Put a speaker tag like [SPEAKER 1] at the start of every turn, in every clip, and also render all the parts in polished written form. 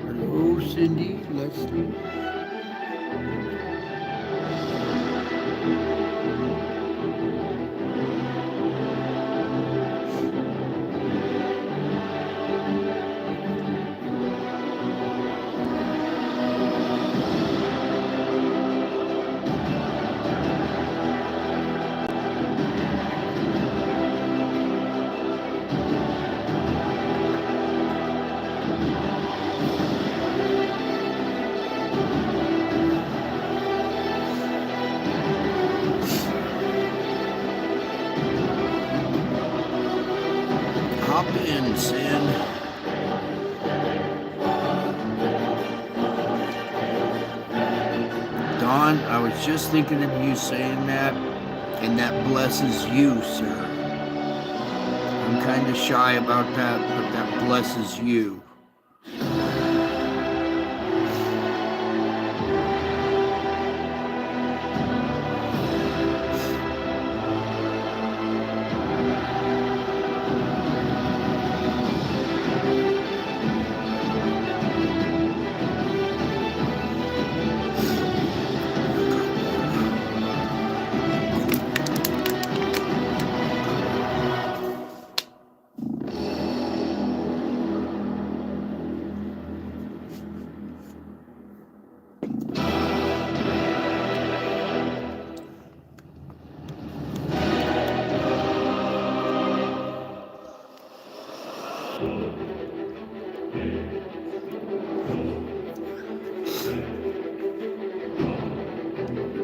[SPEAKER 1] Hello, Cindy, Leslie. Hop in, Sin. Don, I was just thinking of you saying that, and that blesses you, sir. I'm kind of shy about that, but that blesses you.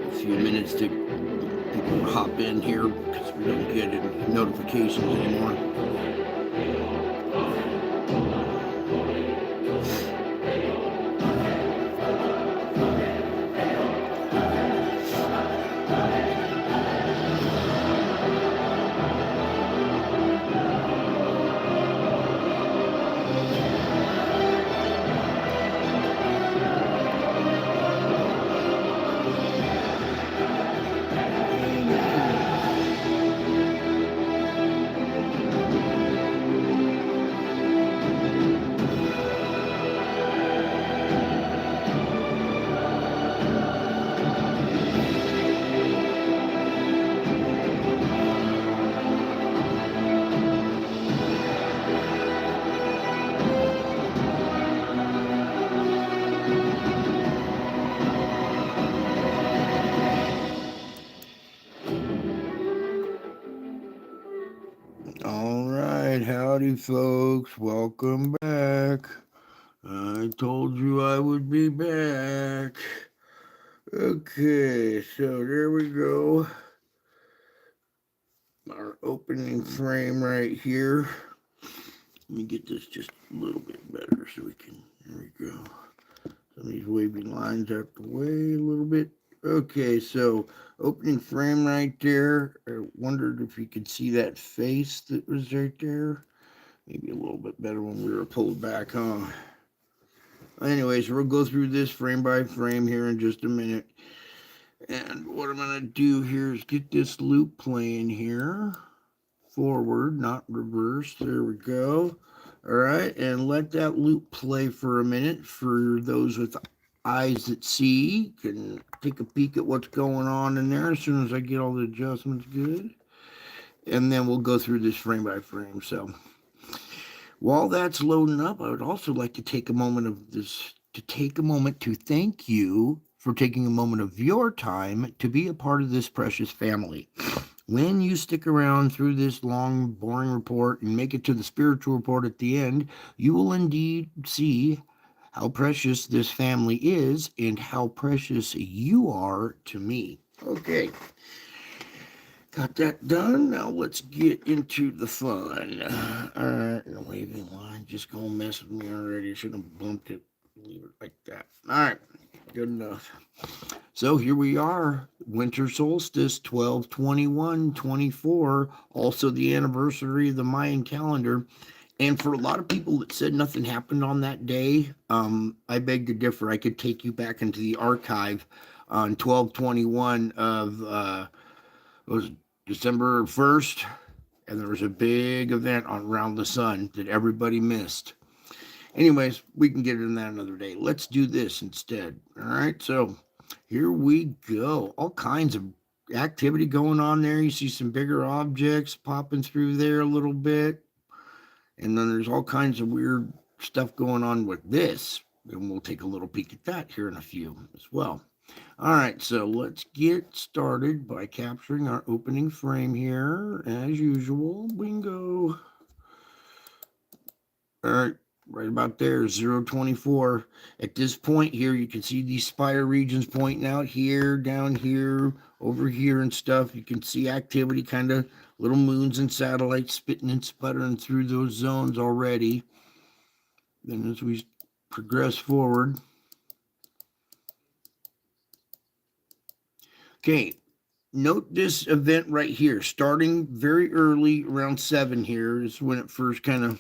[SPEAKER 1] A few minutes to people hop in here because we don't get any notifications anymore. All right, howdy, folks. Welcome back. I told you I would be back. Okay, so there we go. Our opening frame right here. Let me get this just a little bit better so we can. There we go. Some of these wavy lines out the way a little bit. Okay, so opening frame right there. I wondered if you could see that face that was right there. Maybe a little bit better when we were pulled back, huh? Anyways, we'll go through this frame by frame here in just a minute. And what I'm going to do here is get this loop playing here. Forward, not reverse. There we go. All right, and let that loop play for a minute. For those with eyes that see, can take a peek at what's going on in there as soon as I get all the adjustments good. And then we'll go through this frame by frame. So while that's loading up, I would also like to take a moment to thank you for taking a moment of your time to be a part of this precious family. When you stick around through this long, boring report and make it to the spiritual report at the end, you will indeed see how precious this family is and how precious you are to me. Okay. Got that done. Now let's get into the fun. Alright, the waving line just gonna mess with me already. I should have bumped it. Leave it like that. Alright, good enough. So here we are, winter solstice 12/21/24, also the anniversary of the Mayan calendar. And for a lot of people that said nothing happened on that day, I beg to differ. I could take you back into the archive on 12/21 of it was December 1st, and there was a big event on Around the Sun that everybody missed. Anyways, we can get into that another day. Let's do this instead. All right, so here we go. All kinds of activity going on there. You see some bigger objects popping through there a little bit. And then there's all kinds of weird stuff going on with this. And we'll take a little peek at that here in a few as well. All right, so let's get started by capturing our opening frame here. As usual, bingo. All right, right about there, 024. At this point here, you can see these spider regions pointing out here, down here, over here and stuff. You can see activity, kind of little moons and satellites spitting and sputtering through those zones already. Then as we progress forward. Okay, note this event right here, starting very early, around 7 here is when it first kind of,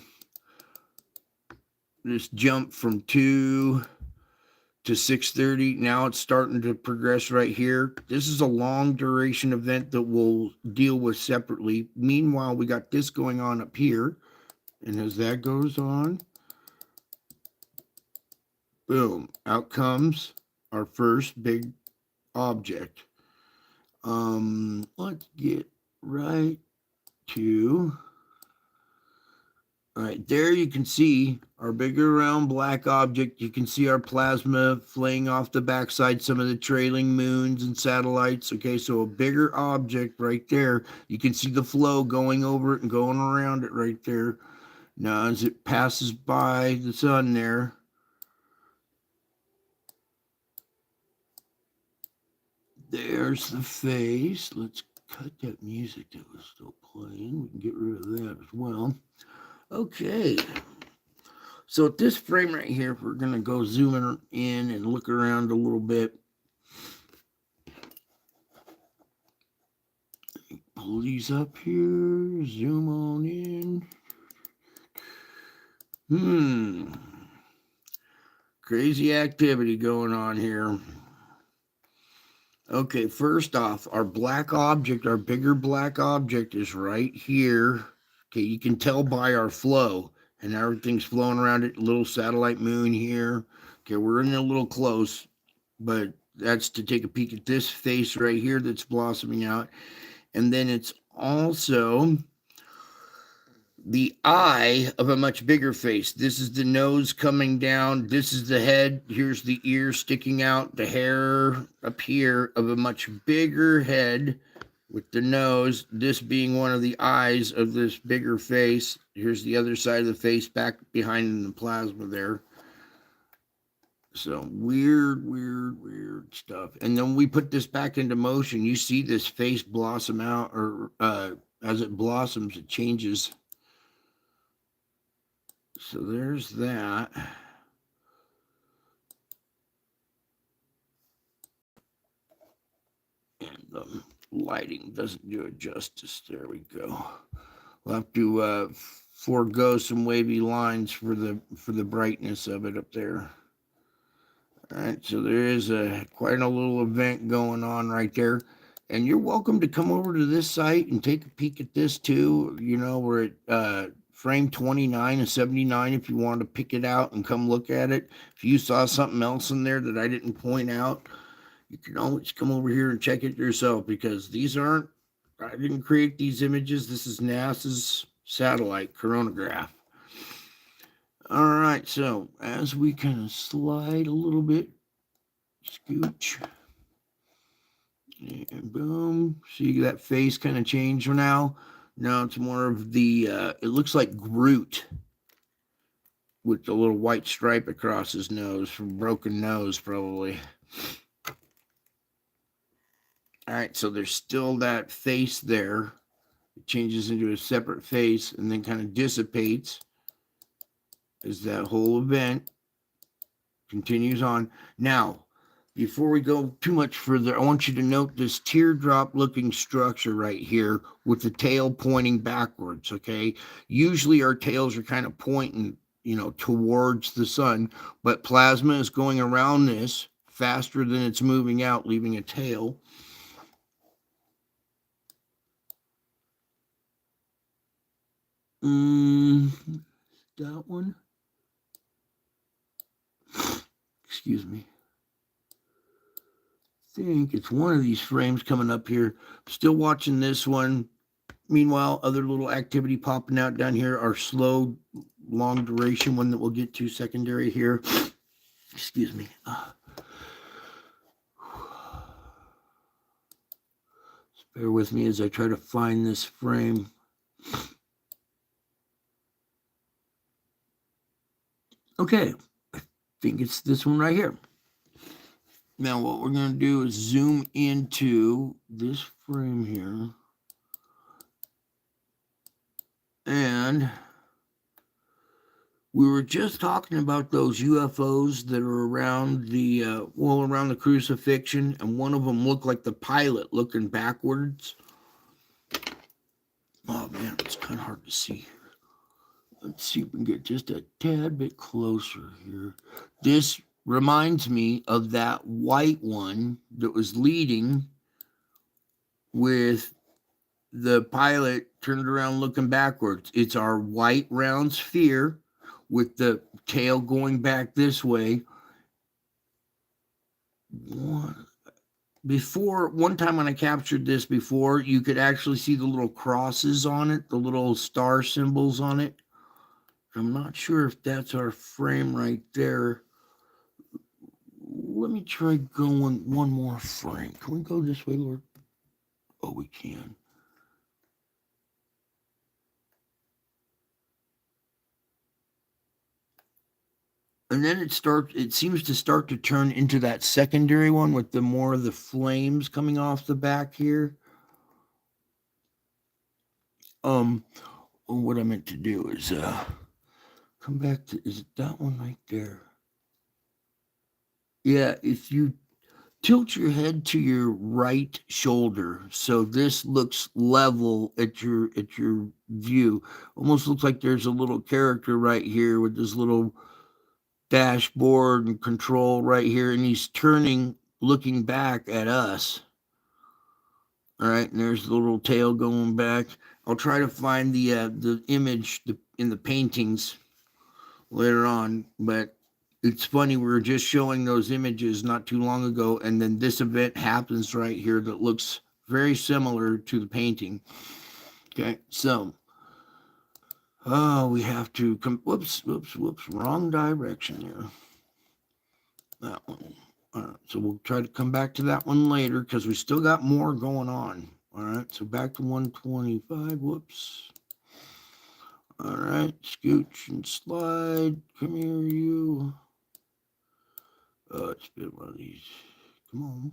[SPEAKER 1] this jump from 2 to 6:30. Now it's starting to progress right here. This is a long duration event that we'll deal with separately. Meanwhile, we got this going on up here. And as that goes on, boom, out comes our first big object. Let's get right to, all right, there you can see our bigger round black object. You can see our plasma flaying off the backside, some of the trailing moons and satellites. Okay, so a bigger object right there. You can see the flow going over it and going around it right there. Now, as it passes by the sun there, there's the face. Let's cut that music that was still playing. We can get rid of that as well. Okay. So at this frame right here, we're going to go zooming in and look around a little bit. Pull these up here. Zoom on in. Crazy activity going on here. Okay, first off, our black object, our bigger black object is right here. Okay, you can tell by our flow, and everything's flowing around it. Little satellite moon here. Okay, we're in a little close, but that's to take a peek at this face right here that's blossoming out. And then it's also the eye of a much bigger face. This is the nose coming down. This is the head. Here's the ear sticking out, the hair up here of a much bigger head with the nose. This being one of the eyes of this bigger face. Here's the other side of the face back behind the plasma there. So weird stuff. And then we put this back into motion. You see this face blossom out, or as it blossoms, it changes. So there's that. And the lighting doesn't do it justice. There we go. We'll have to forego some wavy lines for the brightness of it up there. All right, so there is quite a little event going on right there. And you're welcome to come over to this site and take a peek at this too. You know, we're at frame 29 and 79 if you want to pick it out and come look at it. If you saw something else in there that I didn't point out, you can always come over here and check it yourself, because these aren't, I didn't create these images. This is NASA's satellite coronagraph. All right, so as we kind of slide a little bit, scooch, and boom, see that face kind of change now. Now it's more of the, it looks like Groot with the little white stripe across his nose, from broken nose probably. All right, so there's still that face there. It changes into a separate face and then kind of dissipates as that whole event continues on. Now, before we go too much further, I want you to note this teardrop looking structure right here with the tail pointing backwards, okay? Usually our tails are kind of pointing, you know, towards the sun, but plasma is going around this faster than it's moving out, leaving a tail. That one. Excuse me. I think it's one of these frames coming up here. Still watching this one. Meanwhile, other little activity popping out down here are slow, long duration one that we'll get to secondary here. Excuse me. Bear with me as I try to find this frame. Okay, I think it's this one right here. Now what we're going to do is zoom into this frame here. And we were just talking about those UFOs that are around the, around the crucifixion, and one of them looked like the pilot looking backwards. Oh man, it's kind of hard to see. Let's see if we can get just a tad bit closer here. This reminds me of that white one that was leading with the pilot turned around looking backwards. It's our white round sphere with the tail going back this way. One time when I captured this before, you could actually see the little crosses on it, the little star symbols on it. I'm not sure if that's our frame right there. Let me try going one more frame. Can we go this way, Lord? Oh, we can. And then it seems to start to turn into that secondary one with the more of the flames coming off the back here. What I meant to do is come back to, is it that one right there? Yeah, if you tilt your head to your right shoulder, so this looks level at your view. Almost looks like there's a little character right here with this little dashboard and control right here, and he's turning, looking back at us. All right, and there's the little tail going back. I'll try to find the image in the paintings later on, but it's funny, we were just showing those images not too long ago, and then this event happens right here that looks very similar to the painting. Okay, so we have to whoops, wrong direction here. That one. All right, so we'll try to come back to that one later because we still got more going on. All right, so back to 125. Whoops. All right, scooch and slide. Come here, you. It's been one of these. Come on.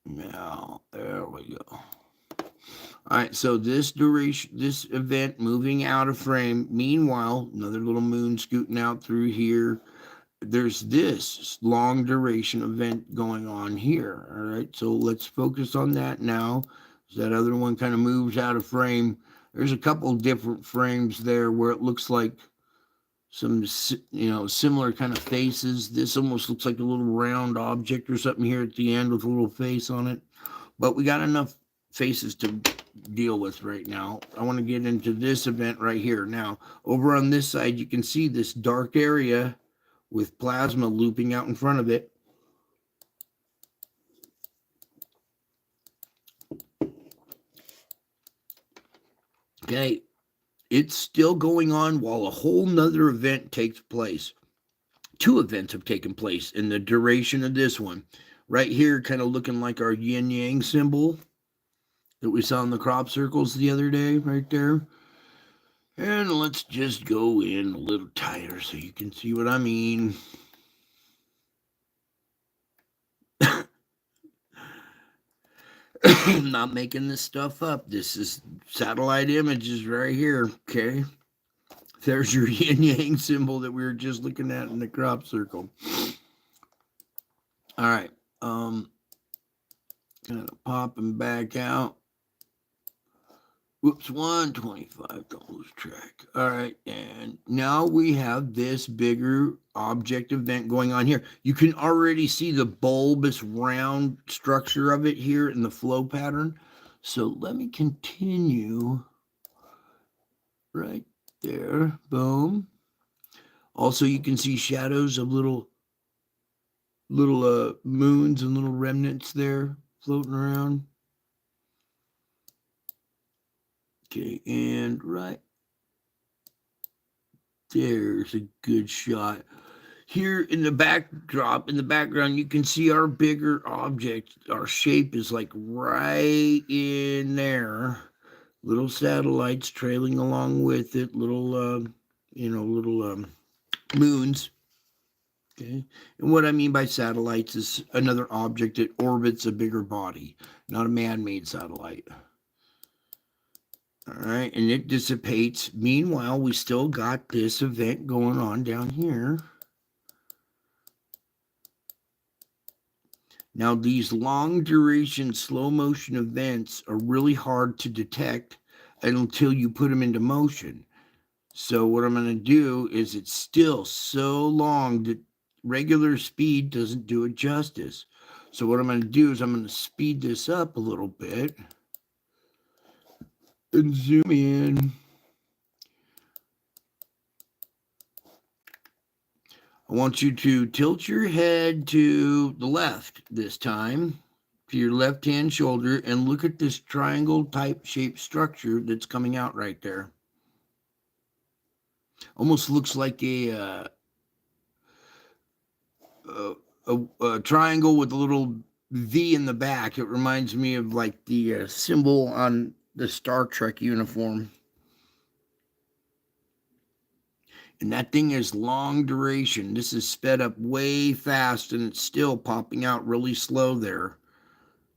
[SPEAKER 1] Now, there we go. All right, so this event moving out of frame. Meanwhile, another little moon scooting out through here. There's this long duration event going on here. All right, so let's focus on that now. That other one kind of moves out of frame. There's a couple different frames there where it looks like some, similar kind of faces. This almost looks like a little round object or something here at the end with a little face on it. But we got enough faces to deal with right now. I want to get into this event right here. Now, over on this side, you can see this dark area with plasma looping out in front of it. Okay, it's still going on while a whole nother event takes place. Two events have taken place in the duration of this one. Right here, kind of looking like our yin-yang symbol that we saw in the crop circles the other day, right there. And let's just go in a little tighter so you can see what I mean. I'm not making this stuff up. This is satellite images right here, okay? There's your yin-yang symbol that we were just looking at in the crop circle. All right. Kind of popping back out. Whoops, 125, don't lose track. All right, and now we have this bigger object event going on here. You can already see the bulbous round structure of it here in the flow pattern. So let me continue right There, boom. Also, you can see shadows of little moons and little remnants there floating around. Okay, and right there's a good shot. Here in the backdrop, in the background, you can see our bigger object. Our shape is like right in there. Little satellites trailing along with it. Little, moons. Okay. And what I mean by satellites is another object that orbits a bigger body, not a man-made satellite. All right. And it dissipates. Meanwhile, we still got this event going on down here. Now, these long duration, slow motion events are really hard to detect until you put them into motion. So what I'm going to do is it's still so long that regular speed doesn't do it justice. So what I'm going to do is I'm going to speed this up a little bit and zoom in. I want you to tilt your head to the left this time, to your left-hand shoulder, and look at this triangle type shaped structure that's coming out right there. Almost looks like a triangle with a little V in the back. It reminds me of like the symbol on the Star Trek uniform. And that thing is long duration. This is sped up way fast and it's still popping out really slow there.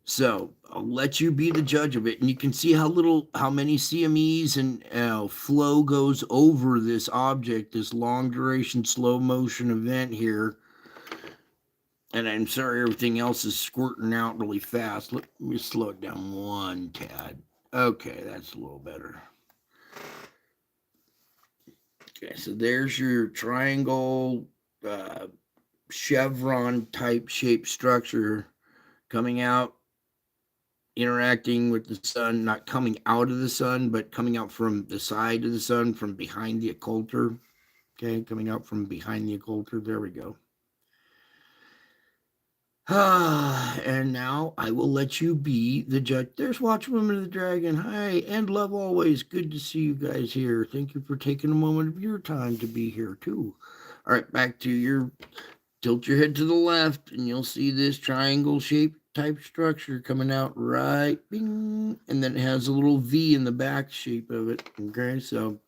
[SPEAKER 1] So I'll let you be the judge of it. And you can see how many CMEs and flow goes over this object, this long duration, slow motion event here. And I'm sorry everything else is squirting out really fast. Let me slow it down one tad. Okay, that's a little better. Okay, so there's your triangle chevron type shape structure coming out, interacting with the sun, not coming out of the sun, but coming out from the side of the sun, from behind the occulter. Okay, coming out from behind the occulter. There we go. And now I will let you be the judge. There's Watchwoman of the Dragon. Hi, and love always. Good to see you guys here. Thank you for taking a moment of your time to be here, too. All right, back to your tilt your head to the left, and you'll see this triangle shaped type structure coming out right, bing, and then it has a little V in the back shape of it. Okay, so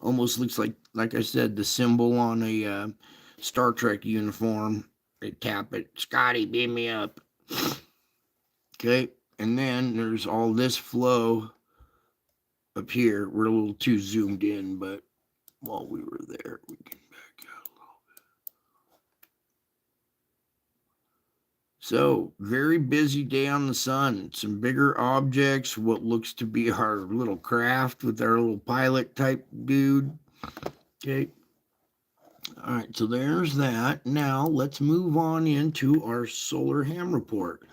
[SPEAKER 1] almost looks like I said, the symbol on a Star Trek uniform. They tap it. Scotty, beam me up. Okay, and then there's all this flow up here. We're a little too zoomed in, but while we were there, we can back out a little bit. So, very busy day on the sun. Some bigger objects, what looks to be our little craft with our little pilot type dude. Okay. All right, so there's that. Now let's move on into our solar ham report.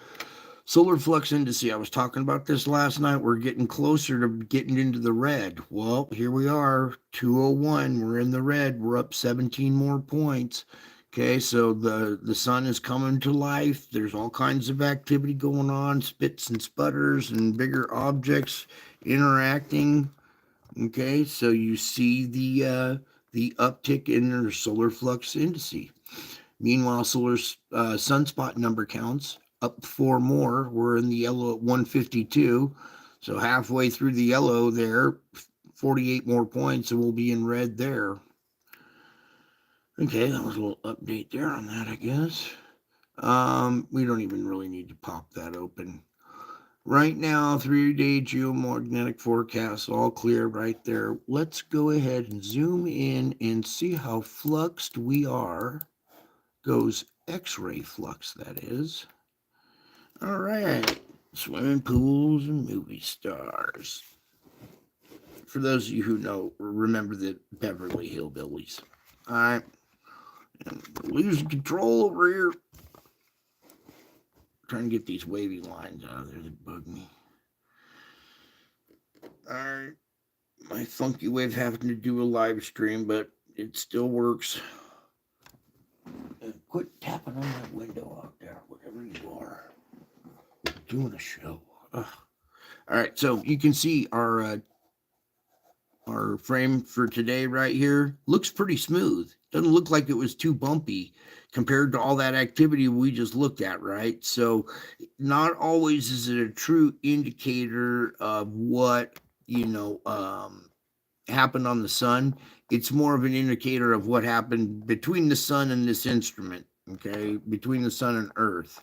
[SPEAKER 1] Solar flux indice. I was talking about this last night. We're getting closer to getting into the red. Well, here we are, 201. We're in the red. We're up 17 more points. Okay, so the sun is coming to life. There's all kinds of activity going on, spits and sputters and bigger objects interacting. Okay, so you see the uptick in their solar flux indice. Meanwhile, solar sunspot number counts up 4 more. We're in the yellow at 152. So halfway through the yellow there, 48 more points, and we'll be in red there. Okay, that was a little update there on that, I guess. We don't even really need to pop that open. Right now, 3-day geomagnetic forecast, all clear right there. Let's go ahead and zoom in and see how fluxed we are. Goes X-ray flux, that is. All right, swimming pools and movie stars. For those of you who know, remember the Beverly Hillbillies. All right, and we're losing control over here. Trying to get these wavy lines out of there that bug me. All right. my funky way of having to do a live stream, but it still works. Quit tapping on that window out there, whatever you are. Doing a show. Ugh. All right, so you can see our frame for today right here looks pretty smooth. Doesn't look like it was too bumpy compared to all that activity we just looked at, right? So not always is it a true indicator of what, happened on the sun. It's more of an indicator of what happened between the sun and this instrument, okay? Between the sun and Earth.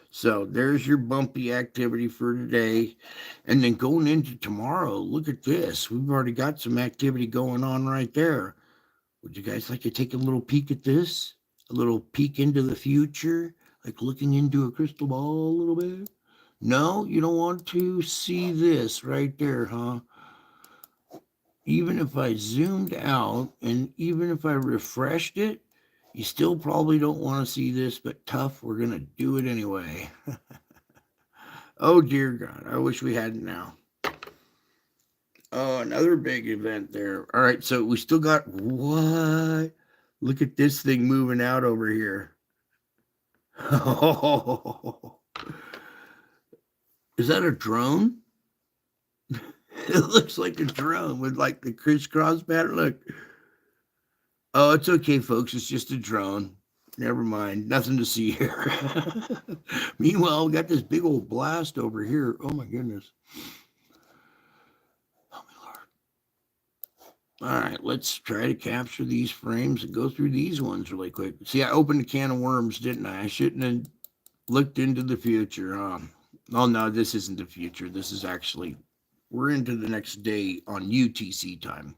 [SPEAKER 1] So there's your bumpy activity for today. And then going into tomorrow, look at this. We've already got some activity going on right there. Would you guys like to take a little peek at this? A little peek into the future? Like looking into a crystal ball a little bit? No, you don't want to see this right there, huh? Even if I zoomed out and even if I refreshed it, you still probably don't want to see this, but tough, we're going to do it anyway. Oh, dear God, I wish we hadn't now. Oh, another big event there. All right, so we still got what? Look at this thing moving out over here. Oh, is that a drone? It looks like a drone with like the crisscross pattern. Look. Oh, it's okay, folks. It's just a drone. Never mind. Nothing to see here. Meanwhile, we got this big old blast over here. Oh, my goodness. Oh, my Lord. All right, let's try to capture these frames and go through these ones really quick. See, I opened a can of worms, didn't I? I shouldn't have looked into the future. Oh, no, this isn't the future. This is actually, we're into the next day on UTC time.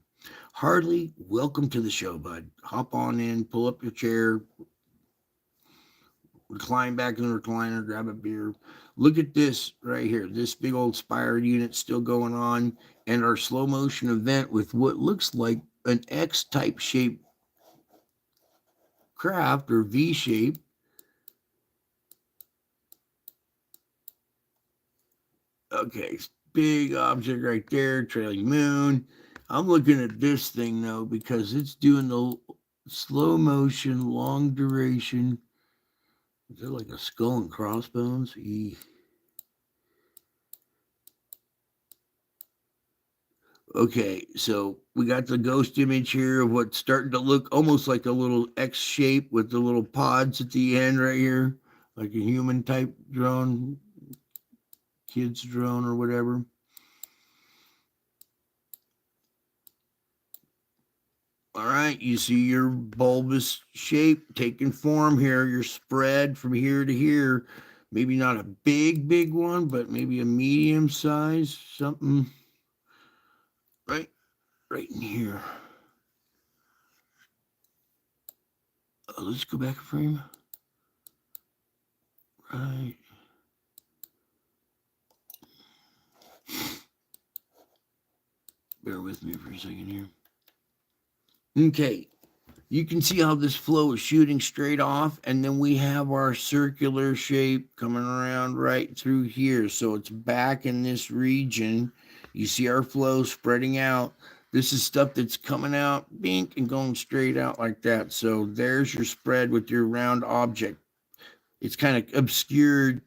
[SPEAKER 1] Harley, welcome to the show, bud. Hop on in, pull up your chair, recline back in the recliner, grab a beer. Look at this right here. This big old Spire unit still going on, and our slow motion event with what looks like an X type shape craft or V shape. Okay, big object right there, trailing moon. I'm looking at this thing though because it's doing the slow motion, long duration. Is that like a skull and crossbones? Okay, so we got the ghost image here of what's starting to look almost like a little X shape with the little pods at the end right here, like a human type drone, kid's drone or whatever. All right, you see your bulbous shape taking form here, your spread from here to here. Maybe not a big one, but maybe a medium size, something right in here. Let's go back a frame. Right. Bear with me for a second here. Okay, you can see how this flow is shooting straight off, and then we have our circular shape coming around right through here. So it's back in this region. You see our flow spreading out. This is stuff that's coming out, bink, and going straight out like that. So there's your spread with your round object. It's kind of obscured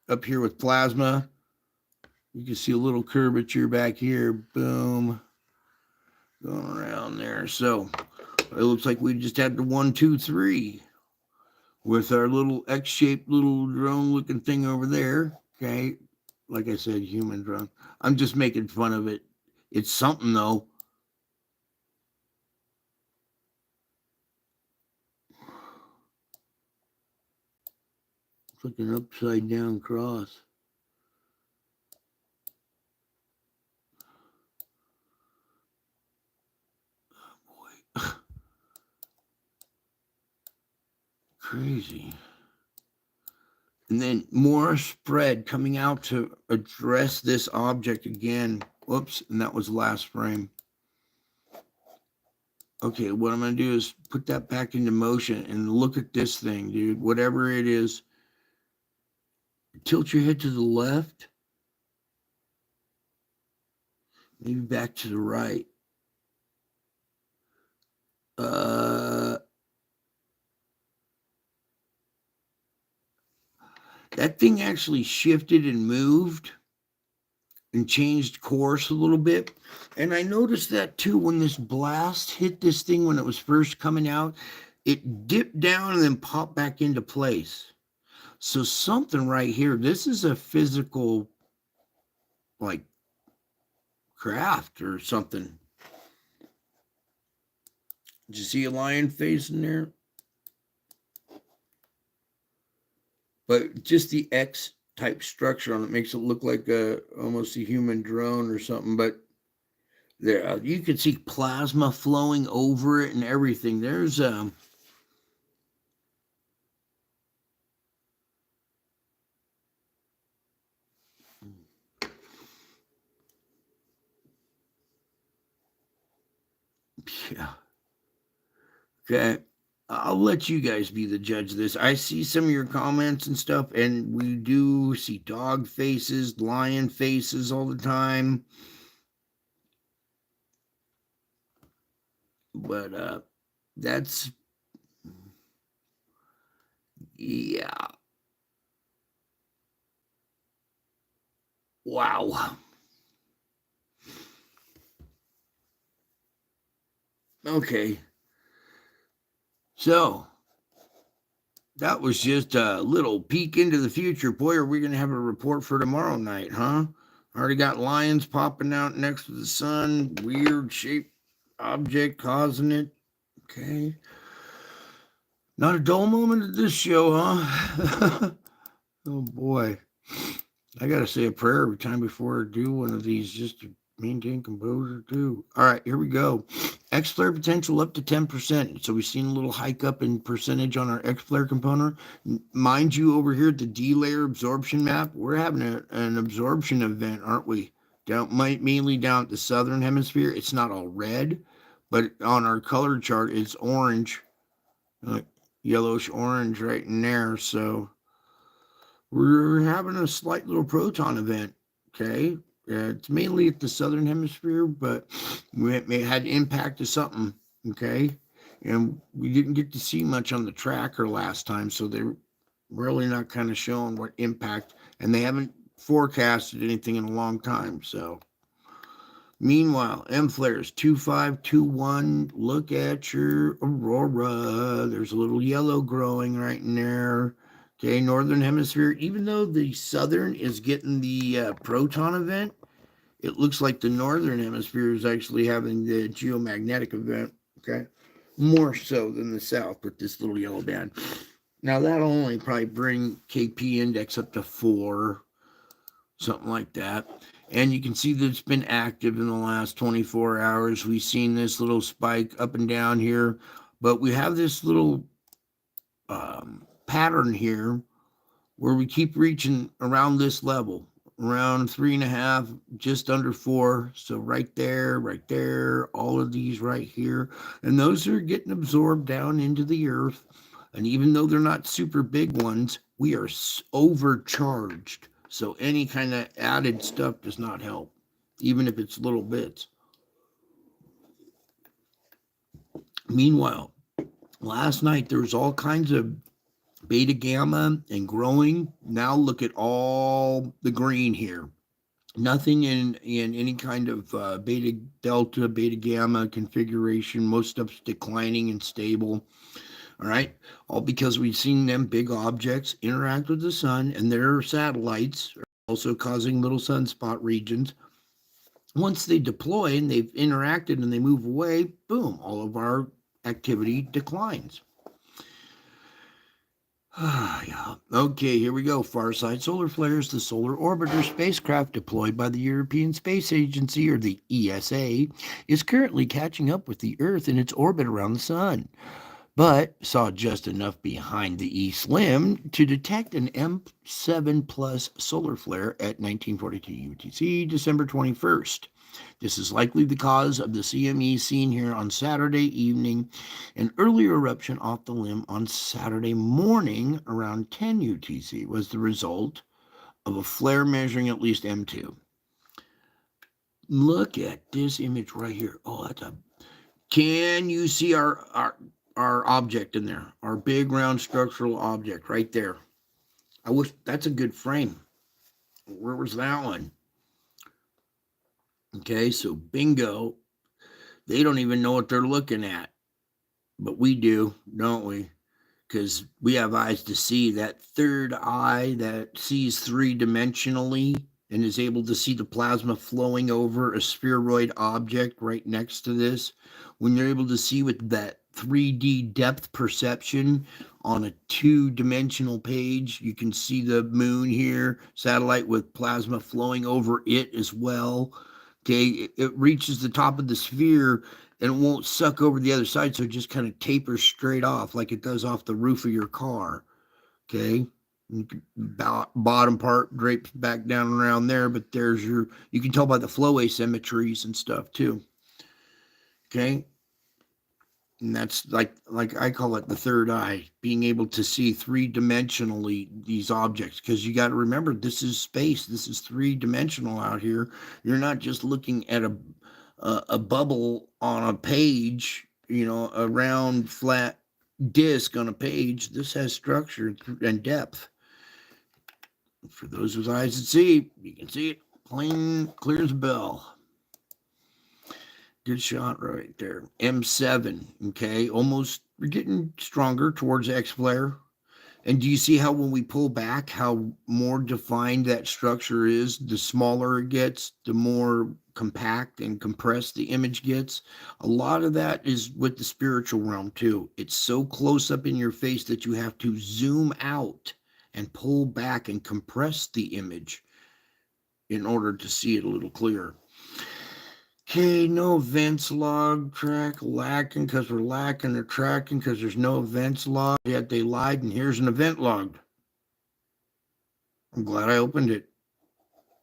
[SPEAKER 1] up here with plasma. You can see a little curvature back here. Boom. Going around there. So it looks like we just had the 1, 2, 3 with our little X-shaped little drone looking thing over there. Okay. Like I said, human drone. I'm just making fun of it. It's something though. It's like an upside down cross. Oh boy. Crazy. And then more spread coming out to address this object again. Whoops, and that was the last frame. Okay, what I'm going to do is put that back into motion and look at this thing, dude. Whatever it is, tilt your head to the left. Maybe back to the right. That thing actually shifted and moved and changed course a little bit. And I noticed that too when this blast hit this thing when it was first coming out. It dipped down and then popped back into place. So something right here, this is a physical, like, craft or something. Did you see a lion face in there? But just the X type structure on it makes it look like almost a human drone or something. But there, you can see plasma flowing over it and everything. There's yeah. Okay. I'll let you guys be the judge of this. I see some of your comments and stuff, and we do see dog faces, lion faces all the time. But that's, yeah. Wow. Okay. So that was just a little peek into the future. Boy, are we going to have a report for tomorrow night, huh? Already got lions popping out next to the sun, weird shaped object causing it. Okay. Not a dull moment at this show, huh? Oh boy. I got to say a prayer every time before I do one of these just to maintain composure too. All right, here we go. X flare potential up to 10%. So we've seen a little hike up in percentage on our X flare component. Mind you, over here at the D layer absorption map, we're having an absorption event, aren't we? Mainly down at the southern hemisphere. It's not all red, but on our color chart, it's orange, like yellowish orange right in there. So we're having a slight little proton event. Okay. It's mainly at the southern hemisphere, but we had impact of something. Okay. And we didn't get to see much on the tracker last time, so they're really not kind of showing what impact, and they haven't forecasted anything in a long time. So, meanwhile, M flares 2521. Look at your aurora. There's a little yellow growing right in there. Okay, northern hemisphere, even though the southern is getting the proton event, it looks like the northern hemisphere is actually having the geomagnetic event. Okay, more so than the south with this little yellow band. Now, that'll only probably bring KP index up to 4, something like that. And you can see that it's been active in the last 24 hours. We've seen this little spike up and down here, but we have this little pattern here where we keep reaching around this level, around 3.5, just under 4. So right there, all of these right here. And those are getting absorbed down into the earth. And even though they're not super big ones, we are overcharged. So any kind of added stuff does not help, even if it's little bits. Meanwhile, last night there was all kinds of beta gamma and growing. Now look at all the green here. Nothing in any kind of beta delta, beta gamma configuration. Most stuff's declining and stable. All right, all because we've seen them big objects interact with the sun, and their satellites are also causing little sunspot regions. Once they deploy and they've interacted and they move away, boom, all of our activity declines. Yeah. Okay, here we go. Far side solar flares. The solar orbiter spacecraft deployed by the European Space Agency, or the ESA, is currently catching up with the Earth in its orbit around the sun, but saw just enough behind the E-SLIM to detect an M7 plus solar flare at 1942 UTC, December 21st. This is likely the cause of the CME seen here on Saturday evening. An earlier eruption off the limb on Saturday morning around 10 UTC was the result of a flare measuring at least M2. Look at this image right here. Oh, that's a. Can you see our object in there? Our big round structural object right there. I wish that's a good frame. Where was that one? Okay, so bingo. They don't even know what they're looking at, but we do, don't we? Because we have eyes to see. That third eye that sees three-dimensionally and is able to see the plasma flowing over a spheroid object right next to this. When you're able to see with that 3D depth perception on a two-dimensional page, you can see the moon here, satellite with plasma flowing over it as well. Okay, it reaches the top of the sphere and it won't suck over the other side, so it just kind of tapers straight off like it does off the roof of your car. Okay, bottom part drapes back down around there, but there's your, you can tell by the flow asymmetries and stuff too. Okay, and that's like I call it the third eye, being able to see three-dimensionally these objects, because you got to remember, this is space, this is three-dimensional out here. You're not just looking at a bubble on a page, you know, a round flat disc on a page. This has structure and depth. For those with eyes that see, you can see it plain clear as a bell. Good shot right there. M7, okay, almost, we're getting stronger towards X flare. And do you see how when we pull back, how more defined that structure is? The smaller it gets, the more compact and compressed the image gets. A lot of that is with the spiritual realm too. It's so close up in your face that you have to zoom out and pull back and compress the image in order to see it a little clearer. Okay, no events log track lacking because we're lacking the tracking because there's no events log. Yet they lied, and here's an event log. I'm glad I opened it.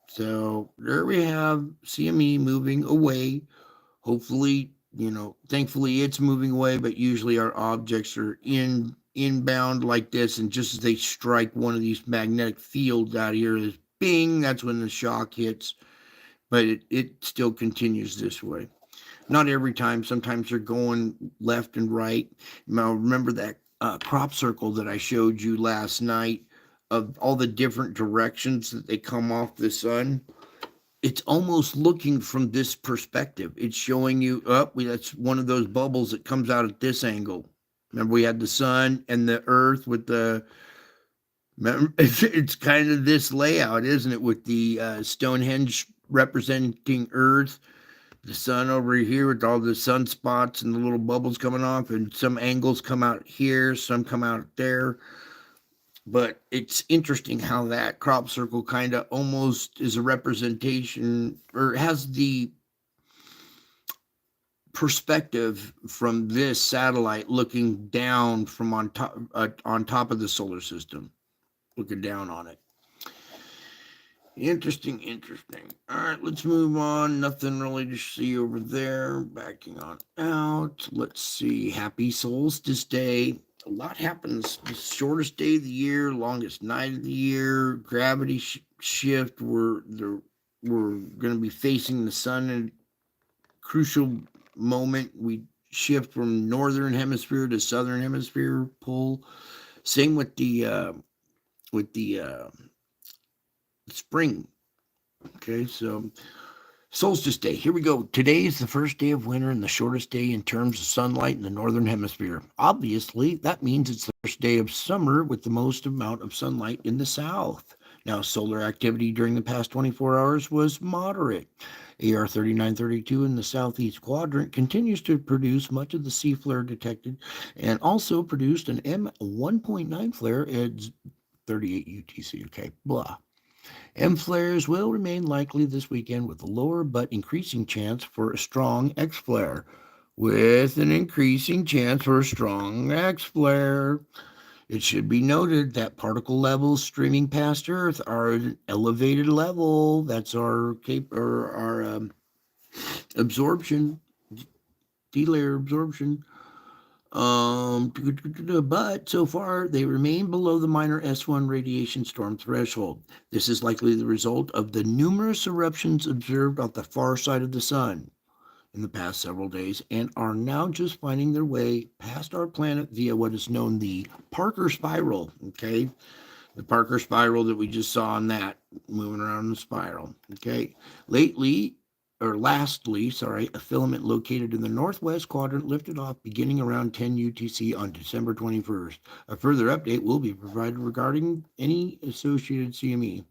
[SPEAKER 1] So there we have CME moving away. Hopefully, you know, thankfully it's moving away, but usually our objects are inbound like this, and just as they strike one of these magnetic fields out here, is bing, that's when the shock hits. But it still continues this way. Not every time. Sometimes they're going left and right. Now, remember that crop circle that I showed you last night of all the different directions that they come off the sun? It's almost looking from this perspective. It's showing you, that's one of those bubbles that comes out at this angle. Remember, we had the sun and the earth with the, it's kind of this layout, isn't it? With the Stonehenge representing earth, the sun over here with all the sunspots and the little bubbles coming off, and some angles come out here, some come out there. But it's interesting how that crop circle kind of almost is a representation, or has the perspective from this satellite looking down from on top of the solar system, looking down on it. Interesting. All right, let's move on. Nothing really to see over there. Backing on out. Let's see. Happy Solstice Day. A lot happens. The shortest day of the year, longest night of the year. Gravity shift. We're going to be facing the sun at a crucial moment. We shift from northern hemisphere to southern hemisphere pull. Same with the spring. Okay, so Solstice Day. Here we go. Today is the first day of winter and the shortest day in terms of sunlight in the northern hemisphere. Obviously, that means it's the first day of summer with the most amount of sunlight in the south. Now, solar activity during the past 24 hours was moderate. AR 3932 in the southeast quadrant continues to produce much of the C flare detected and also produced an M1.9 flare at 38 UTC. Okay, blah. M flares will remain likely this weekend with a lower but increasing chance for a strong X flare. With an increasing chance for a strong X flare. It should be noted that particle levels streaming past Earth are at an elevated level. That's our absorption, D-layer absorption. But so far they remain below the minor S1 radiation storm threshold. This is likely the result of the numerous eruptions observed on the far side of the sun in the past several days and are now just finding their way past our planet via what is known the Parker spiral. Okay, the Parker spiral that we just saw on that moving around the spiral. Okay, lastly, a filament located in the northwest quadrant lifted off beginning around 10 UTC on December 21st. A further update will be provided regarding any associated CME.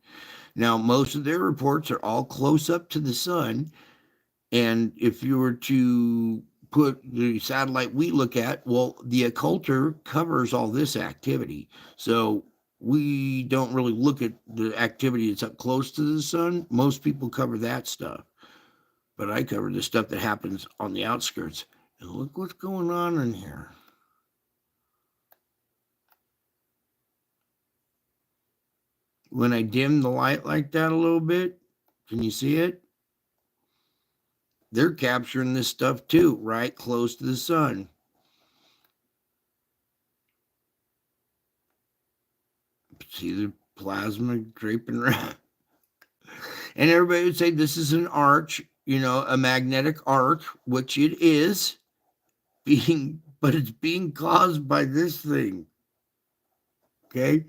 [SPEAKER 1] Now, most of their reports are all close up to the sun, and if you were to put the satellite we look at, well, the occulter covers all this activity. So we don't really look at the activity that's up close to the sun. Most people cover that stuff. But I cover the stuff that happens on the outskirts. And look what's going on in here. When I dim the light like that a little bit, can you see it? They're capturing this stuff too, right close to the sun. See the plasma draping around? And everybody would say this is an arch, a magnetic arc, which it is, but it's being caused by this thing. Okay?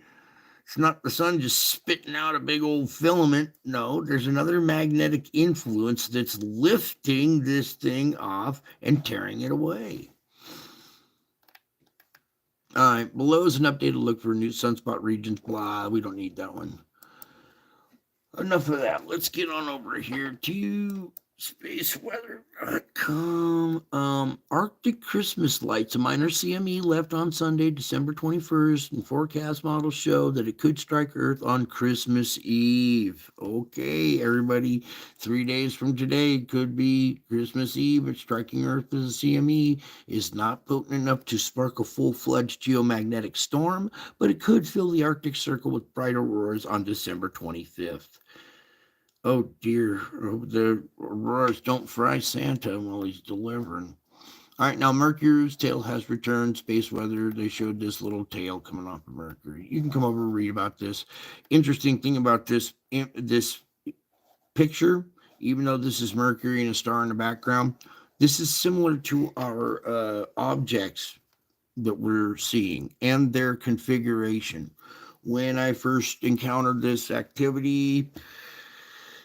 [SPEAKER 1] It's not the sun just spitting out a big old filament. No, there's another magnetic influence that's lifting this thing off and tearing it away. All right, below is an updated look for new sunspot regions. Blah, we don't need that one. Enough of that. Let's get on over here to spaceweather.com. Arctic Christmas lights, a minor CME left on Sunday, December 21st, and forecast models show that it could strike Earth on Christmas Eve. Okay, everybody, 3 days from today could be Christmas Eve, but striking Earth as a CME is not potent enough to spark a full-fledged geomagnetic storm, but it could fill the Arctic Circle with bright auroras on December 25th. Oh dear, the auroras don't fry Santa while he's delivering. All right, now Mercury's tail has returned. Space weather, they showed this little tail coming off of Mercury. You can come over and read about this. Interesting thing about this picture, even though this is Mercury and a star in the background, this is similar to our objects that we're seeing and their configuration. When I first encountered this activity,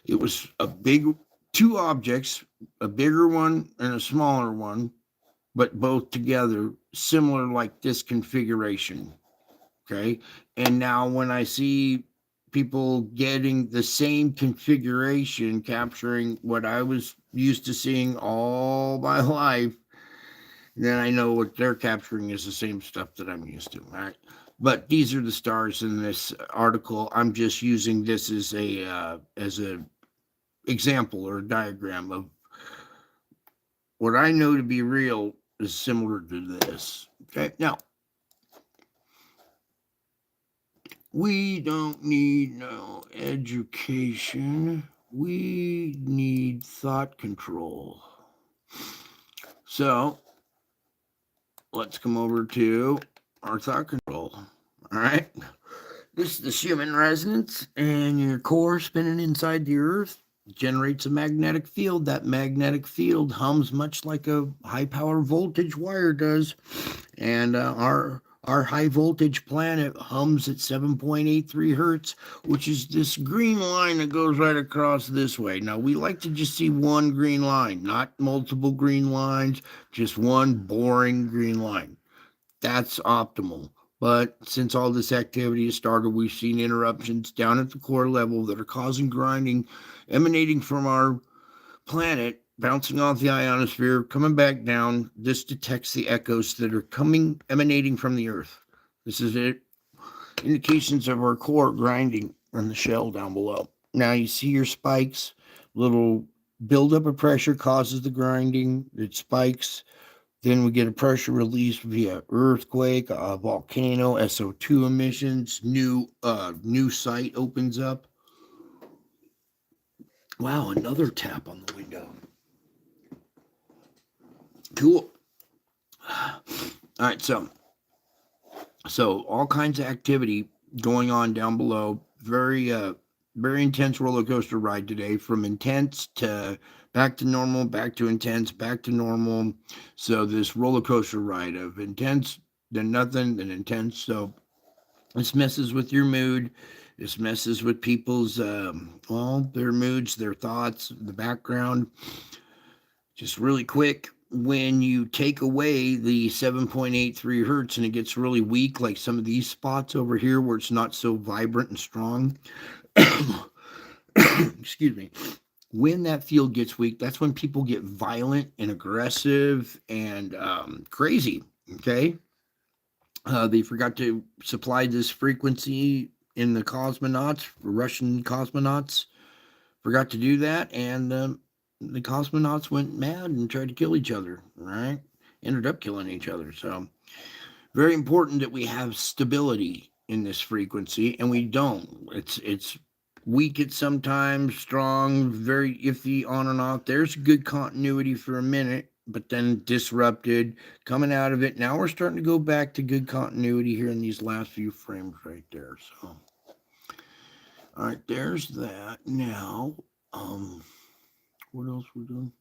[SPEAKER 1] it was two objects, a bigger one and a smaller one, but both together, similar like this configuration. Okay. And now when I see people getting the same configuration, capturing what I was used to seeing all my life, then I know what they're capturing is the same stuff that I'm used to. Right. But these are the stars in this article. I'm just using this as a example or a diagram of what I know to be real is similar to this. Okay, now we don't need no education. We need thought control. So let's come over to our thought control. All right. This is the Schumann resonance, and your core spinning inside the Earth generates a magnetic field. That magnetic field hums much like a high power voltage wire does, and our high voltage planet hums at 7.83 hertz, which is this green line that goes right across this way. Now we like to just see one green line, not multiple green lines, just one boring green line. That's optimal. But since all this activity has started, we've seen interruptions down at the core level that are causing grinding, emanating from our planet, bouncing off the ionosphere, coming back down. This detects the echoes that are emanating from the Earth. This is it. Indications of our core grinding on the shell down below. Now you see your spikes. Little buildup of pressure causes the grinding. It spikes. Then we get a pressure release via earthquake, a volcano, SO2 emissions, new site opens up. Wow, another tap on the window. Cool. All right, so all kinds of activity going on down below. Very intense roller coaster ride today, from intense to back to normal, back to intense, back to normal. So this roller coaster ride of intense, then nothing, then intense. So this messes with your mood. This messes with people's their moods, their thoughts, the background. Just really quick, when you take away the 7.83 hertz and it gets really weak, like some of these spots over here where it's not so vibrant and strong, excuse me, when that field gets weak, that's when people get violent and aggressive and crazy. Okay. They forgot to supply this frequency in the cosmonauts, Russian cosmonauts forgot to do that, and the cosmonauts went mad and tried to kill each other, right? Ended up killing each other. So, very important that we have stability in this frequency, and we don't. It's weak at sometimes, strong, very iffy, on and off. There's good continuity for a minute, but then disrupted. Coming out of it, now we're starting to go back to good continuity here in these last few frames right there. So, all right, there's that. Now, what else we're doing?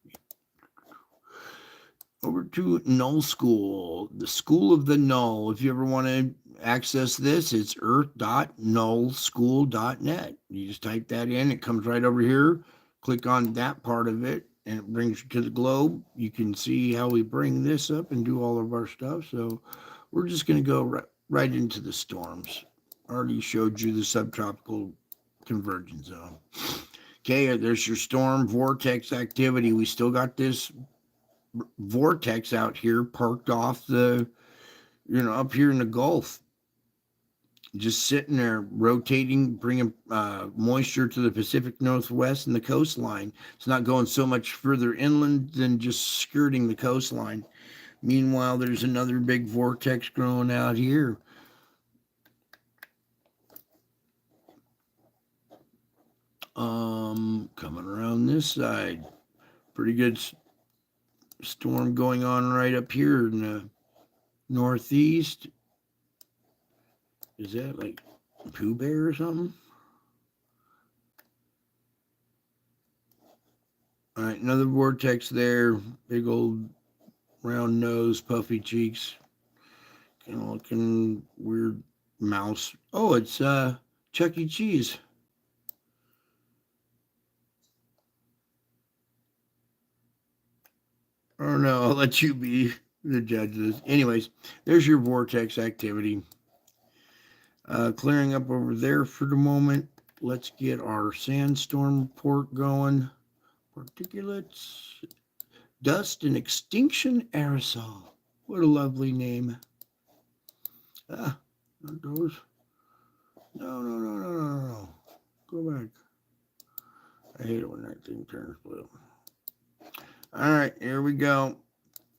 [SPEAKER 1] Over to Null School, the School of the Null. If you ever want to access this, it's earth.nullschool.net. You just type that in, it comes right over here. Click on that part of it, and it brings you to the globe. You can see how we bring this up and do all of our stuff. So we're just going to go right into the storms. I already showed you the subtropical convergence zone. Okay, there's your storm vortex activity. We still got this vortex out here parked off up here in the Gulf, just sitting there rotating, bringing moisture to the Pacific Northwest and the coastline. It's not going so much further inland than just skirting the coastline. Meanwhile, there's another big vortex growing out here. Coming around this side, pretty good storm going on right up here in the northeast. Is that like Pooh Bear or something? All right, another vortex there. Big old round nose, puffy cheeks, kind of looking weird mouse. Oh, it's Chuck E. Cheese. I don't know. I'll let you be the judge of this. Anyways, there's your vortex activity. Clearing up over there for the moment. Let's get our sandstorm report going. Particulates, dust, and extinction aerosol. What a lovely name. Ah, not those. No. Go back. I hate it when that thing turns blue. All right, here we go.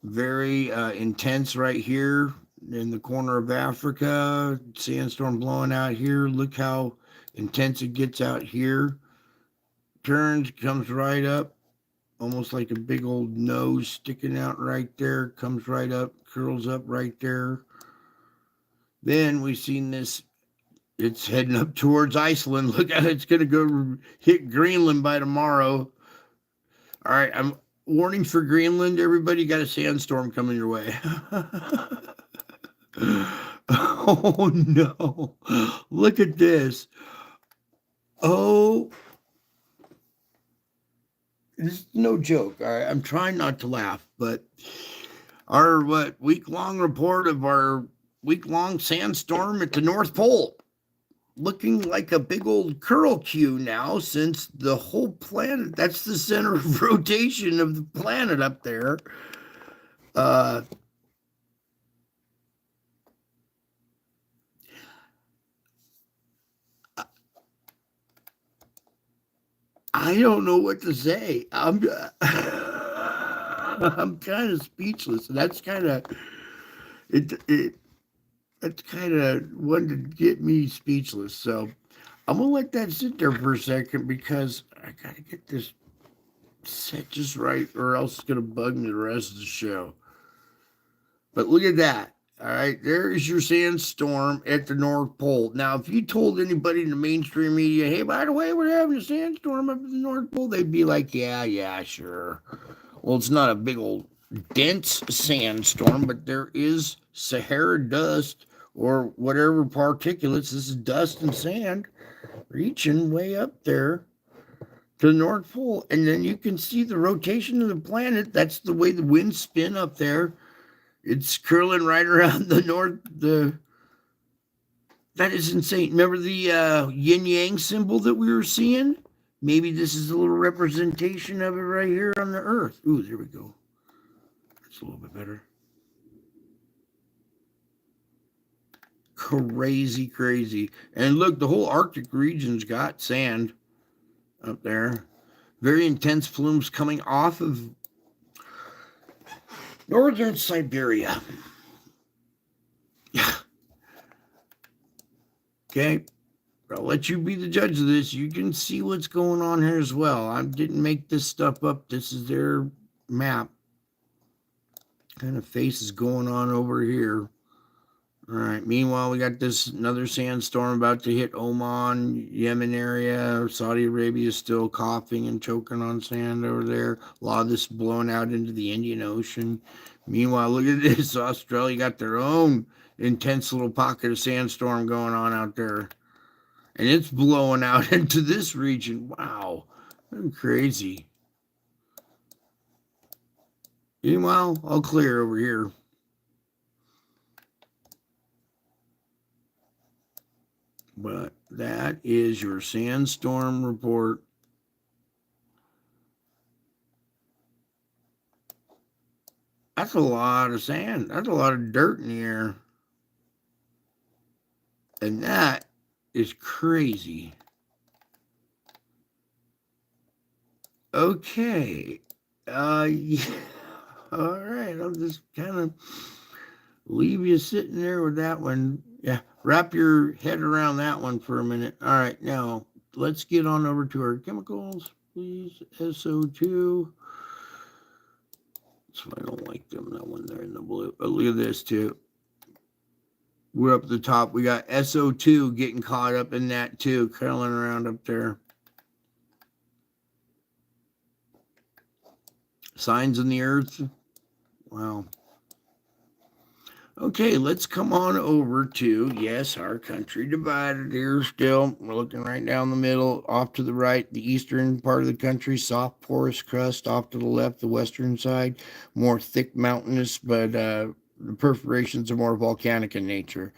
[SPEAKER 1] Very intense right here in the corner of Africa. Sandstorm blowing out here. Look how intense it gets out here. Turns, comes right up, almost like a big old nose sticking out right there. Comes right up, curls up right there. Then we've seen this. It's heading up towards Iceland. Look at it. It's going to go hit Greenland by tomorrow. All right, I'm warning for Greenland. Everybody got a sandstorm coming your way. Oh no. Look at this. Oh, this is no joke. All right, I'm trying not to laugh, but our week-long report of our week-long sandstorm at the North Pole, looking like a big old curlicue now, since the whole planet, that's the center of rotation of the planet up there. I don't know what to say. I'm kind of speechless. That's kind of it. That's kind of one to get me speechless. So I'm gonna let that sit there for a second because I gotta get this set just right, or else it's gonna bug me the rest of the show. But look at that. All right, there is your sandstorm at the North Pole. Now, if you told anybody in the mainstream media, hey, by the way, we're having a sandstorm up at the North Pole, they'd be like, yeah, sure. Well, it's not a big old dense sandstorm, but there is Sahara dust or whatever particulates. This is dust and sand reaching way up there to the North Pole. And then you can see the rotation of the planet. That's the way the winds spin up there. It's curling right around that is insane. Remember the yin yang symbol that we were seeing? Maybe this is a little representation of it right here on the Earth. Ooh, there we go. That's a little bit better. Crazy. And look, the whole Arctic region's got sand up there. Very intense plumes coming off of northern Siberia. Okay, I'll let you be the judge of this. You can see what's going on here as well. I didn't make this stuff up. This is their map. Kind of face is going on over here. All right. Meanwhile, we got this another sandstorm about to hit Oman, Yemen area. Saudi Arabia is still coughing and choking on sand over there. A lot of this blowing out into the Indian Ocean. Meanwhile, look at this. Australia got their own intense little pocket of sandstorm going on out there. And it's blowing out into this region. Wow. Crazy. Meanwhile, all clear over here. But that is your sandstorm report. That's a lot of sand. That's a lot of dirt in the air. And that is crazy. Okay. Yeah. All right. I'll just kind of leave you sitting there with that one. Yeah. Wrap your head around that one for a minute. All right. Now, let's get on over to our chemicals, please. SO2. So I don't like them, that one there in the blue. Oh, look at this, too. We're up at the top. We got SO2 getting caught up in that, too, curling around up there. Signs in the earth. Wow. Okay, let's come on over to, yes, our country divided here still. We're looking right down the middle. Off to the right, the eastern part of the country, soft porous crust. Off to the left, the western side, more thick mountainous, but the perforations are more volcanic in nature.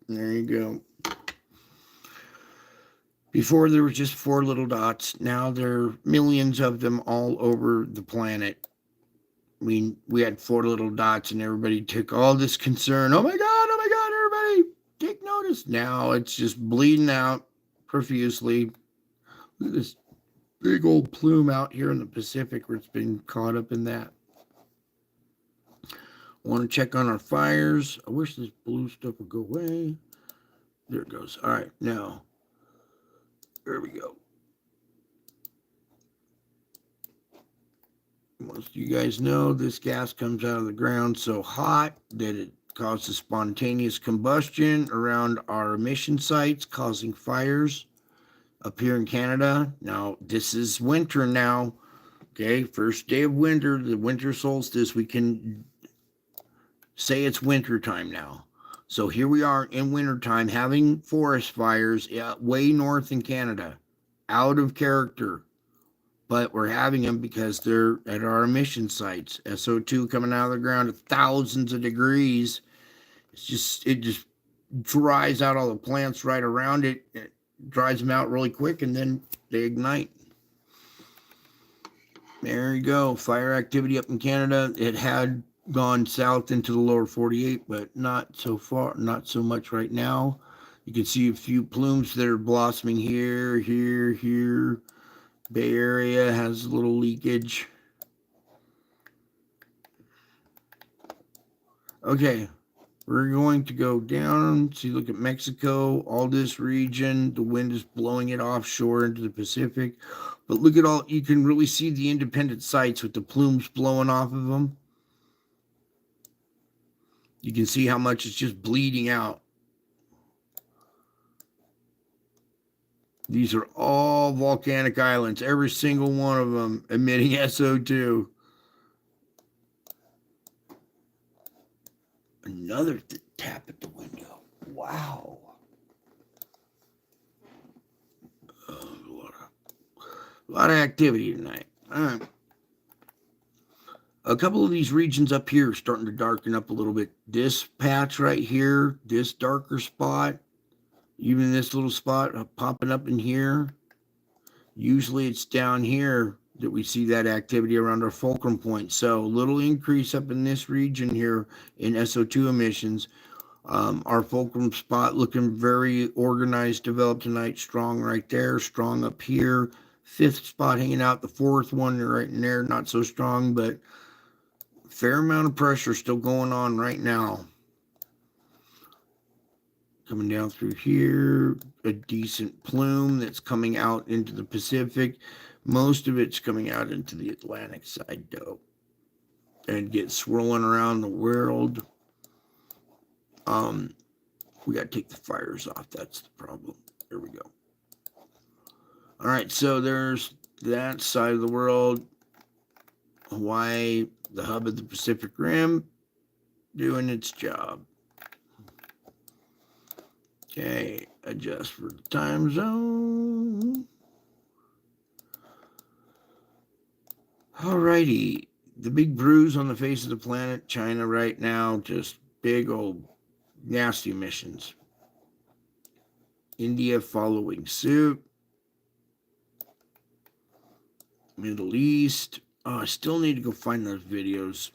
[SPEAKER 1] There you go. Before there was just 4 little dots. Now there are millions of them all over the planet. We had 4 little dots and everybody took all this concern. Oh my God, everybody take notice. Now it's just bleeding out profusely. Look at this big old plume out here in the Pacific where it's been caught up in that. Want to check on our fires. I wish this blue stuff would go away. There it goes. All right, now, there we go. Most of you guys know this gas comes out of the ground so hot that it causes spontaneous combustion around our emission sites, causing fires up here in Canada. Now, this is winter now. Okay, first day of winter, the winter solstice. We can say it's winter time now. So here we are in wintertime having forest fires way north in Canada. Out of character. But we're having them because they're at our emission sites. SO2 coming out of the ground at thousands of degrees. It just dries out all the plants right around it. It dries them out really quick, and then they ignite. There you go. Fire activity up in Canada. It had gone south into the lower 48, but not so far, not so much right now. You can see a few plumes that are blossoming here. Bay Area has a little leakage. Okay, we're going to go down. See, look at Mexico, all this region. The wind is blowing it offshore into the Pacific. But look at all, you can really see the independent sites with the plumes blowing off of them. You can see how much it's just bleeding out. These are all volcanic islands, every single one of them emitting SO2. Another tap at the window. Wow. A lot of activity tonight. All right. A couple of these regions up here are starting to darken up a little bit. This patch right here, this darker spot, even this little spot popping up in here. Usually it's down here that we see that activity around our fulcrum point. So a little increase up in this region here in SO2 emissions. Our fulcrum spot looking very organized, developed tonight. Strong right there, strong up here. Fifth spot hanging out. The fourth one right in there, not so strong, but fair amount of pressure still going on right now. Coming down through here, a decent plume that's coming out into the Pacific. Most of it's coming out into the Atlantic side, though, and gets swirling around the world. We got to take the fires off. That's the problem. There we go. All right, so there's that side of the world. Hawaii, the hub of the Pacific Rim, doing its job. Okay, adjust for the time zone. Alrighty, the big bruise on the face of the planet, China right now, just big old nasty emissions. India following suit. Middle East. Oh, I still need to go find those videos.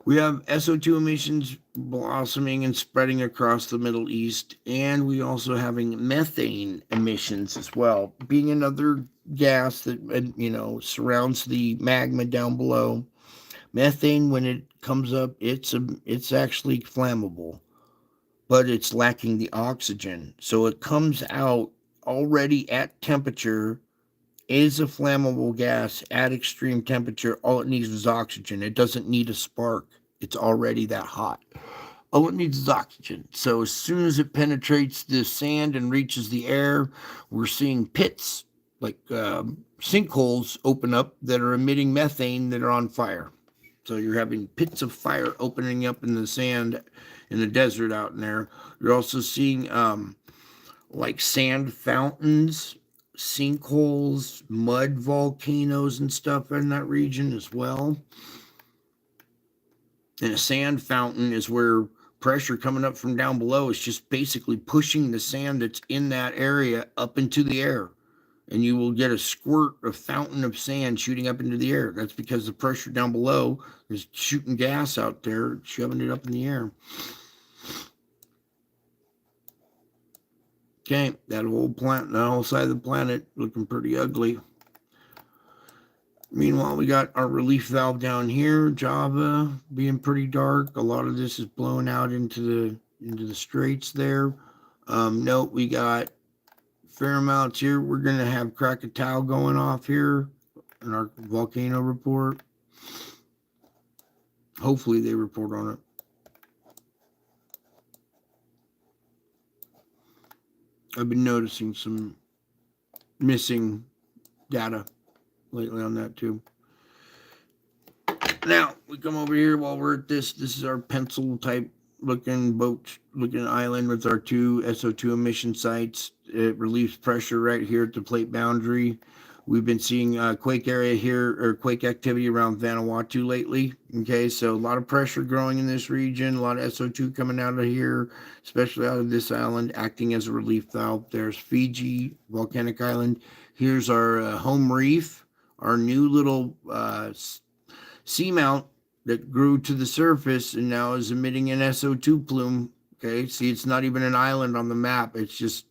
[SPEAKER 1] We have SO2 emissions blossoming and spreading across the Middle East, and we also having methane emissions as well, being another gas that surrounds the magma down below. Methane, when it comes up, it's actually flammable, but it's lacking the oxygen, so it comes out already at temperature. Is a flammable gas at extreme temperature. All it needs is oxygen. It doesn't need a spark. It's already that hot. All it needs is oxygen. So as soon as it penetrates the sand and reaches the air, we're seeing pits, like sinkholes, open up that are emitting methane that are on fire. So you're having pits of fire opening up in the sand in the desert out in there. You're also seeing like sand fountains, sinkholes, mud volcanoes and stuff in that region as well. And a sand fountain is where pressure coming up from down below is just basically pushing the sand that's in that area up into the air. And you will get a squirt, a fountain of sand shooting up into the air. That's because the pressure down below is shooting gas out there, shoving it up in the air. Okay, that whole side of the planet looking pretty ugly. Meanwhile, we got our relief valve down here, Java, being pretty dark. A lot of this is blowing out into the straits there. Note we got fair amounts here. We're gonna have Krakatoa going off here in our volcano report. Hopefully they report on it. I've been noticing some missing data lately on that too. Now we come over here while we're at this. This is our pencil type looking island with our two SO2 emission sites. It relieves pressure right here at the plate boundary. We've been seeing quake area here, or quake activity around Vanuatu lately. Okay, so a lot of pressure growing in this region, a lot of SO2 coming out of here, especially out of this island, acting as a relief valve. There's Fiji, volcanic island. Here's our home reef, our new little seamount that grew to the surface and now is emitting an SO2 plume. Okay, see, it's not even an island on the map. It's just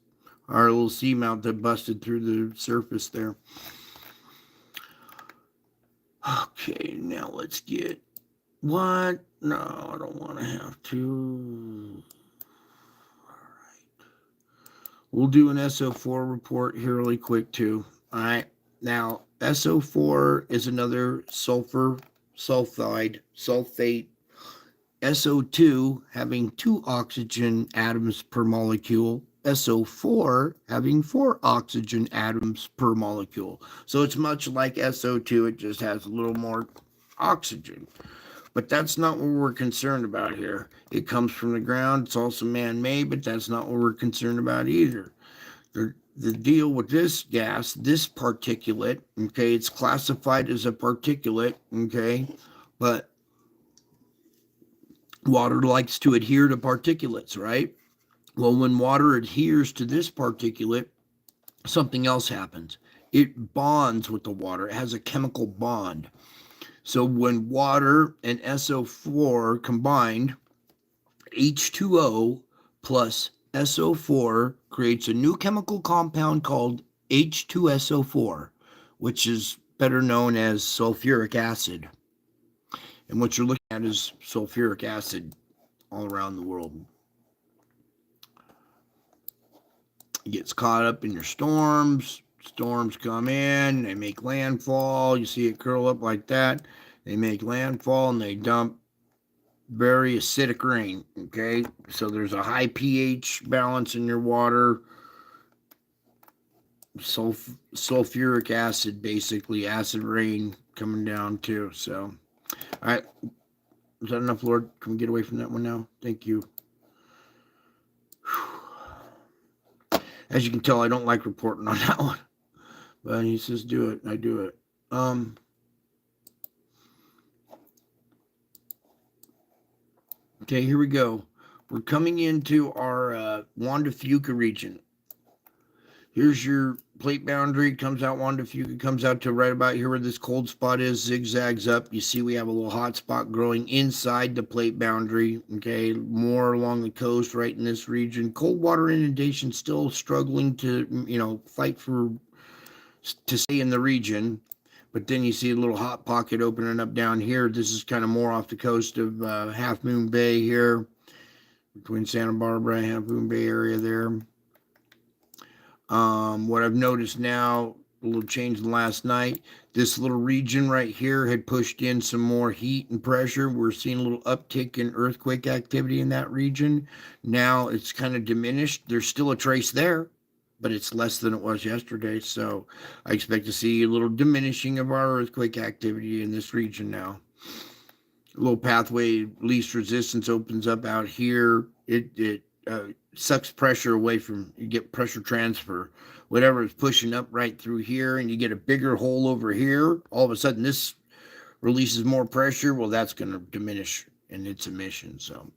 [SPEAKER 1] our little seamount that busted through the surface there. Okay, now let's get what? No, I don't want to have to. All right. We'll do an SO4 report here really quick too. All right. Now, SO4 is another sulfate SO2 having 2 oxygen atoms per molecule, SO4 having 4 oxygen atoms per molecule. So it's much like SO2, it just has a little more oxygen. But that's not what we're concerned about here. It comes from the ground, it's also man-made, but that's not what we're concerned about either. The deal with this gas, this particulate, okay, it's classified as a particulate, okay, but water likes to adhere to particulates, right? Well, when water adheres to this particulate, something else happens. It bonds with the water. It has a chemical bond. So when water and SO4 combined, H2O plus SO4 creates a new chemical compound called H2SO4, which is better known as sulfuric acid. And what you're looking at is sulfuric acid all around the world. It gets caught up in your storms. Storms come in, they make landfall. You see it curl up like that. They make landfall and they dump very acidic rain. Okay, so there's a high pH balance in your water. Sulfuric acid, basically acid rain coming down too. So, all right, is that enough, Lord? Can we get away from that one now? Thank you. As you can tell, I don't like reporting on that one. But he says, do it. I do it. Okay, here we go. We're coming into our Juan de Fuca region. Here's your plate boundary. Comes out Juan de Fuca, comes out to right about here where this cold spot is, zigzags up. You see we have a little hot spot growing inside the plate boundary. Okay, more along the coast right in this region. Cold water inundation still struggling to, fight to stay in the region. But then you see a little hot pocket opening up down here. This is kind of more off the coast of Half Moon Bay here, between Santa Barbara and Half Moon Bay area there. What I've noticed now, a little change last night, this little region right here had pushed in some more heat and pressure. We're seeing a little uptick in earthquake activity in that region. Now it's kind of diminished. There's still a trace there, but it's less than it was yesterday. So I expect to see a little diminishing of our earthquake activity in this region now. A little pathway least resistance opens up out here. It sucks pressure away from, you get pressure transfer. Whatever is pushing up right through here, and you get a bigger hole over here, all of a sudden this releases more pressure. Well, that's going to diminish in its emission. So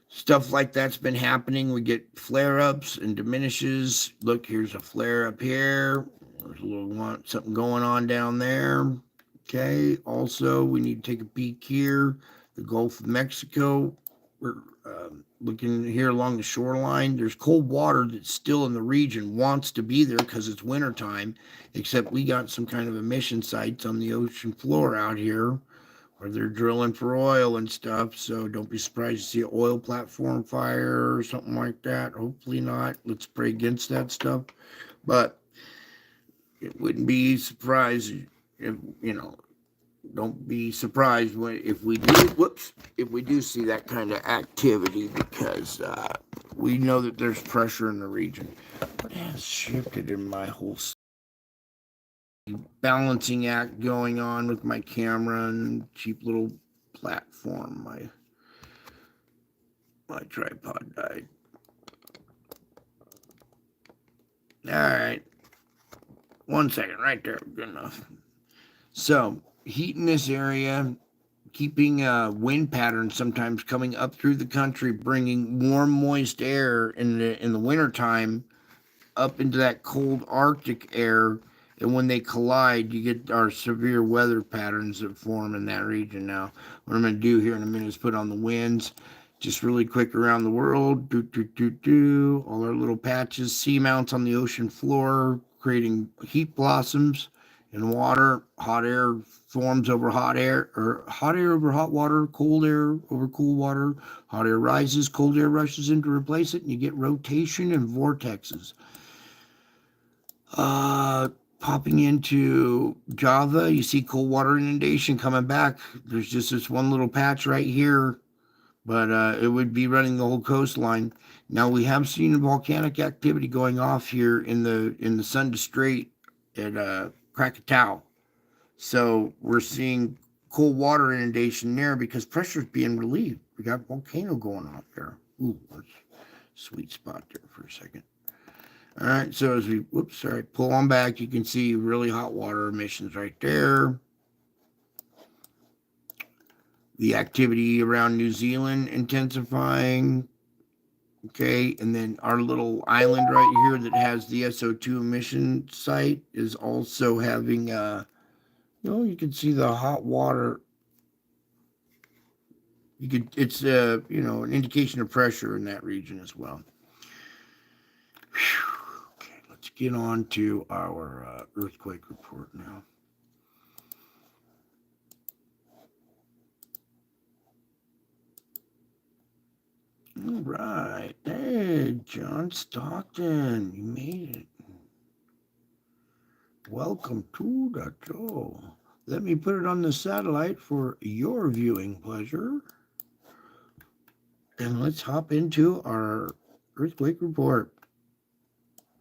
[SPEAKER 1] stuff like that's been happening. We get flare-ups and diminishes. Look, here's a flare up here. There's a little something going on down there. Okay, also we need to take a peek here. The Gulf of Mexico. We're looking here along the shoreline. There's cold water that's still in the region, wants to be there because it's wintertime, except we got some kind of emission sites on the ocean floor out here where they're drilling for oil and stuff. So don't be surprised to see an oil platform fire or something like that. Hopefully not. Let's pray against that stuff. But it wouldn't be surprised if, don't be surprised if we do see that kind of activity, because we know that there's pressure in the region. What has shifted in my whole balancing act going on with my camera and cheap little platform? My tripod died. All right, 1 second, right there, good enough. So heat in this area, keeping wind patterns sometimes coming up through the country, bringing warm, moist air in the wintertime up into that cold Arctic air. And when they collide, you get our severe weather patterns that form in that region. Now, what I'm going to do here in a minute is put on the winds, just really quick around the world. All our little patches, seamounts on the ocean floor, creating heat blossoms in water. Hot air forms over hot air, or hot air over hot water, cold air over cool water. Hot air rises, cold air rushes in to replace it, and you get rotation and vortexes. Popping into Java, you see cold water inundation coming back. There's just this one little patch right here but it would be running the whole coastline. Now we have seen volcanic activity going off here in the Sunda Strait at Krakatoa. So we're seeing cold water inundation there because pressure's being relieved. We got volcano going off there. Ooh, that's a sweet spot there for a second. All right, so as we, whoops, sorry, pull on back, you can see really hot water emissions right there. The activity around New Zealand intensifying. Okay, and then our little island right here that has the SO2 emission site is also having, you can see the hot water. It's, an indication of pressure in that region as well. Whew. Okay, let's get on to our earthquake report now. All right. Hey, John Stockton, you made it. Welcome to the show. Let me put it on the satellite for your viewing pleasure. And let's hop into our earthquake report.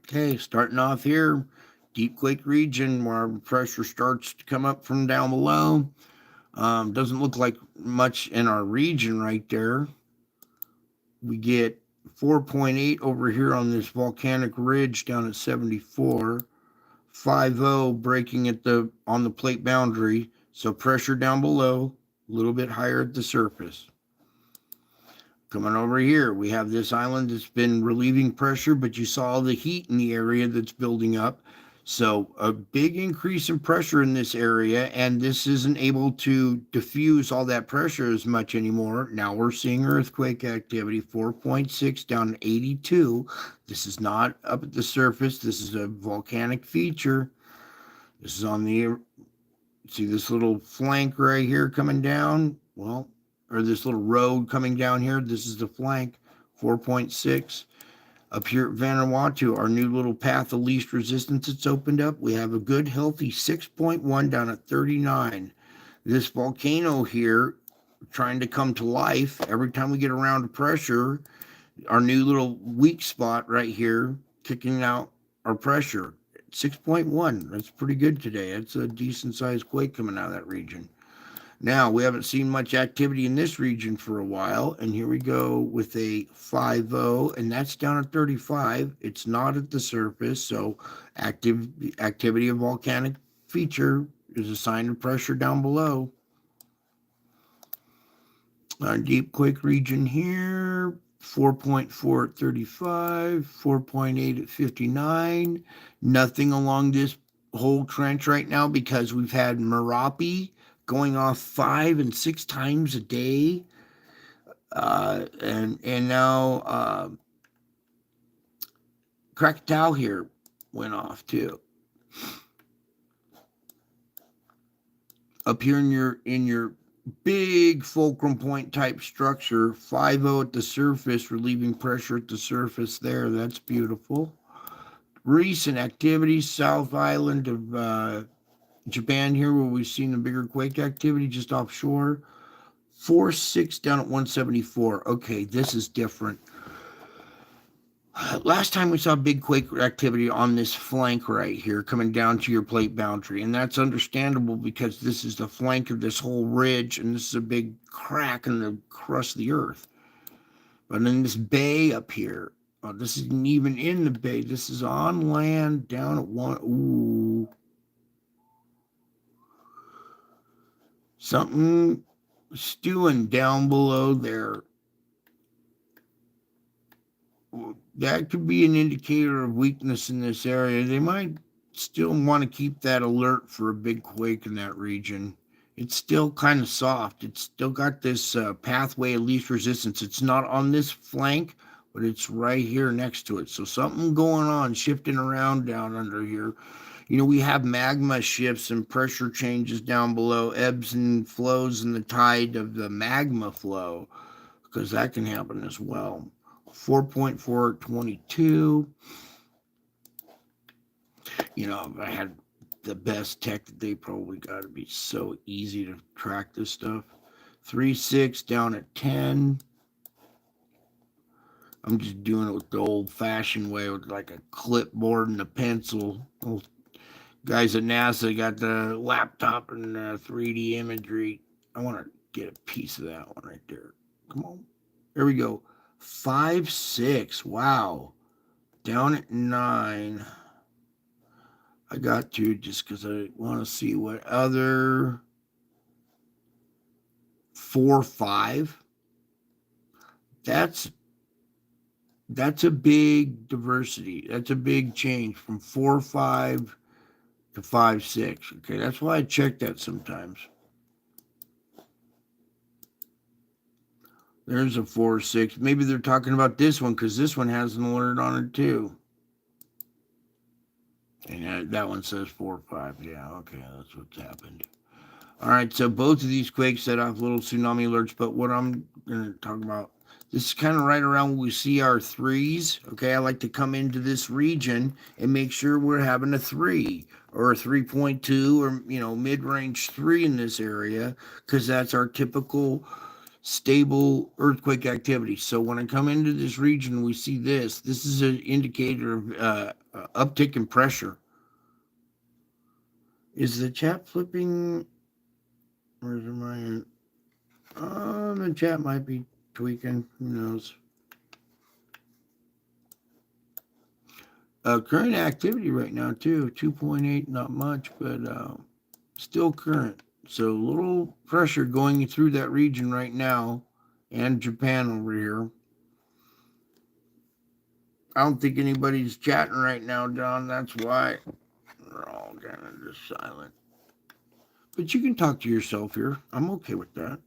[SPEAKER 1] Okay, starting off here, deep quake region where pressure starts to come up from down below. Doesn't look like much in our region right there. We get 4.8 over here on this volcanic ridge down at 74. 5.0 breaking on the plate boundary. So pressure down below, a little bit higher at the surface. Coming over here, we have this island that's been relieving pressure, but you saw the heat in the area that's building up. So a big increase in pressure in this area, and this isn't able to diffuse all that pressure as much anymore. Now we're seeing earthquake activity, 4.6 down to 82. This is not up at the surface. This is a volcanic feature. This is on see this little flank right here coming down? Well, or this little road coming down here. This is the flank, 4.6. Up here at Vanuatu, our new little path of least resistance that's opened up, we have a good, healthy 6.1 down at 39. This volcano here, trying to come to life. Every time we get around to pressure, our new little weak spot right here, kicking out our pressure. 6.1, that's pretty good today. That's a decent-sized quake coming out of that region. Now, we haven't seen much activity in this region for a while, and here we go with a 5.0, and that's down at 35. It's not at the surface, so activity of volcanic feature is a sign of pressure down below. Our deep quake region here, 4.4 at 35, 4.8 at 59. Nothing along this whole trench right now because we've had Merapi going off 5 and 6 times a day, and now Krakatoa here went off too. Up here in your big fulcrum point type structure, 5.0 at the surface, relieving pressure at the surface there. That's beautiful. Recent activities, South Island of Japan here, where we've seen the bigger quake activity just offshore. 4.6 down at 174. Okay, this is different. Last time we saw big quake activity on this flank right here coming down to your plate boundary, and that's understandable because this is the flank of this whole ridge, and this is a big crack in the crust of the earth. But in this bay up here, this isn't even in the bay. This is on land down at 1. Ooh. Something stewing down below there. That could be an indicator of weakness in this area. They might still want to keep that alert for a big quake in that region. It's still kind of soft. It's still got this pathway of least resistance. It's not on this flank, but it's right here next to it. So something going on, shifting around down under here. We have magma shifts and pressure changes down below, ebbs and flows in the tide of the magma flow, because that can happen as well. 4.4 at 22. If I had the best tech, they probably got to be so easy to track this stuff. 3.6 down at 10. I'm just doing it with the old-fashioned way with like a clipboard and a pencil. Those guys at NASA got the laptop and 3D imagery. I want to get a piece of that one right there. Come on. There we go. 5, 6. Wow. Down at 9. I got to just because I want to see what other 4, 5. That's that's a big diversity. That's a big change from 4, 5 to 5, 6. Okay, that's why I check that sometimes. There's a 4, 6. Maybe they're talking about this one because this one has an alert on it too. And that one says 4, 5. Yeah, okay, that's what's happened. All right, so both of these quakes set off little tsunami alerts, but what I'm going to talk about, this is kind of right around when we see our 3s. Okay, I like to come into this region and make sure we're having a 3 or a 3.2 or, mid-range 3 in this area because that's our typical stable earthquake activity. So when I come into this region, we see this. This is an indicator of uptick in pressure. Is the chat flipping? Where's my? The chat might be tweaking. Who knows? Current activity right now too. 2.8, not much, but still current. So a little pressure going through that region right now, and Japan over here. I don't think anybody's chatting right now, Don. That's why they're all kind of just silent. But you can talk to yourself here. I'm okay with that.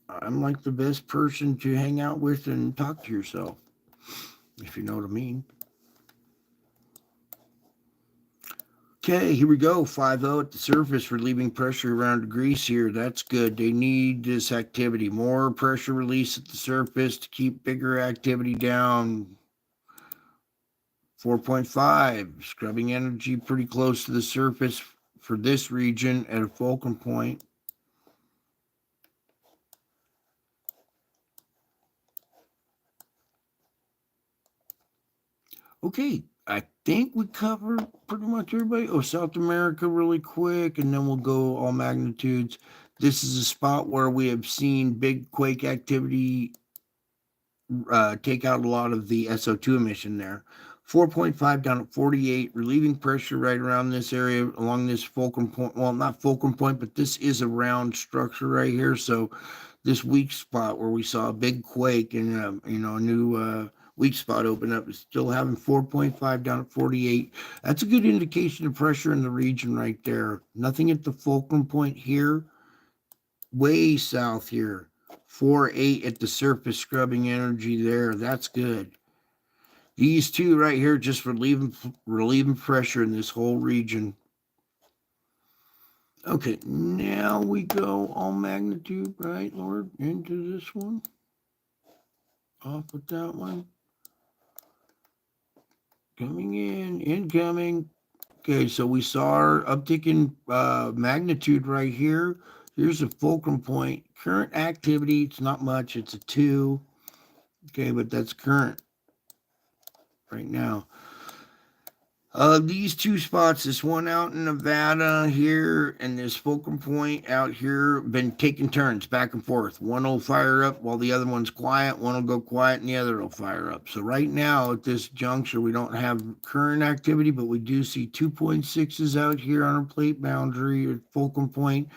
[SPEAKER 1] I'm like the best person to hang out with and talk to yourself, if you know what I mean. Okay, here we go. 5-0 at the surface, relieving pressure around Greece here. That's good. They need this activity. More pressure release at the surface to keep bigger activity down. 4.5, scrubbing energy pretty close to the surface for this region at a fulcrum point. Okay, I think we covered pretty much everybody. Oh, South America really quick, and then we'll go all magnitudes. This is a spot where we have seen big quake activity take out a lot of the SO2 emission there. 4.5 down at 48, relieving pressure right around this area along this fulcrum point. Well, not fulcrum point, but this is a round structure right here. So this weak spot where we saw a big quake and a new weak spot open up is still having 4.5 down at 48. That's a good indication of pressure in the region right there. Nothing at the fulcrum point here. Way south here. 4.8 at the surface, scrubbing energy there. That's good. These two right here just relieving pressure in this whole region. Okay, now we go all magnitude, right, Lord, into this one. Off with that one. Coming in, incoming. Okay, so we saw our uptick in magnitude right here. Here's a fulcrum point. Current activity, it's not much, it's a 2. Okay, but that's current right now. These two spots, this one out in Nevada here and this fulcrum point out here, been taking turns back and forth. One will fire up while the other one's quiet. One will go quiet and the other will fire up. So right now at this juncture, we don't have current activity, but we do see 2.6s out here on our plate boundary at fulcrum point.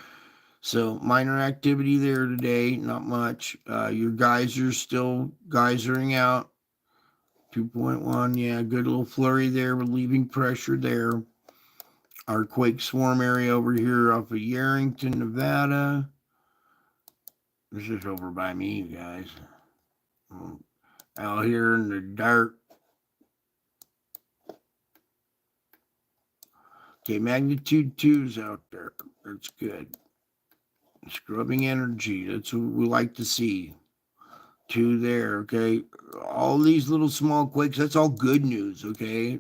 [SPEAKER 1] So minor activity there today, not much. Your geysers still geysering out. 2.1, yeah, good little flurry there, relieving pressure there. Our quake swarm area over here off of Yarrington, Nevada. This is over by me, you guys. Out here in the dark. Okay, magnitude 2's out there. That's good. Scrubbing energy. That's what we like to see. 2 there, okay? All these little small quakes, that's all good news, okay?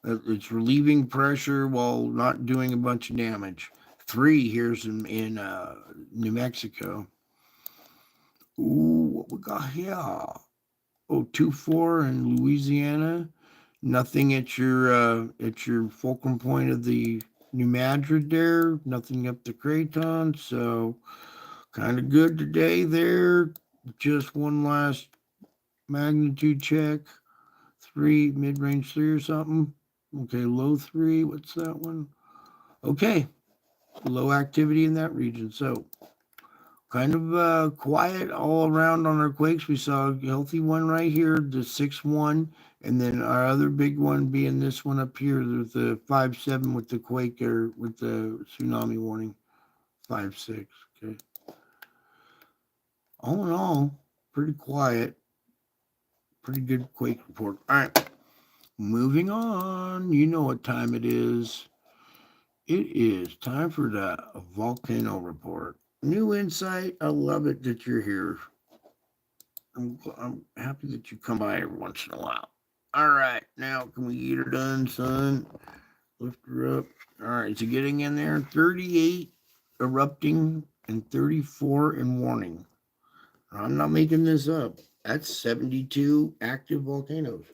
[SPEAKER 1] It's relieving pressure while not doing a bunch of damage. 3 here's in New Mexico. Ooh, what we got here? 024 in Louisiana. Nothing at your fulcrum point of the New Madrid there. Nothing up the Craton. So kind of good today there. Just one last magnitude check. 3, mid-range 3 or something. Okay, low 3. What's that one? Okay, low activity in that region. So kind of quiet all around on our quakes. We saw a healthy one right here, the 6-1, and then our other big one being this one up here, the 5-7 with the quake or with the tsunami warning, 5-6. Okay. All in all, pretty quiet, pretty good quake report. All right, moving on. You know what time it is. It is time for the volcano report. New insight. I love it that you're here. I'm happy that you come by every once in a while. All right, now can we get her done, son? Lift her up. All right, so getting in there. 38 erupting and 34 in warning. I'm not making this up. That's 72 active volcanoes.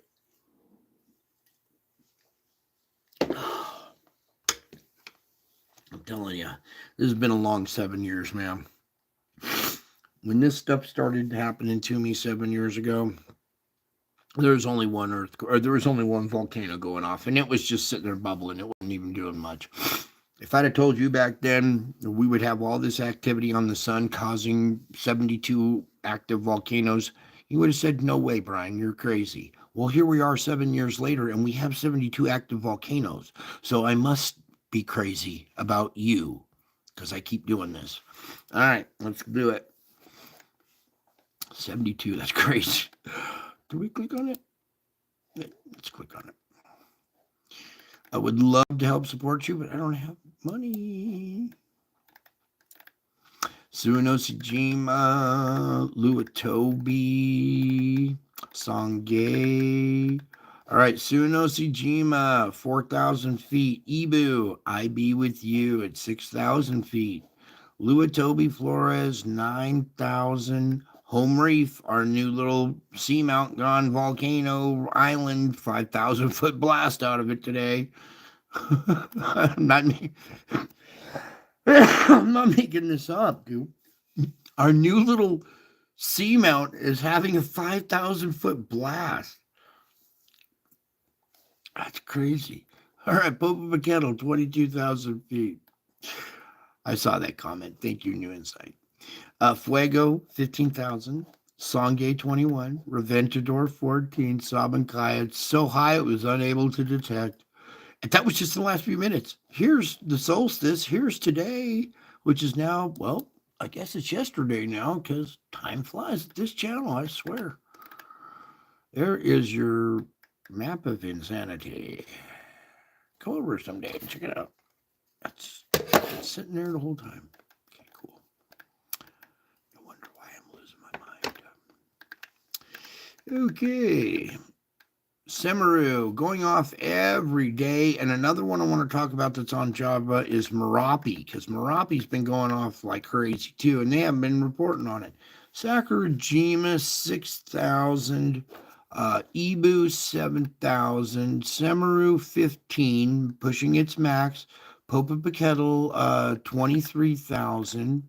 [SPEAKER 1] I'm telling you, this has been a long 7 years, man. When this stuff started happening to me 7 years ago, there was only one there was only one volcano going off, and it was just sitting there bubbling. It wasn't even doing much. If I'd have told you back then we would have all this activity on the sun causing 72 active volcanoes, you would have said, no way, Brian, you're crazy. Well, here we are 7 years later, and we have 72 active volcanoes. So I must be crazy about you because I keep doing this. All right, let's do it. 72, that's crazy. Do we click on it? Let's click on it. I would love to help support you, but I don't have money. Suwanosejima, Luatobi, Songay. All right, Suwanosejima, 4,000 feet. Ibu, I be with you at 6,000 feet. Luatobi Flores, 9,000. Home Reef, our new little seamount gone volcano island, 5,000 foot blast out of it today. I'm not making this up, dude. Our new little seamount is having a 5,000 foot blast. That's crazy. All right, Popocatépetl, 22,000 feet. I saw that comment. Thank you, New Insight. Fuego, 15,000. Songay, 21. Reventador, 14. Sabancaya, so high it was unable to detect. And that was just in the last few minutes. Here's the solstice. Here's today, which is now, well, I guess it's yesterday now because time flies at this channel, I swear. There is your map of insanity. Come over someday and check it out. That's sitting there the whole time. Okay, cool. No wonder why I'm losing my mind. Okay. Semaru going off every day. And another one I want to talk about that's on Java is Merapi, because Merapi's been going off like crazy too, and they haven't been reporting on it. Sakurajima, 6,000. Ibu, 7,000. Semaru, 15, pushing its max. Popocatépetl, 23,000.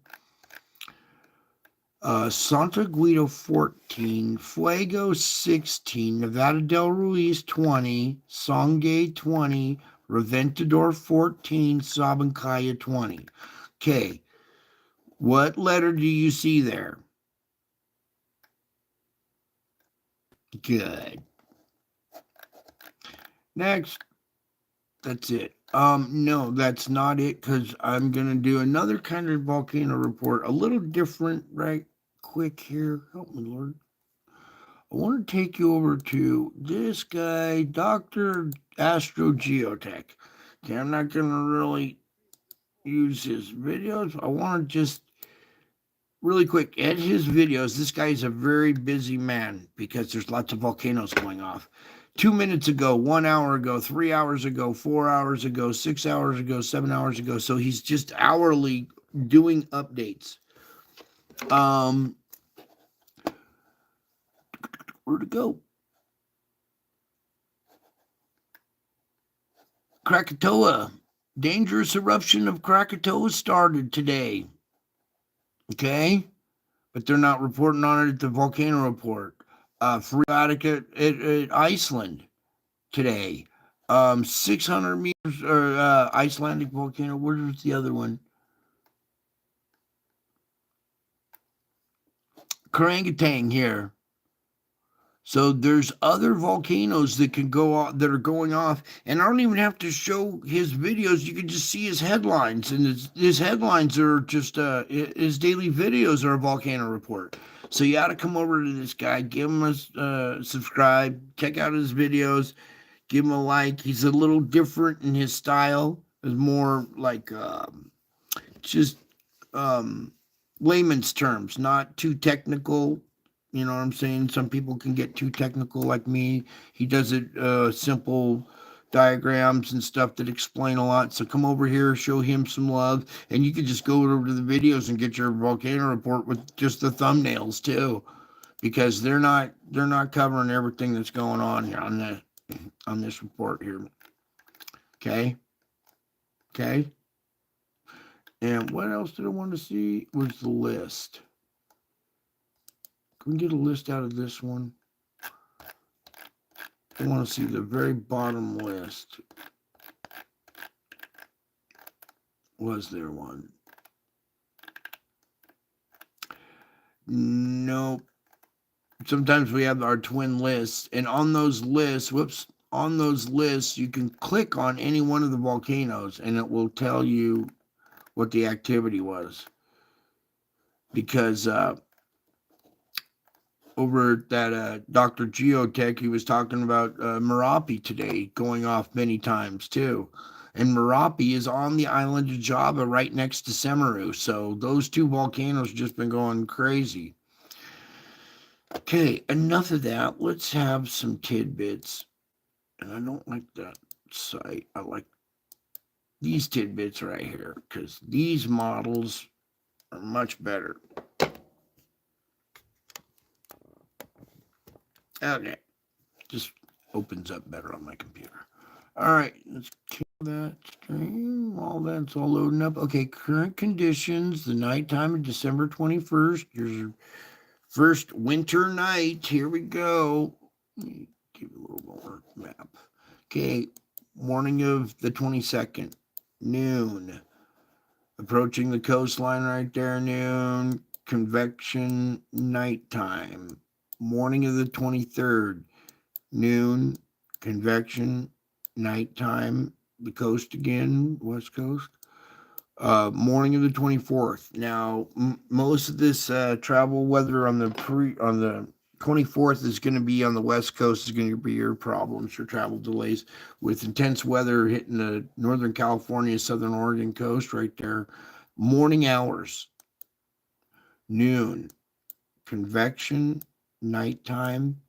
[SPEAKER 1] Santa Guido, 14, Fuego, 16, Nevada del Ruiz, 20, Songay, 20, Reventador, 14, Sabancaya, 20. Okay, what letter do you see there? Good. Next. That's it. No, that's not it, because I'm going to do another kind of volcano report, a little different, right quick here. Help me, Lord. I want to take you over to this guy, Dr. Astro Geotech. Okay, I'm not going to really use his videos. I want to just really quick at his videos. This guy is a very busy man because there's lots of volcanoes going off. 2 minutes ago, 1 hour ago, 3 hours ago, 4 hours ago, 6 hours ago, 7 hours ago. So he's just hourly doing updates. Where'd it go? Krakatoa. Dangerous eruption of Krakatoa started today. Okay? But they're not reporting on it at the volcano report. Freatic at Iceland today. 600 meters, or Icelandic volcano. Where's the other one? Orangutan here. So there's other volcanoes that can go off, that are going off, and I don't even have to show his videos. You can just see his headlines, and his headlines are just his daily videos are a volcano report. So you got to come over to this guy, give him a subscribe, check out his videos, give him a like. He's a little different in his style. It's more like just layman's terms, not too technical. You know what I'm saying? Some people can get too technical like me. He does it simple diagrams and stuff that explain a lot. So come over here, show him some love, and you can just go over to the videos and get your volcano report with just the thumbnails too, because they're not covering everything that's going on here on this report here. Okay. And what else did I want to see was the list. Can we get a list out of this one? I want to see the very bottom list. Was there one? Nope. Sometimes we have our twin lists, and on those lists, you can click on any one of the volcanoes, and it will tell you what the activity was. Because over at that Dr. Geotech, he was talking about Merapi today going off many times too. And Merapi is on the island of Java right next to Semeru. So those two volcanoes just been going crazy. Okay, enough of that. Let's have some tidbits. And I don't like that site. I like these tidbits right here because these models are much better. Okay, just opens up better on my computer. All right, let's kill that stream. All that's all loading up. Okay, current conditions, the nighttime of December 21st, your first winter night. Here we go. Let me give you a little more map. Okay, morning of the 22nd, noon. Approaching the coastline right there, noon. Convection, nighttime. Morning of the 23rd, noon, convection, nighttime, the coast again, west coast. Morning of the 24th. Now, most of this travel weather on the 24th is going to be on the west coast. Is going to be your problems, your travel delays with intense weather hitting the Northern California, Southern Oregon coast right there. Morning hours, noon, convection, nighttime.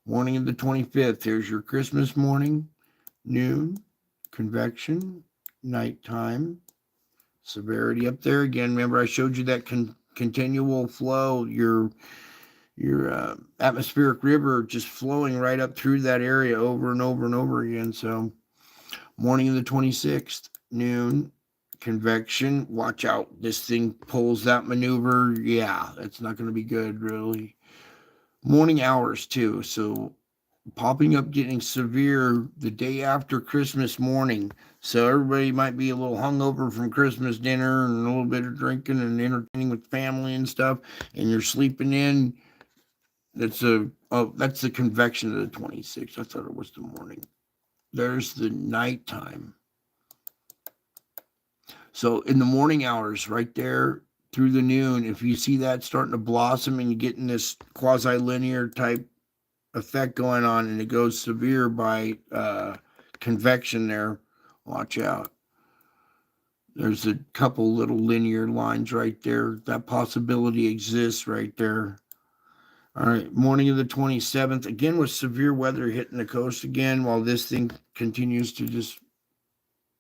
[SPEAKER 1] Morning of the 25th, here's your Christmas morning, noon, convection, nighttime, severity up there again. Remember, I showed you that continual flow, your atmospheric river just flowing right up through that area over and over and over again. So, morning of the 26th, noon, convection. Watch out, this thing pulls that maneuver. Yeah, that's not going to be good, really. Morning hours too, so popping up getting severe the day after Christmas morning. So everybody might be a little hungover from Christmas dinner and a little bit of drinking and entertaining with family and stuff, and you're sleeping in. That's the convection of the 26th. I thought it was the morning. There's the nighttime. So in the morning hours, right there, through the noon, if you see that starting to blossom and you're getting this quasi-linear type effect going on and it goes severe by convection there, watch out. There's a couple little linear lines right there. That possibility exists right there. All right, morning of the 27th, again with severe weather hitting the coast again while this thing continues to just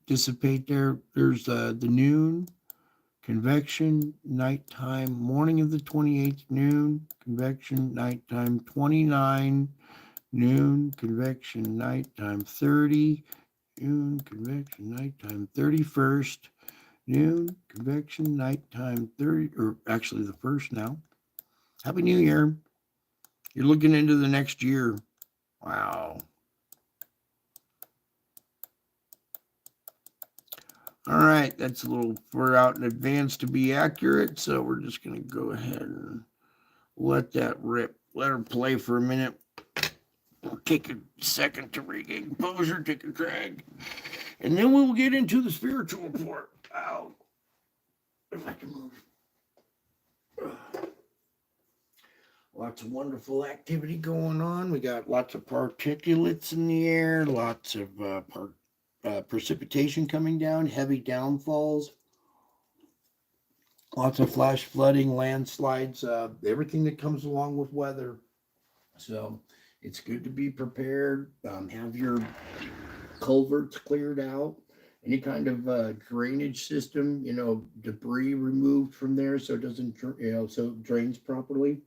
[SPEAKER 1] dissipate there. There's the noon, Convection, nighttime, morning of the 28th, noon. Convection, nighttime, 29, noon. Convection, nighttime, 30, noon. Convection, nighttime, 31st, noon. Convection, nighttime, 30, or actually the first now. Happy New Year. You're looking into the next year. Wow. All right, that's a little far out in advance to be accurate, so we're just going to go ahead and let that rip. Let her play for a minute. We'll take a second to regain composure, take a drag, and then we'll get into the spiritual report. Ow. If I can move. Lots of wonderful activity going on. We got lots of particulates in the air, lots of precipitation coming down, heavy downfalls, lots of flash flooding, landslides, everything that comes along with weather. So it's good to be prepared. Have your culverts cleared out, any kind of drainage system, debris removed from there so it doesn't, so it drains properly.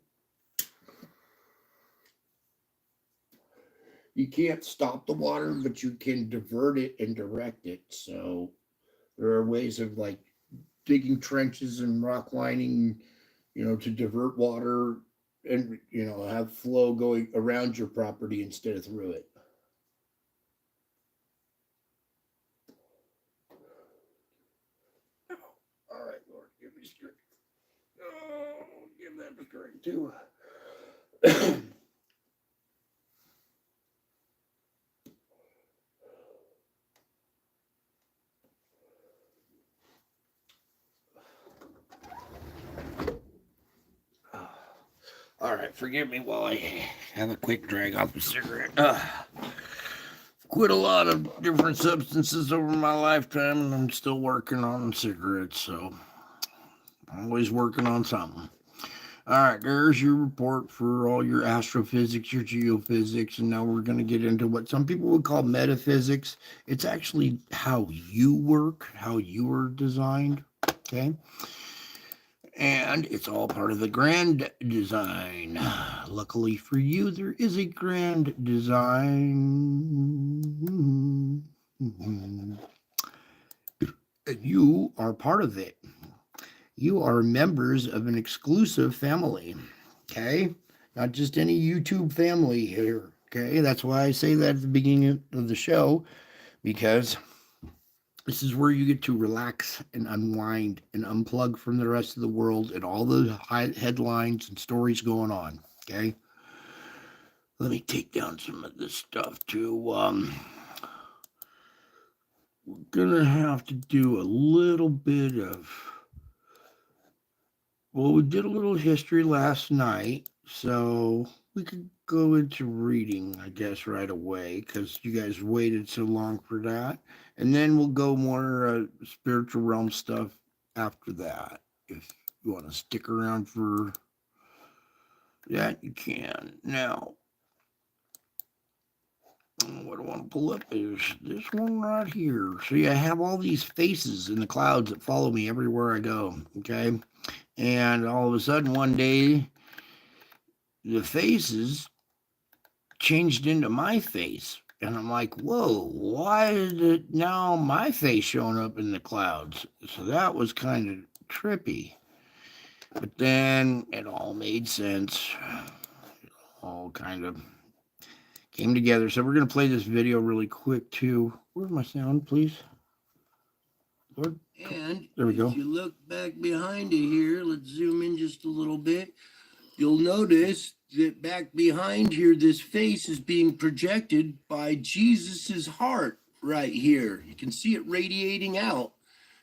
[SPEAKER 1] You can't stop the water, but you can divert it and direct it. So there are ways of like digging trenches and rock lining, to divert water and, have flow going around your property instead of through it. All right, Lord, give me strength. Oh, give that strength too. All right, forgive me while I have a quick drag off the cigarette. Quit a lot of different substances over my lifetime, and I'm still working on cigarettes, so I'm always working on something. All right, there's your report for all your astrophysics, your geophysics, and now we're going to get into what some people would call metaphysics. It's actually how you work, how you were designed, okay? And it's all part of the grand design. Luckily for you, there is a grand design. And you are part of it. You are members of an exclusive family. Okay? Not just any YouTube family here. Okay? That's why I say that at the beginning of the show, because this is where you get to relax and unwind and unplug from the rest of the world and all the headlines and stories going on. Okay? Let me take down some of this stuff too. We're gonna have to do a little bit of. Well, we did a little history last night, so we could go into reading, I guess, right away because you guys waited so long for that. And then we'll go more spiritual realm stuff after that. If you want to stick around for that, you can. Now, what I want to pull up is this one right here. See, I have all these faces in the clouds that follow me everywhere I go, okay? And all of a sudden, one day, the faces changed into my face. And I'm like, whoa, why is it now my face showing up in the clouds? So that was kind of trippy. But then it all made sense. It all kind of came together. So we're going to play this video really quick, too. Where's my sound, please? Lord.
[SPEAKER 2] And
[SPEAKER 1] there we go.
[SPEAKER 2] If you look back behind it here, let's zoom in just a little bit. You'll notice that back behind here, this face is being projected by Jesus's heart right here. You can see it radiating out.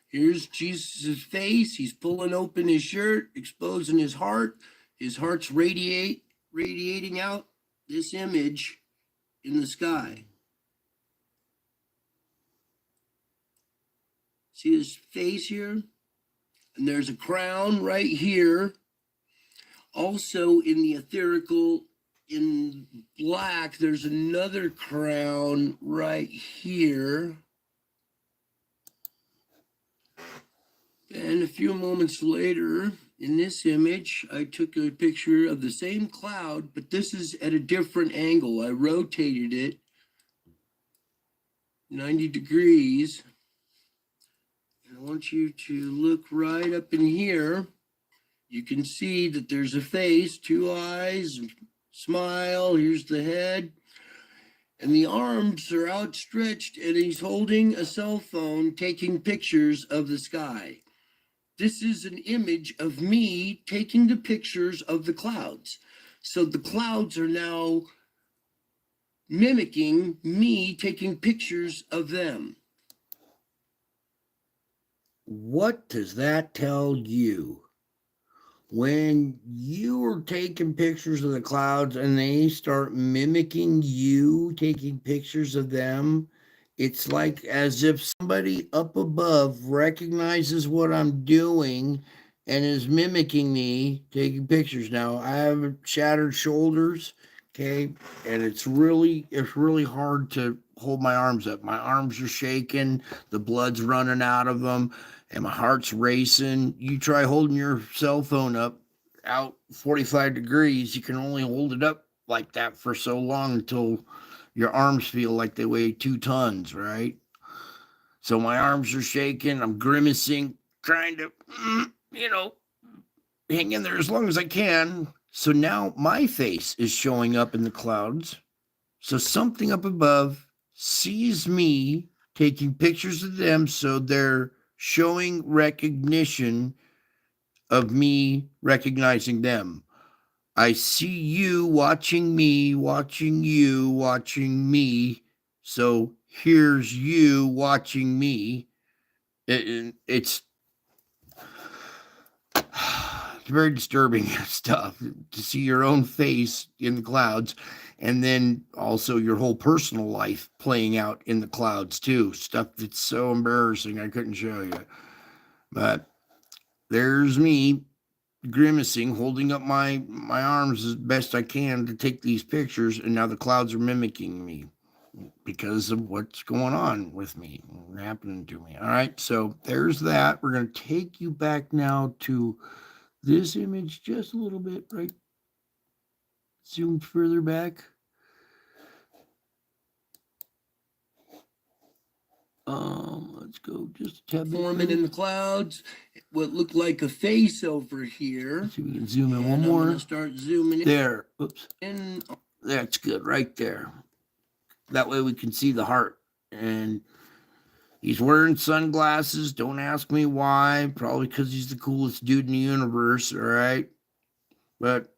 [SPEAKER 2] Here's Jesus's face. He's pulling open his shirt, exposing his heart. His heart's radiating out this image in the sky. See his face here? And there's a crown right here. Also in the etherical, in black, there's another crown right here. And a few moments later, in this image, I took a picture of the same cloud, but this is at a different angle. I rotated it 90 degrees. And I want you to look right up in here. You can see that there's a face, two eyes, smile. Here's the head. And the arms are outstretched, and he's holding a cell phone taking pictures of the sky. This is an image of me taking the pictures of the clouds. So the clouds are now mimicking me taking pictures of them.
[SPEAKER 1] What does that tell you? When you are taking pictures of the clouds and they start mimicking you taking pictures of them, it's like as if somebody up above recognizes what I'm doing and is mimicking me taking pictures. Now, I have shattered shoulders, okay, and it's really hard to hold my arms up. My arms are shaking, the blood's running out of them, and my heart's racing. You try holding your cell phone up out 45 degrees, you can only hold it up like that for so long until your arms feel like they weigh 2 tons, right? So my arms are shaking, I'm grimacing, trying to, hang in there as long as I can. So now my face is showing up in the clouds. So something up above sees me taking pictures of them, so they're showing recognition of me recognizing them. I see you watching me, watching you, watching me. So here's you watching me. It's very disturbing stuff to see your own face in the clouds, and then also your whole personal life playing out in the clouds too. Stuff that's so embarrassing I couldn't show you. But there's me grimacing, holding up my arms as best I can to take these pictures, and now the clouds are mimicking me because of what's going on with me, happening to me. All right, so there's that. We're going to take you back now to this image just a little bit, right? Zoom further back. Let's go just a tad bit
[SPEAKER 2] Forming in the clouds, what looked like a face over here.
[SPEAKER 1] Let's see if we can zoom in
[SPEAKER 2] And
[SPEAKER 1] one
[SPEAKER 2] I'm
[SPEAKER 1] more.
[SPEAKER 2] gonna start zooming in.
[SPEAKER 1] There. Oops.
[SPEAKER 2] In.
[SPEAKER 1] That's good right there. That way we can see the heart. And he's wearing sunglasses. Don't ask me why. Probably because he's the coolest dude in the universe, all right? But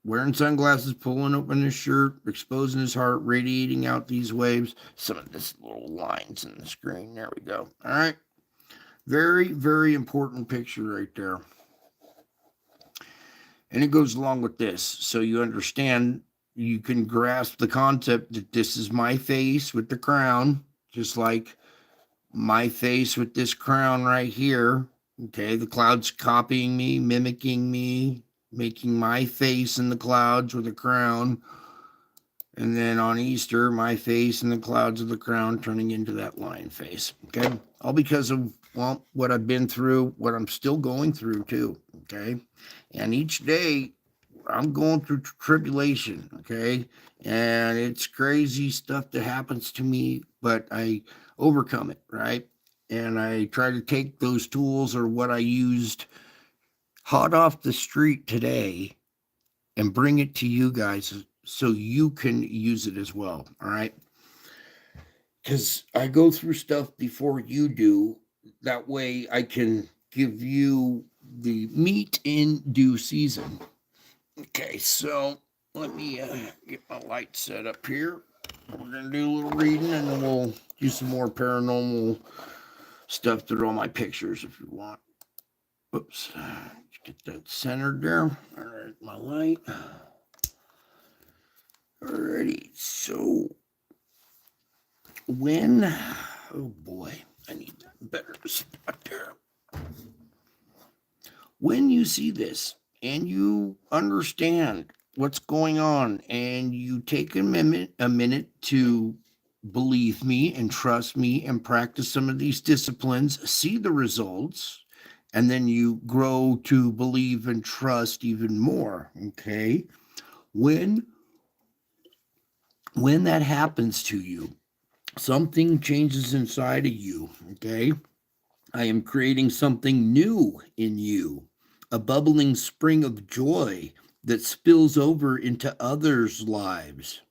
[SPEAKER 1] wearing sunglasses, pulling open his shirt, exposing his heart, radiating out these waves. Some of this little lines in the screen. There we go. All right. Very, very important picture right there. And it goes along with this. So you understand, you can grasp the concept that this is my face with the crown, just like my face with this crown right here. Okay, the clouds copying me, mimicking me, making my face in the clouds with a crown. And then on Easter, my face in the clouds of the crown turning into that lion face. Okay, all because of, well, what I've been through, what I'm still going through too. Okay, and each day I'm going through tribulation. Okay, and it's crazy stuff that happens to me, but I overcome it, right? And I try to take those tools or what I used hot off the street today and bring it to you guys so you can use it as well. All right. Because I go through stuff before you do. That way I can give you the meat in due season. Okay, so let me get my light set up here. We're going to do a little reading, and then we'll do some more paranormal stuff to draw my pictures if you want. Oops. Get that centered there. All right, my light. Alrighty, so when, oh boy, I need a better spot there. When you see this and you understand what's going on and you take a minute to believe me and trust me and practice some of these disciplines, see the results, and then you grow to believe and trust even more. Okay. When that happens to you, something changes inside of you. Okay. I am creating something new in you, a bubbling spring of joy that spills over into others' lives.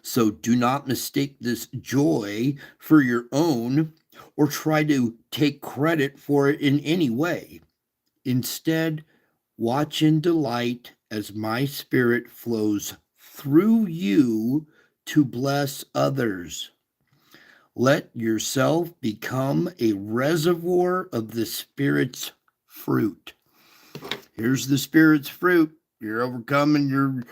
[SPEAKER 1] So do not mistake this joy for your own or try to take credit for it in any way. Instead, watch and delight as my spirit flows through you to bless others. Let yourself become a reservoir of the Spirit's fruit. Here's the Spirit's fruit. You're overcoming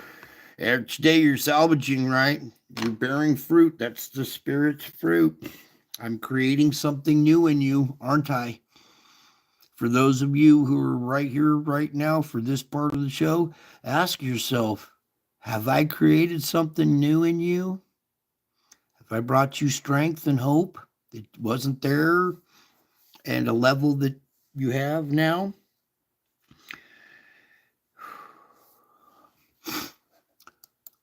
[SPEAKER 1] each day you're salvaging, right? You're bearing fruit. That's the Spirit's fruit. I'm creating something new in you, aren't I? For those of you who are right here, right now, for this part of the show, ask yourself, have I created something new in you? Have I brought you strength and hope that wasn't there and a level that you have now?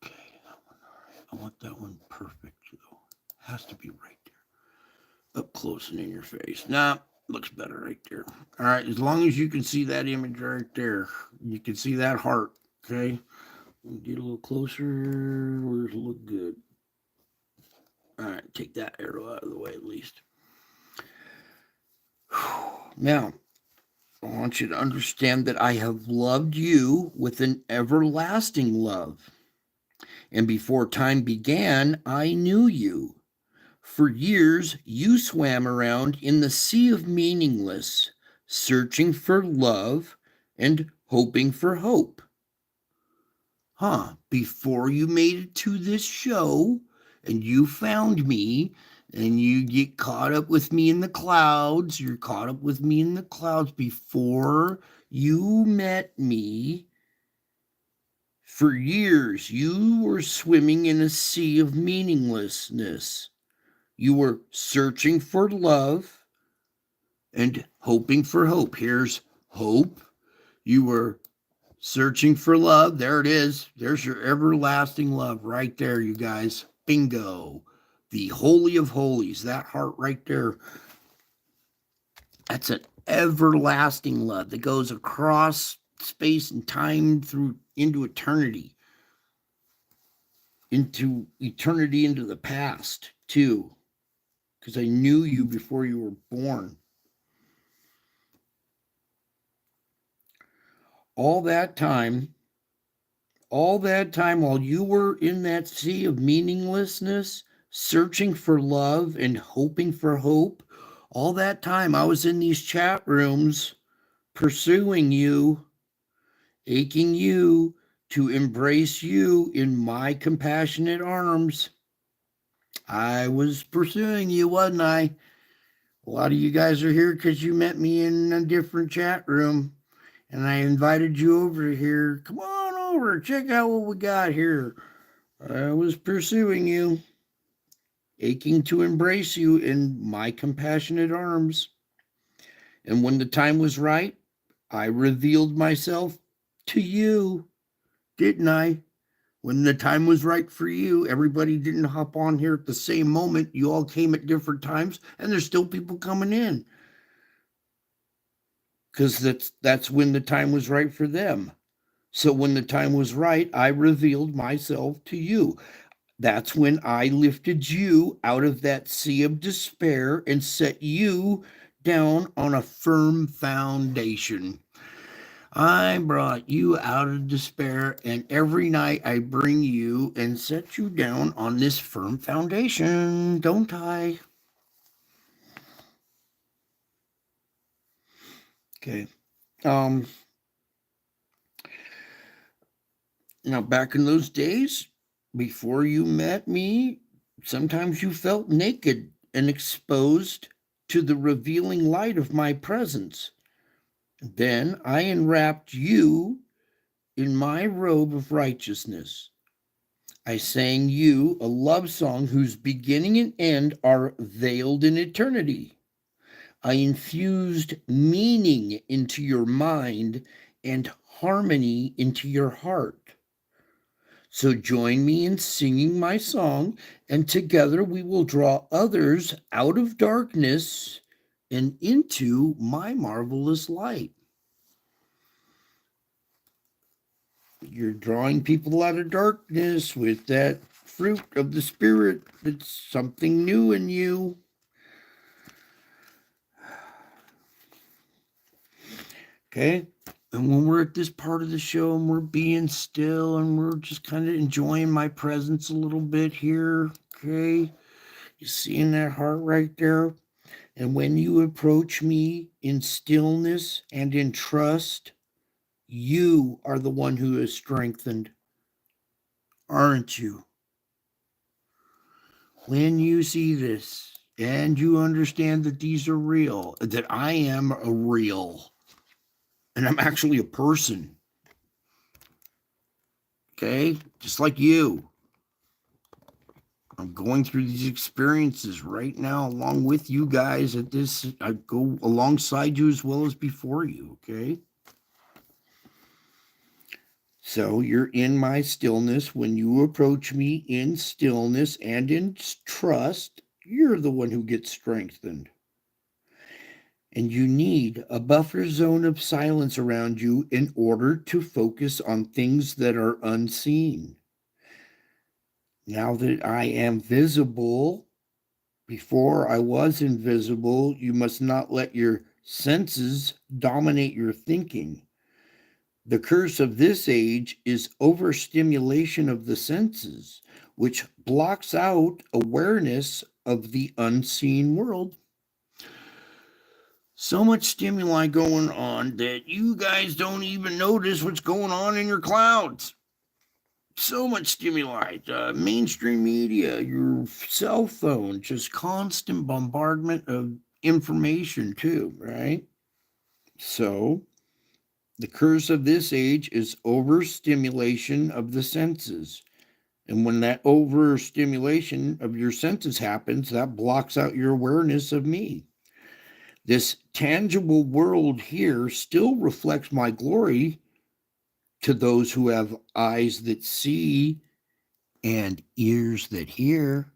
[SPEAKER 1] Okay, I want that one perfect, though. Has to be right there. Up close and in your face. Nah, looks better right there. All right, as long as you can see that image right there, you can see that heart, okay? Get a little closer. Where does it look good? All right, take that arrow out of the way at least. Now, I want you to understand that I have loved you with an everlasting love. And before time began, I knew you. For years, you swam around in the sea of meaningless, searching for love and hoping for hope. Before you made it to this show and you found me and you get caught up with me in the clouds, you're caught up with me in the clouds before you met me. For years, you were swimming in a sea of meaninglessness. You were searching for love and hoping for hope. Here's hope. You were searching for love. There it is. There's your everlasting love right there, you guys. Bingo. The Holy of Holies. That heart right there. That's an everlasting love that goes across space and time through into eternity. Into eternity, into the past, too. Because I knew you before you were born. All that time while you were in that sea of meaninglessness, searching for love and hoping for hope, all that time I was in these chat rooms pursuing you, aching you to embrace you in my compassionate arms. I was pursuing you, wasn't I? A lot of you guys are here because you met me in a different chat room. And I invited you over here. Come on over, check out what we got here. I was pursuing you, aching to embrace you in my compassionate arms. And when the time was right, I revealed myself to you, didn't I? When the time was right for you, everybody didn't hop on here at the same moment. You all came at different times, and there's still people coming in. Because that's when the time was right for them. So when the time was right, I revealed myself to you. That's when I lifted you out of that sea of despair and set you down on a firm foundation. I brought you out of despair, and every night I bring you and set you down on this firm foundation, don't I? Okay. Now, back in those days, before you met me, sometimes you felt naked and exposed to the revealing light of my presence. Then I enwrapped you in my robe of righteousness. I sang you a love song whose beginning and end are veiled in eternity. I infused meaning into your mind and harmony into your heart. So join me in singing my song, and together we will draw others out of darkness and into my marvelous light. You're drawing people out of darkness with that fruit of the Spirit. It's something new in you. Okay? And when we're at this part of the show and we're being still and we're just kind of enjoying my presence a little bit here, okay? You seeing that heart right there? And when you approach me in stillness and in trust, you are the one who is strengthened, aren't you? When you see this and you understand that these are real, that I am a real, and I'm actually a person, okay? Just like you. I'm going through these experiences right now along with you guys at this. I go alongside you as well as before you, okay? So you're in my stillness. When you approach me in stillness and in trust, you're the one who gets strengthened. And you need a buffer zone of silence around you in order to focus on things that are unseen. Now that I am visible, before I was invisible, you must not let your senses dominate your thinking. The curse of this age is overstimulation of the senses, which blocks out awareness of the unseen world. So much stimuli going on that you guys don't even notice what's going on in your clouds. So much stimuli, mainstream media, your cell phone, just constant bombardment of information too, right? So the curse of this age is overstimulation of the senses. And when that overstimulation of your senses happens, that blocks out your awareness of me. This tangible world here still reflects my glory to those who have eyes that see and ears that hear.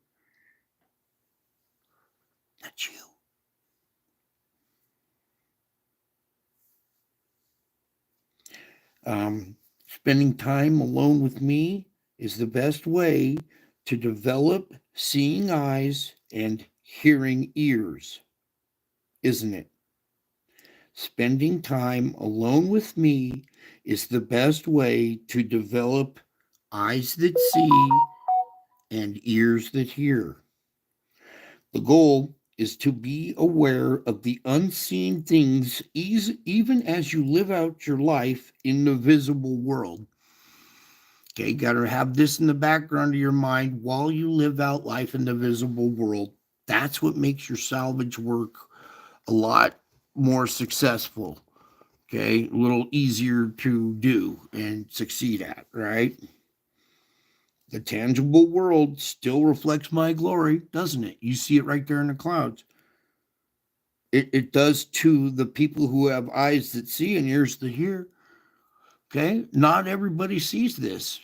[SPEAKER 1] That's you. Spending time alone with me is the best way to develop seeing eyes and hearing ears, isn't it? Spending time alone with me is the best way to develop eyes that see and ears that hear. The goal is to be aware of the unseen things even as you live out your life in the visible world. Okay, got to have this in the background of your mind while you live out life in the visible world. That's what makes your salvage work a lot more successful. Okay, a little easier to do and succeed at, right? The tangible world still reflects my glory, doesn't it? You see it right there in the clouds. It does to the people who have eyes that see and ears that hear. Okay, not everybody sees this.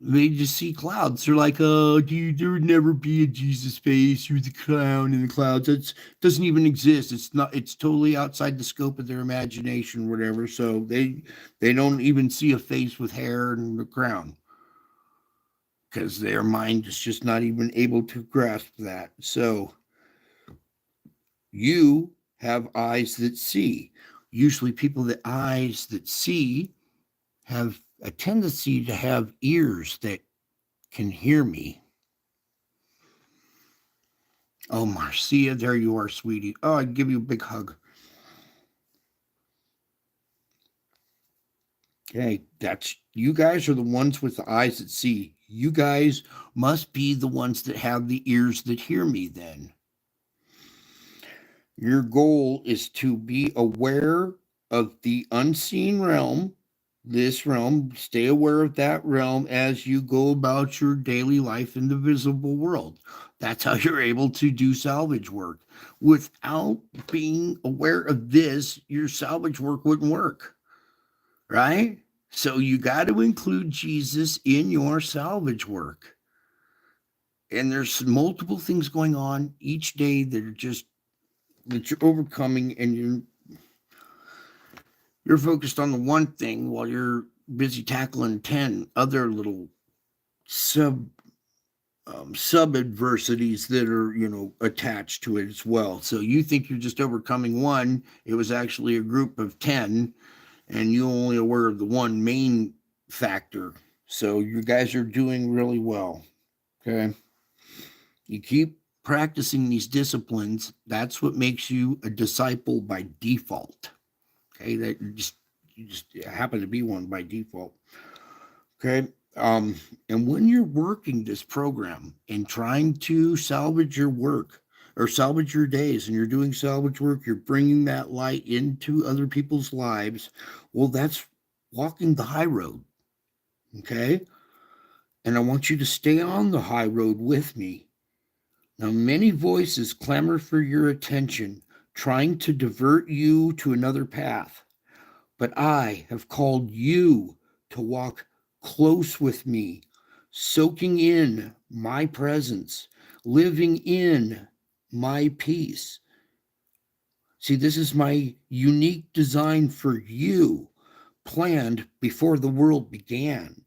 [SPEAKER 1] They just see clouds. They're like, oh, dude, there would never be a Jesus face. You're the clown in the clouds. That doesn't even exist. It's not. It's totally outside the scope of their imagination, whatever. So they don't even see a face with hair and a crown because their mind is just not even able to grasp that. So you have eyes that see. Usually, people that eyes that see have a tendency to have ears that can hear me. Oh, Marcia, there you are, sweetie. Oh, I'd give you a big hug. Okay, that's you guys are the ones with the eyes that see. You guys must be the ones that have the ears that hear me then. Your goal is to be aware of the unseen realm this realm, stay aware of that realm as you go about your daily life in the visible world. That's how you're able to do salvage work. Without being aware of this, your salvage work wouldn't work, right? So you got to include Jesus in your salvage work. And there's multiple things going on each day that are just that you're overcoming, and you're focused on the one thing while you're busy tackling 10 other little sub sub adversities that are attached to it as well. So you think you're just overcoming one, it was actually a group of 10, and you only aware of the one main factor. So you guys are doing really well. Okay, you keep practicing these disciplines. That's what makes you a disciple by default. Okay, that you just happen to be one by default. Okay. And when you're working this program and trying to salvage your work or salvage your days, and you're doing salvage work, you're bringing that light into other people's lives. Well, that's walking the high road. Okay. And I want you to stay on the high road with me. Now, many voices clamor for your attention, trying to divert you to another path. But I have called you to walk close with me, soaking in my presence, living in my peace. See, this is my unique design for you, planned before the world began.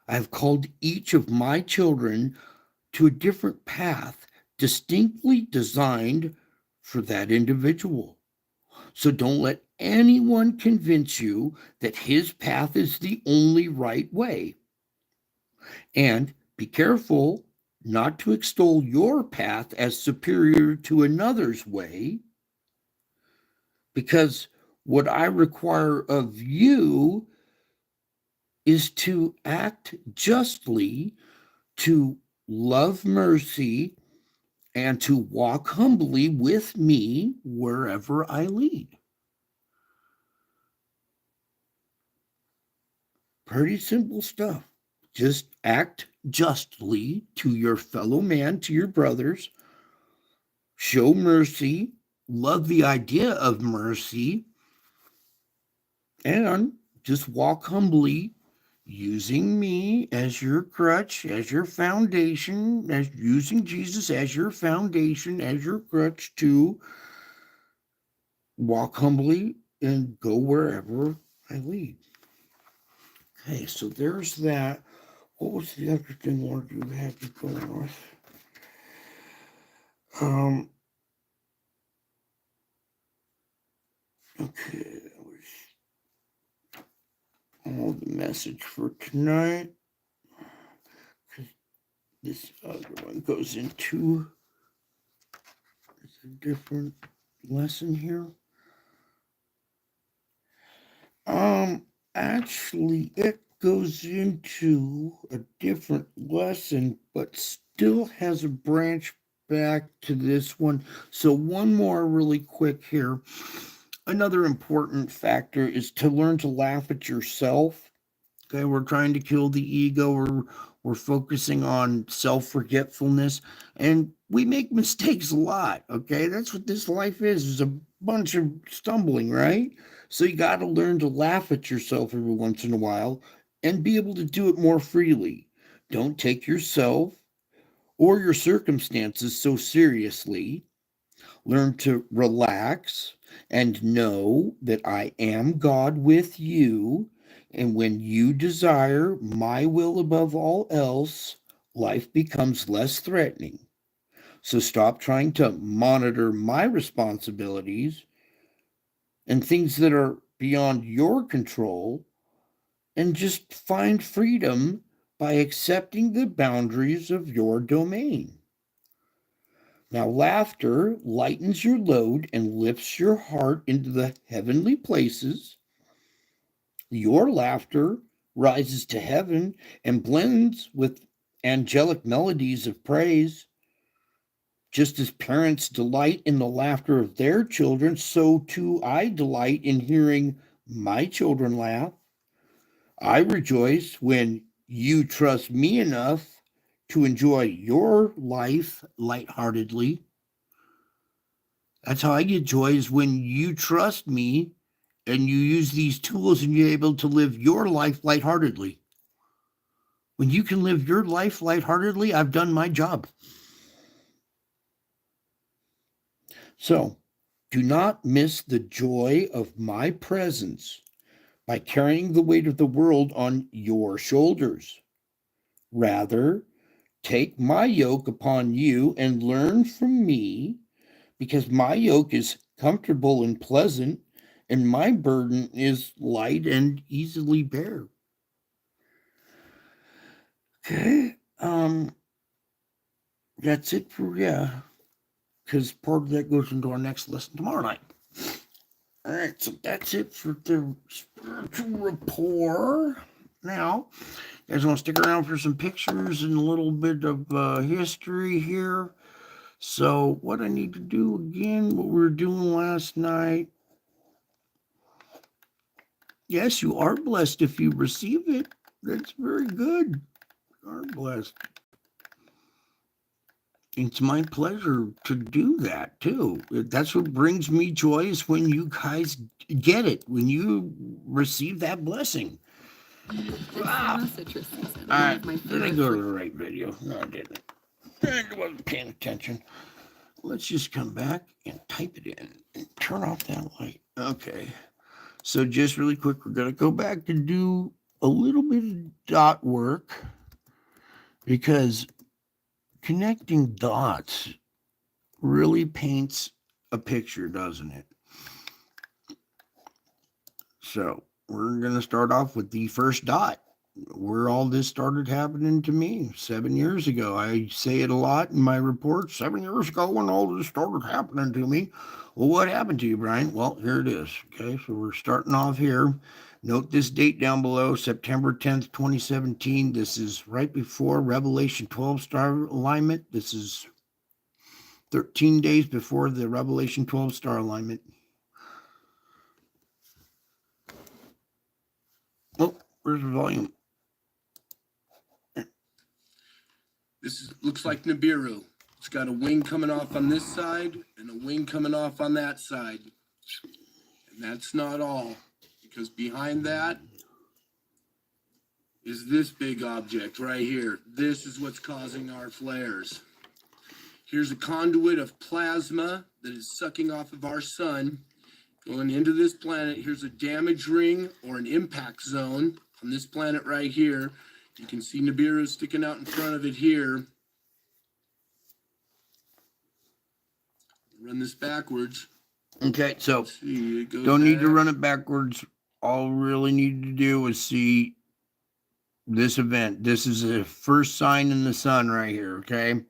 [SPEAKER 1] I have called each of my children to a different path, distinctly designed for that individual. So don't let anyone convince you that his path is the only right way. And be careful not to extol your path as superior to another's way, because what I require of you is to act justly, to love mercy, and to walk humbly with me wherever I lead. Pretty simple stuff. Just act justly to your fellow man, to your brothers. Show mercy. Love the idea of mercy. And just walk humbly, using me as your crutch, as your foundation, as using Jesus as your foundation, as your crutch to walk humbly and go wherever I lead. Okay, so there's that. What was the other thing, Lord, you had me going with? Okay, that was all the message for tonight. This other one goes into a different lesson here. Actually, it goes into a different lesson, but still has a branch back to this one. So one more really quick here. Another important factor is to learn to laugh at yourself. Okay, we're trying to kill the ego. We're focusing on self-forgetfulness, and we make mistakes a lot. Okay, that's what this life is a bunch of stumbling, right? So you got to learn to laugh at yourself every once in a while and be able to do it more freely. Don't take yourself or your circumstances so seriously. Learn to relax and know that I am God with you. And when you desire my will above all else, life becomes less threatening. So stop trying to monitor my responsibilities and things that are beyond your control, and just find freedom by accepting the boundaries of your domain. Now, laughter lightens your load and lifts your heart into the heavenly places. Your laughter rises to heaven and blends with angelic melodies of praise. Just as parents delight in the laughter of their children, so too I delight in hearing my children laugh. I rejoice when you trust me enough to enjoy your life lightheartedly. That's how I get joy, is when you trust me and you use these tools and you're able to live your life lightheartedly. When you can live your life lightheartedly, I've done my job. So, do not miss the joy of my presence by carrying the weight of the world on your shoulders. Rather, take my yoke upon you and learn from me, because my yoke is comfortable and pleasant, and my burden is light and easily bear. Okay. That's it for because part of that goes into our next lesson tomorrow night. All right, so that's it for the spiritual rapport. Now, you guys want to stick around for some pictures and a little bit of history here. So, what I need to do again, what we were doing last night. Yes, you are blessed if you receive it. That's very good. You are blessed. It's my pleasure to do that too. That's what brings me joy, is when you guys get it, when you receive that blessing.
[SPEAKER 3] Citrus season.
[SPEAKER 1] All right, did I go to the right video? No, I didn't. I wasn't paying attention. Let's just come back and type it in and turn off that light. Okay. So just really quick, we're going to go back and do a little bit of dot work, because connecting dots really paints a picture, doesn't it? So we're going to start off with the first dot, where all this started happening to me 7 years ago. I say it a lot in my reports. 7 years ago, when all this started happening to me. Well, what happened to you, Brian? Well, here it is. Okay, so we're starting off here. Note this date down below, September 10th, 2017. This is right before Revelation 12 star alignment. This is 13 days before the Revelation 12 star alignment. Oh, where's the volume?
[SPEAKER 2] Looks like Nibiru. It's got a wing coming off on this side and a wing coming off on that side. And that's not all, because behind that is this big object right here. This is what's causing our flares. Here's a conduit of plasma that is sucking off of our sun, going into this planet. Here's a damage ring or an impact zone on this planet right here. You can see Nibiru sticking out in front of it here. Run this backwards.
[SPEAKER 1] Okay, so don't need to run it backwards. All we really need to do is see this event. This is the first sign in the sun right here, okay?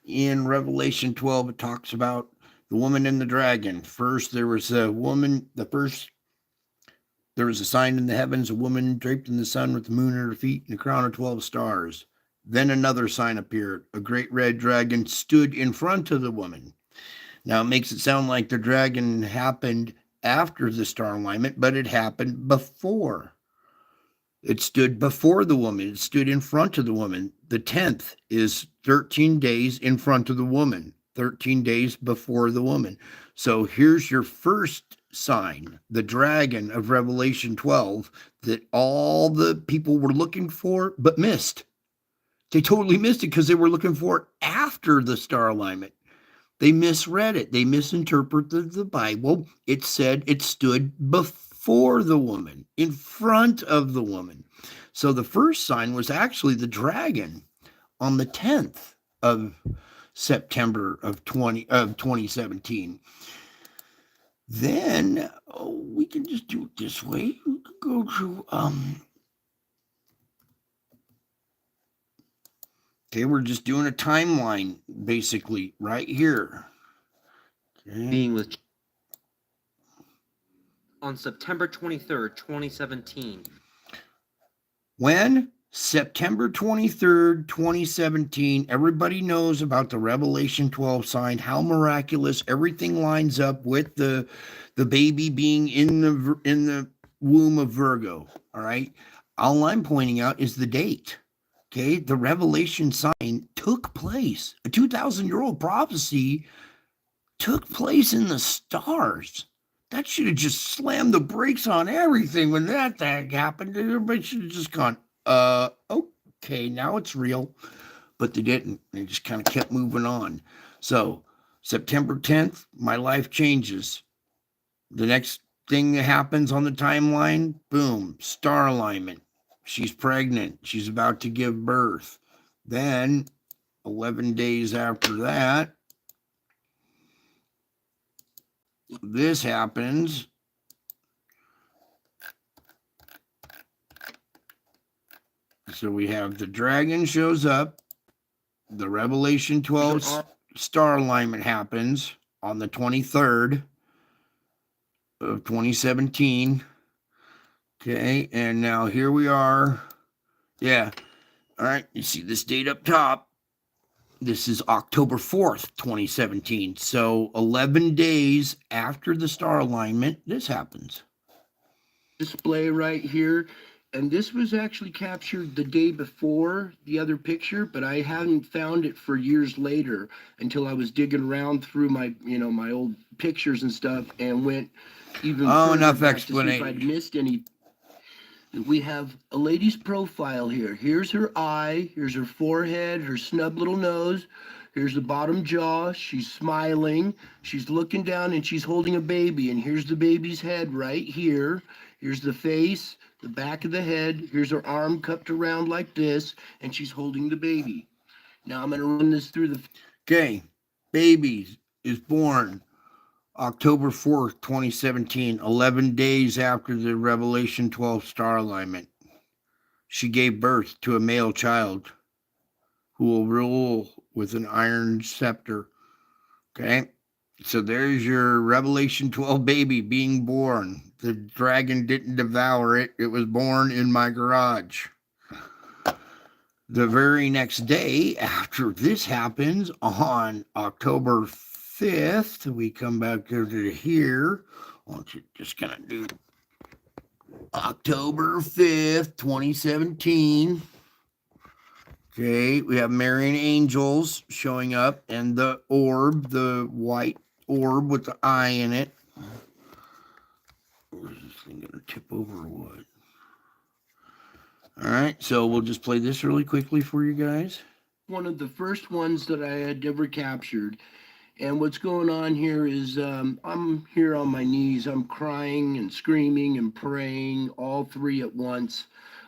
[SPEAKER 1] In Revelation 12, it talks about the woman and the dragon. First, there was a woman, there was a sign in the heavens, a woman draped in the sun with the moon at her feet and a crown of 12 stars. Then another sign appeared. A great red dragon stood in front of the woman. Now, it makes it sound like the dragon happened after the star alignment, but it happened before. It stood before the woman. It stood in front of the woman. The 10th is 13 days in front of the woman, 13 days before the woman. So here's your first sign, the dragon of Revelation 12, that all the people were looking for but missed. They totally missed it because they were looking for it after the star alignment. They misread it. They misinterpreted the Bible. It said it stood before the woman, in front of the woman. So the first sign was actually the dragon on the 10th of September of 2017. Then we can just do it this way. We could go to okay, we're just doing a timeline basically right here. Okay.
[SPEAKER 4] Being with on September 23rd, 2017.
[SPEAKER 1] When? September 23rd, 2017. Everybody knows about the Revelation 12 sign, how miraculous everything lines up with the baby being in the womb of Virgo. All right. All I'm pointing out is the date. Okay, the revelation sign took place. A 2,000-year-old prophecy took place in the stars. That should have just slammed the brakes on everything when that thing happened. Everybody should have just gone, okay, now it's real. But they didn't. They just kind of kept moving on. So September 10th, my life changes. The next thing that happens on the timeline, boom, star alignment. She's pregnant. She's about to give birth. Then 11 days after that, this happens. So we have the dragon shows up. The Revelation 12 star alignment happens on the 23rd of 2017. Okay, and now here we are. Yeah. All right, you see this date up top. This is October 4th, 2017. So 11 days after the star alignment, this happens.
[SPEAKER 2] Display right here. And this was actually captured the day before the other picture, but I hadn't found it for years later until I was digging around through my, my old pictures and stuff and went even further
[SPEAKER 1] Enough
[SPEAKER 2] back to see if
[SPEAKER 1] explanation.
[SPEAKER 2] I'd missed any. We have a lady's profile here. Here's her eye, here's her forehead, her snub little nose, here's the bottom jaw. She's smiling, she's looking down, and she's holding a baby. And here's the baby's head right here. Here's the face, the back of the head. Here's her arm cupped around like this, and she's holding the baby. Now I'm going to run this through the...
[SPEAKER 1] Okay, baby is born October 4th, 2017, 11 days after the Revelation 12 star alignment. She gave birth to a male child who will rule with an iron scepter. Okay, so there's your Revelation 12 baby being born. The dragon didn't devour it. It was born in my garage. The very next day after this happens, on October 5th, we come back over to here. I want you just kind of do October 5th, 2017. Okay, we have Marian angels showing up and the orb, the white orb with the eye in it. Or is this thing going to tip over or what? All right, so we'll just play this really quickly for you guys.
[SPEAKER 2] One of the first ones that I had ever captured. And what's going on here is I'm here on my knees. I'm crying and screaming and praying, all three at once.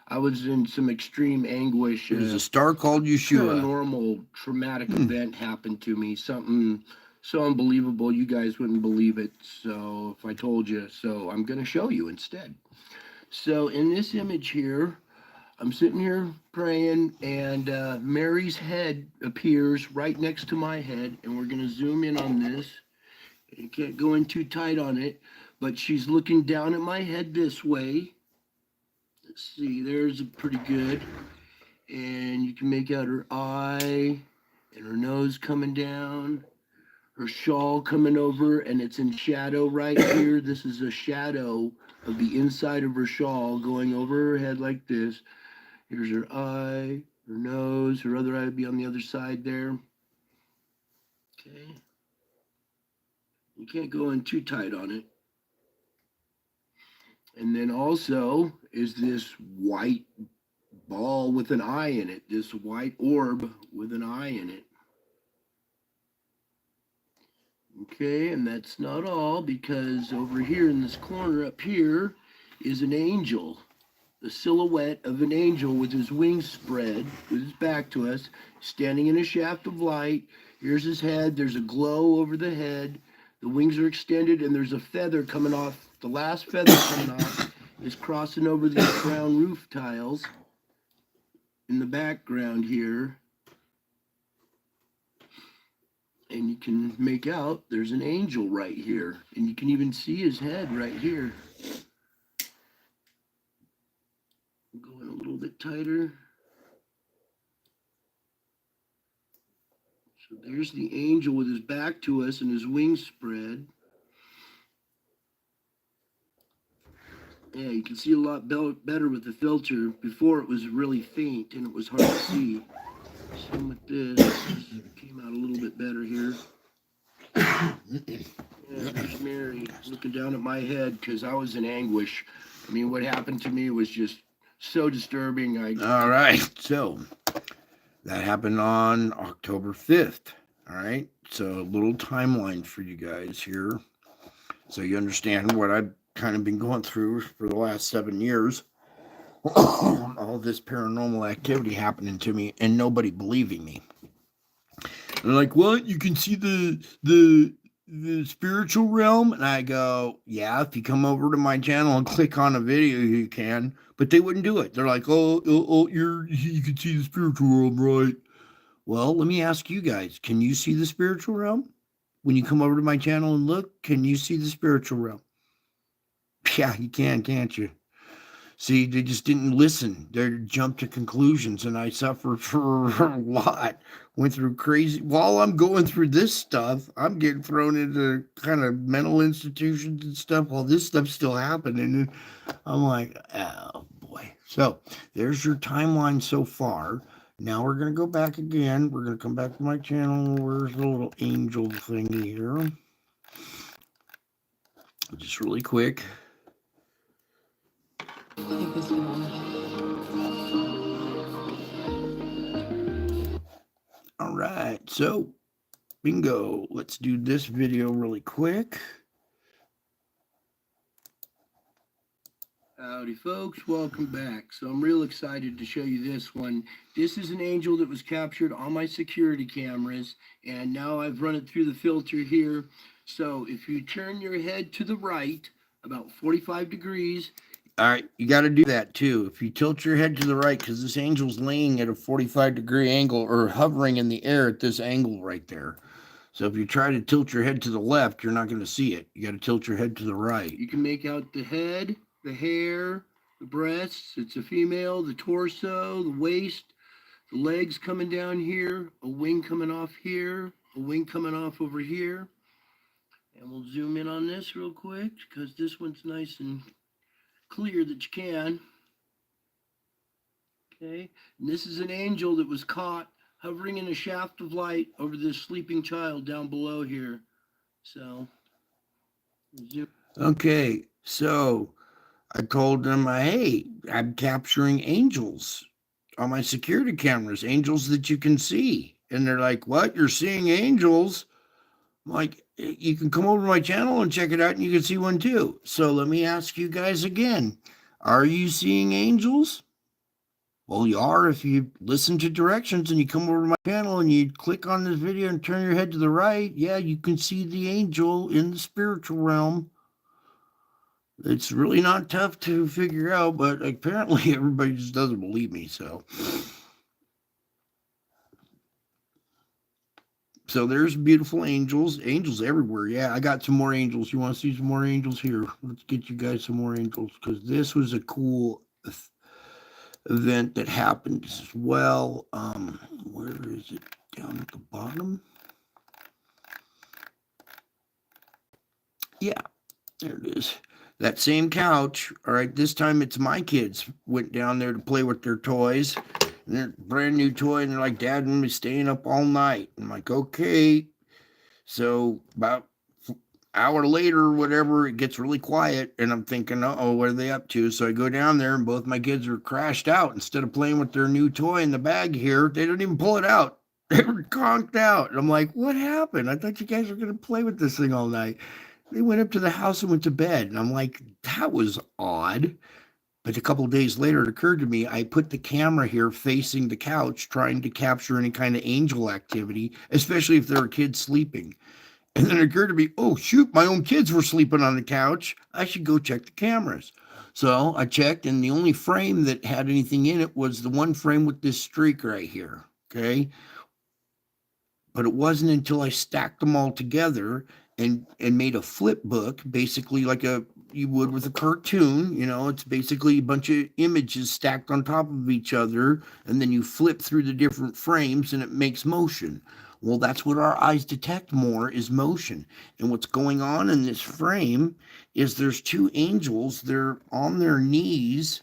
[SPEAKER 2] I was in some extreme anguish.
[SPEAKER 1] There's a star called Yeshua.
[SPEAKER 2] A normal traumatic event happened to me. Something so unbelievable you guys wouldn't believe it. So if I told you, so I'm going to show you instead. So in this image here, I'm sitting here praying, and Mary's head appears right next to my head, and we're going to zoom in on this. You can't go in too tight on it, but she's looking down at my head this way. Let's see, there's pretty good. And you can make out her eye and her nose coming down, her shawl coming over, and it's in shadow right here. This is a shadow of the inside of her shawl going over her head like this. Here's her eye, her nose, her other eye would be on the other side there. Okay. You can't go in too tight on it. And then also is this white ball with an eye in it, this white orb with an eye in it. Okay, and that's not all, because over here in this corner up here is an angel. The silhouette of an angel with his wings spread, with his back to us, standing in a shaft of light. Here's his head. There's a glow over the head. The wings are extended, and there's a feather coming off. The last feather coming off is crossing over these brown roof tiles in the background here. And you can make out there's an angel right here. And you can even see his head right here. Going a little bit tighter. So there's the angel with his back to us and his wings spread. Yeah, you can see a lot better with the filter. Before it was really faint and it was hard to see. Same with this. It came out a little bit better here. Yeah, there's Mary looking down at my head because I was in anguish. I mean, what happened to me was just so disturbing.
[SPEAKER 1] All right, so that happened on October 5th. All right, so a little timeline for you guys here, so you understand what I've kind of been going through for the last 7 years. All this paranormal activity happening to me and nobody believing me. They're like, "What? You can see the spiritual realm?" And I go, "Yeah, if you come over to my channel and click on a video, you can." But they wouldn't do it. They're like, "Oh, you can see the spiritual realm, right?" Well, let me ask you guys: can you see the spiritual realm? When you come over to my channel and look, can you see the spiritual realm? Yeah, you can, can't you? See, they just didn't listen. They jumped to conclusions, and I suffered for a lot. Went through crazy. While I'm going through this stuff, I'm getting thrown into kind of mental institutions and stuff while this stuff's still happening. And I'm like, oh boy. So there's your timeline so far. Now we're going to go back again. We're going to come back to my channel. Where's the little angel thingy here? Just really quick. All right, so bingo. Let's do this video really quick.
[SPEAKER 2] Howdy, folks. Welcome back. So I'm real excited to show you this one. This is an angel that was captured on my security cameras, and now I've run it through the filter here. So if you turn your head to the right, about 45 degrees.
[SPEAKER 1] All right, you got to do that too. If you tilt your head to the right, because this angel's laying at a 45-degree angle or hovering in the air at this angle right there. So if you try to tilt your head to the left, you're not going to see it. You got to tilt your head to the right.
[SPEAKER 2] You can make out the head, the hair, the breasts. It's a female, the torso, the waist, the legs coming down here, a wing coming off here, a wing coming off over here. And we'll zoom in on this real quick because this one's nice and clear that you can. Okay, and this is an angel that was caught hovering in a shaft of light over this sleeping child down below here. So,
[SPEAKER 1] okay, so I told them, hey, I'm capturing angels on my security cameras, angels that you can see. And they're like, what? You're seeing angels? I'm like, you can come over to my channel and check it out and you can see one too. So let me ask you guys again. Are you seeing angels? Well, you are if you listen to directions and you come over to my channel and you click on this video and turn your head to the right. Yeah, you can see the angel in the spiritual realm. It's really not tough to figure out, but apparently everybody just doesn't believe me. So there's beautiful angels everywhere. Yeah, I got some more angels. You want to see some more angels? Here, let's get you guys some more angels, because this was a cool event that happened as well. Where is it? Down at the bottom. Yeah, there it is. That same couch. All right, this time it's my kids went down there to play with their toys. And they're brand new toy, and they're like, Dad, I'm gonna be staying up all night. I'm like, okay. So about an hour later or whatever, it gets really quiet, and I'm thinking, uh-oh, what are they up to? So I go down there, and both my kids are crashed out. Instead of playing with their new toy in the bag here, they didn't even pull it out. They were conked out. And I'm like, what happened? I thought you guys were gonna play with this thing all night. They went up to the house and went to bed. And I'm like, that was odd. But a couple of days later, it occurred to me, I put the camera here facing the couch, trying to capture any kind of angel activity, especially if there are kids sleeping. And then it occurred to me, oh, shoot, my own kids were sleeping on the couch. I should go check the cameras. So I checked, and the only frame that had anything in it was the one frame with this streak right here, okay? But it wasn't until I stacked them all together and made a flip book, basically like you would with a cartoon. You know, it's basically a bunch of images stacked on top of each other, and then you flip through the different frames and it makes motion. Well, that's what our eyes detect more is motion. And what's going on in this frame is there's two angels. They're on their knees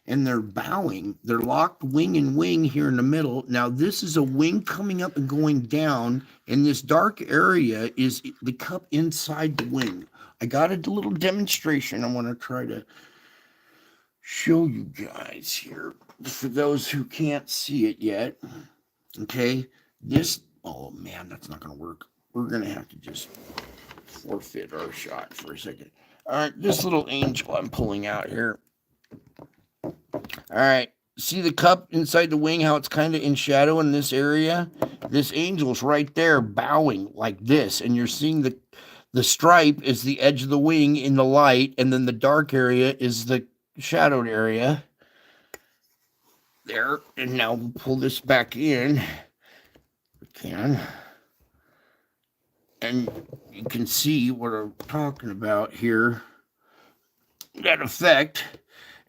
[SPEAKER 1] and they're bowing. They're locked wing and wing here in the middle. Now, this is a wing coming up and going down, and this dark area is the cup inside the wing. I got a little demonstration I want to try to show you guys here for those who can't see it yet. Okay, this, oh man, that's not going to work. We're going to have to just forfeit our shot for a second. All right, this little angel I'm pulling out here. All right, see the cup inside the wing, how it's kind of in shadow in this area? This angel's right there bowing like this, and you're seeing the stripe is the edge of the wing in the light, and then the dark area is the shadowed area. There, and now we'll pull this back in. We can. And you can see what I'm talking about here. That effect.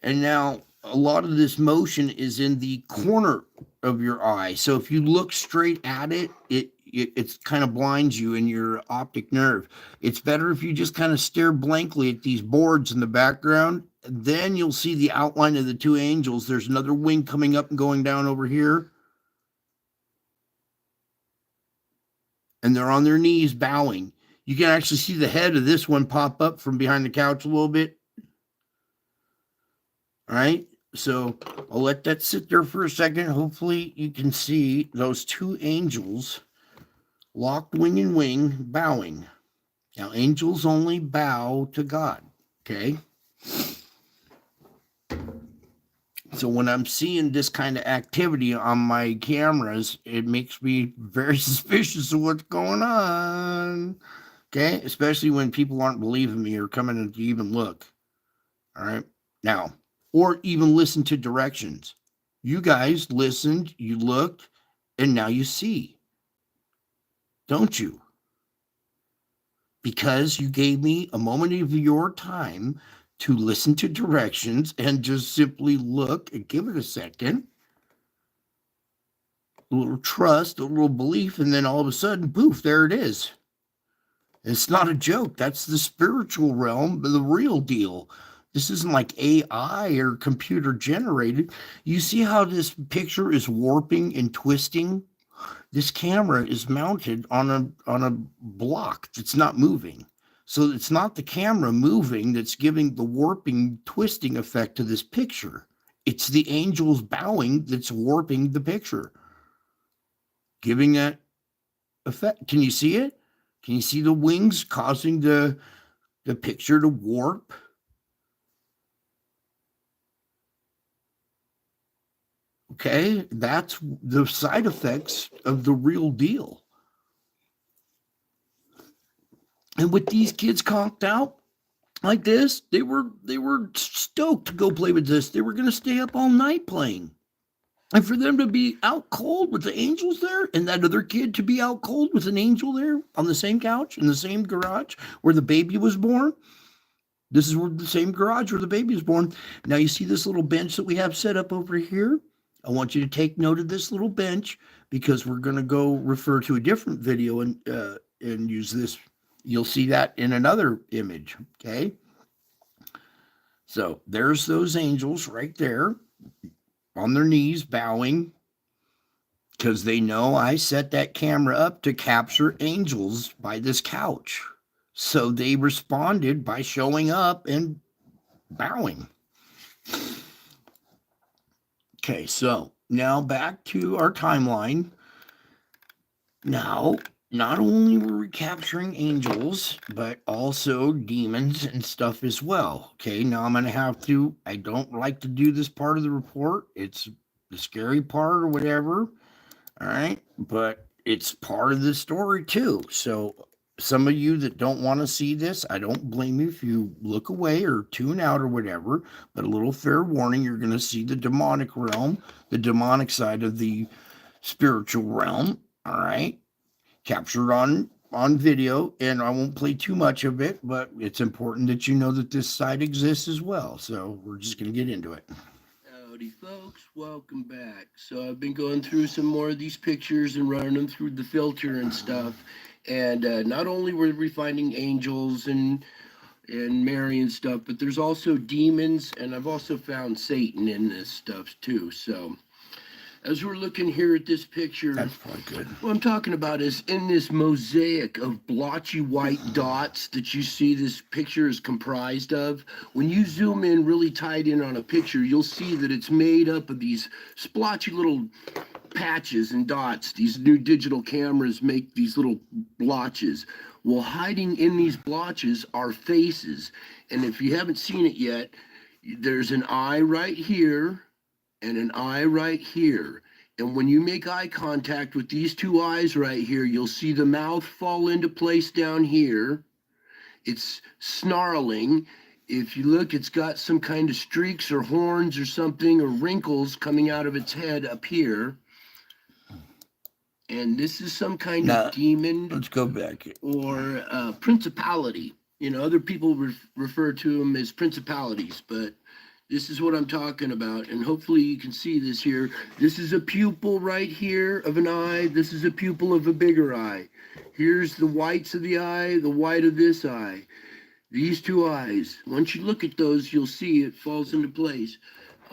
[SPEAKER 1] And now a lot of this motion is in the corner of your eye. So if you look straight at it, it kind of blinds you in your optic nerve. It's better if you just kind of stare blankly at these boards in the background. Then you'll see the outline of the two angels. There's another wing coming up and going down over here. And they're on their knees bowing. You can actually see the head of this one pop up from behind the couch a little bit. All right, so I'll let that sit there for a second. Hopefully you can see those two angels locked wing and wing bowing. Now, angels only bow to God, okay? So when I'm seeing this kind of activity on my cameras, it makes me very suspicious of what's going on, okay? Especially when people aren't believing me or coming in to even look, all right? Now, or even listen to directions. You guys listened, you looked, and now you see, don't you? Because you gave me a moment of your time to listen to directions and just simply look and give it a second. A little trust, a little belief, and then all of a sudden, poof, there it is. It's not a joke. That's the spiritual realm, the real deal. This isn't like AI or computer generated. You see how this picture is warping and twisting? This camera is mounted on a block that's not moving. So it's not the camera moving that's giving the warping, twisting effect to this picture. It's the angels bowing that's warping the picture, giving that effect. Can you see it? Can you see the wings causing the picture to warp? Okay, that's the side effects of the real deal. And with these kids conked out like this, they were stoked to go play with this. They were going to stay up all night playing. And for them to be out cold with the angels there, and that other kid to be out cold with an angel there on the same couch in the same garage where the baby was born. This is where the same garage where the baby was born. Now you see this little bench that we have set up over here. I want you to take note of this little bench because we're going to go refer to a different video and use this. You'll see that in another image, okay? So there's those angels right there on their knees bowing because they know I set that camera up to capture angels by this couch. So they responded by showing up and bowing. Okay, so now back to our timeline. Now, not only were we capturing angels, but also demons and stuff as well. Okay, now I'm going to have to, I don't like to do this part of the report. It's the scary part or whatever. All right, but it's part of the story too. So some of you that don't want to see this, I don't blame you if you look away or tune out or whatever, but a little fair warning, you're going to see the demonic realm, the demonic side of the spiritual realm, all right, captured on video, and I won't play too much of it, but it's important that you know that this side exists as well, so we're just going to get into it.
[SPEAKER 2] Howdy folks, welcome back. So I've been going through some more of these pictures and running them through the filter and stuff. And not only were we finding angels and Mary and stuff, but there's also demons, and I've also found Satan in this stuff too. So as we're looking here at this picture,
[SPEAKER 1] That's probably good.
[SPEAKER 2] what I'm talking about is in this mosaic of blotchy white dots that you see this picture is comprised of. When you zoom in really tight in on a picture, you'll see that it's made up of these splotchy little patches and dots. These new digital cameras make these little blotches. Well, hiding in these blotches are faces. And if you haven't seen it yet, there's an eye right here and an eye right here. And when you make eye contact with these two eyes right here, you'll see the mouth fall into place down here. It's snarling. If you look, it's got some kind of streaks or horns or something or wrinkles coming out of its head up here. And this is some kind of demon.
[SPEAKER 1] Let's go back.
[SPEAKER 2] Or principality. You know, other people refer to them as principalities, but this is what I'm talking about, and hopefully you can see this here. This is a pupil right here of an eye. This is a pupil of a bigger eye. Here's the whites of the eye, the white of this eye. These two eyes. Once you look at those, you'll see it falls into place.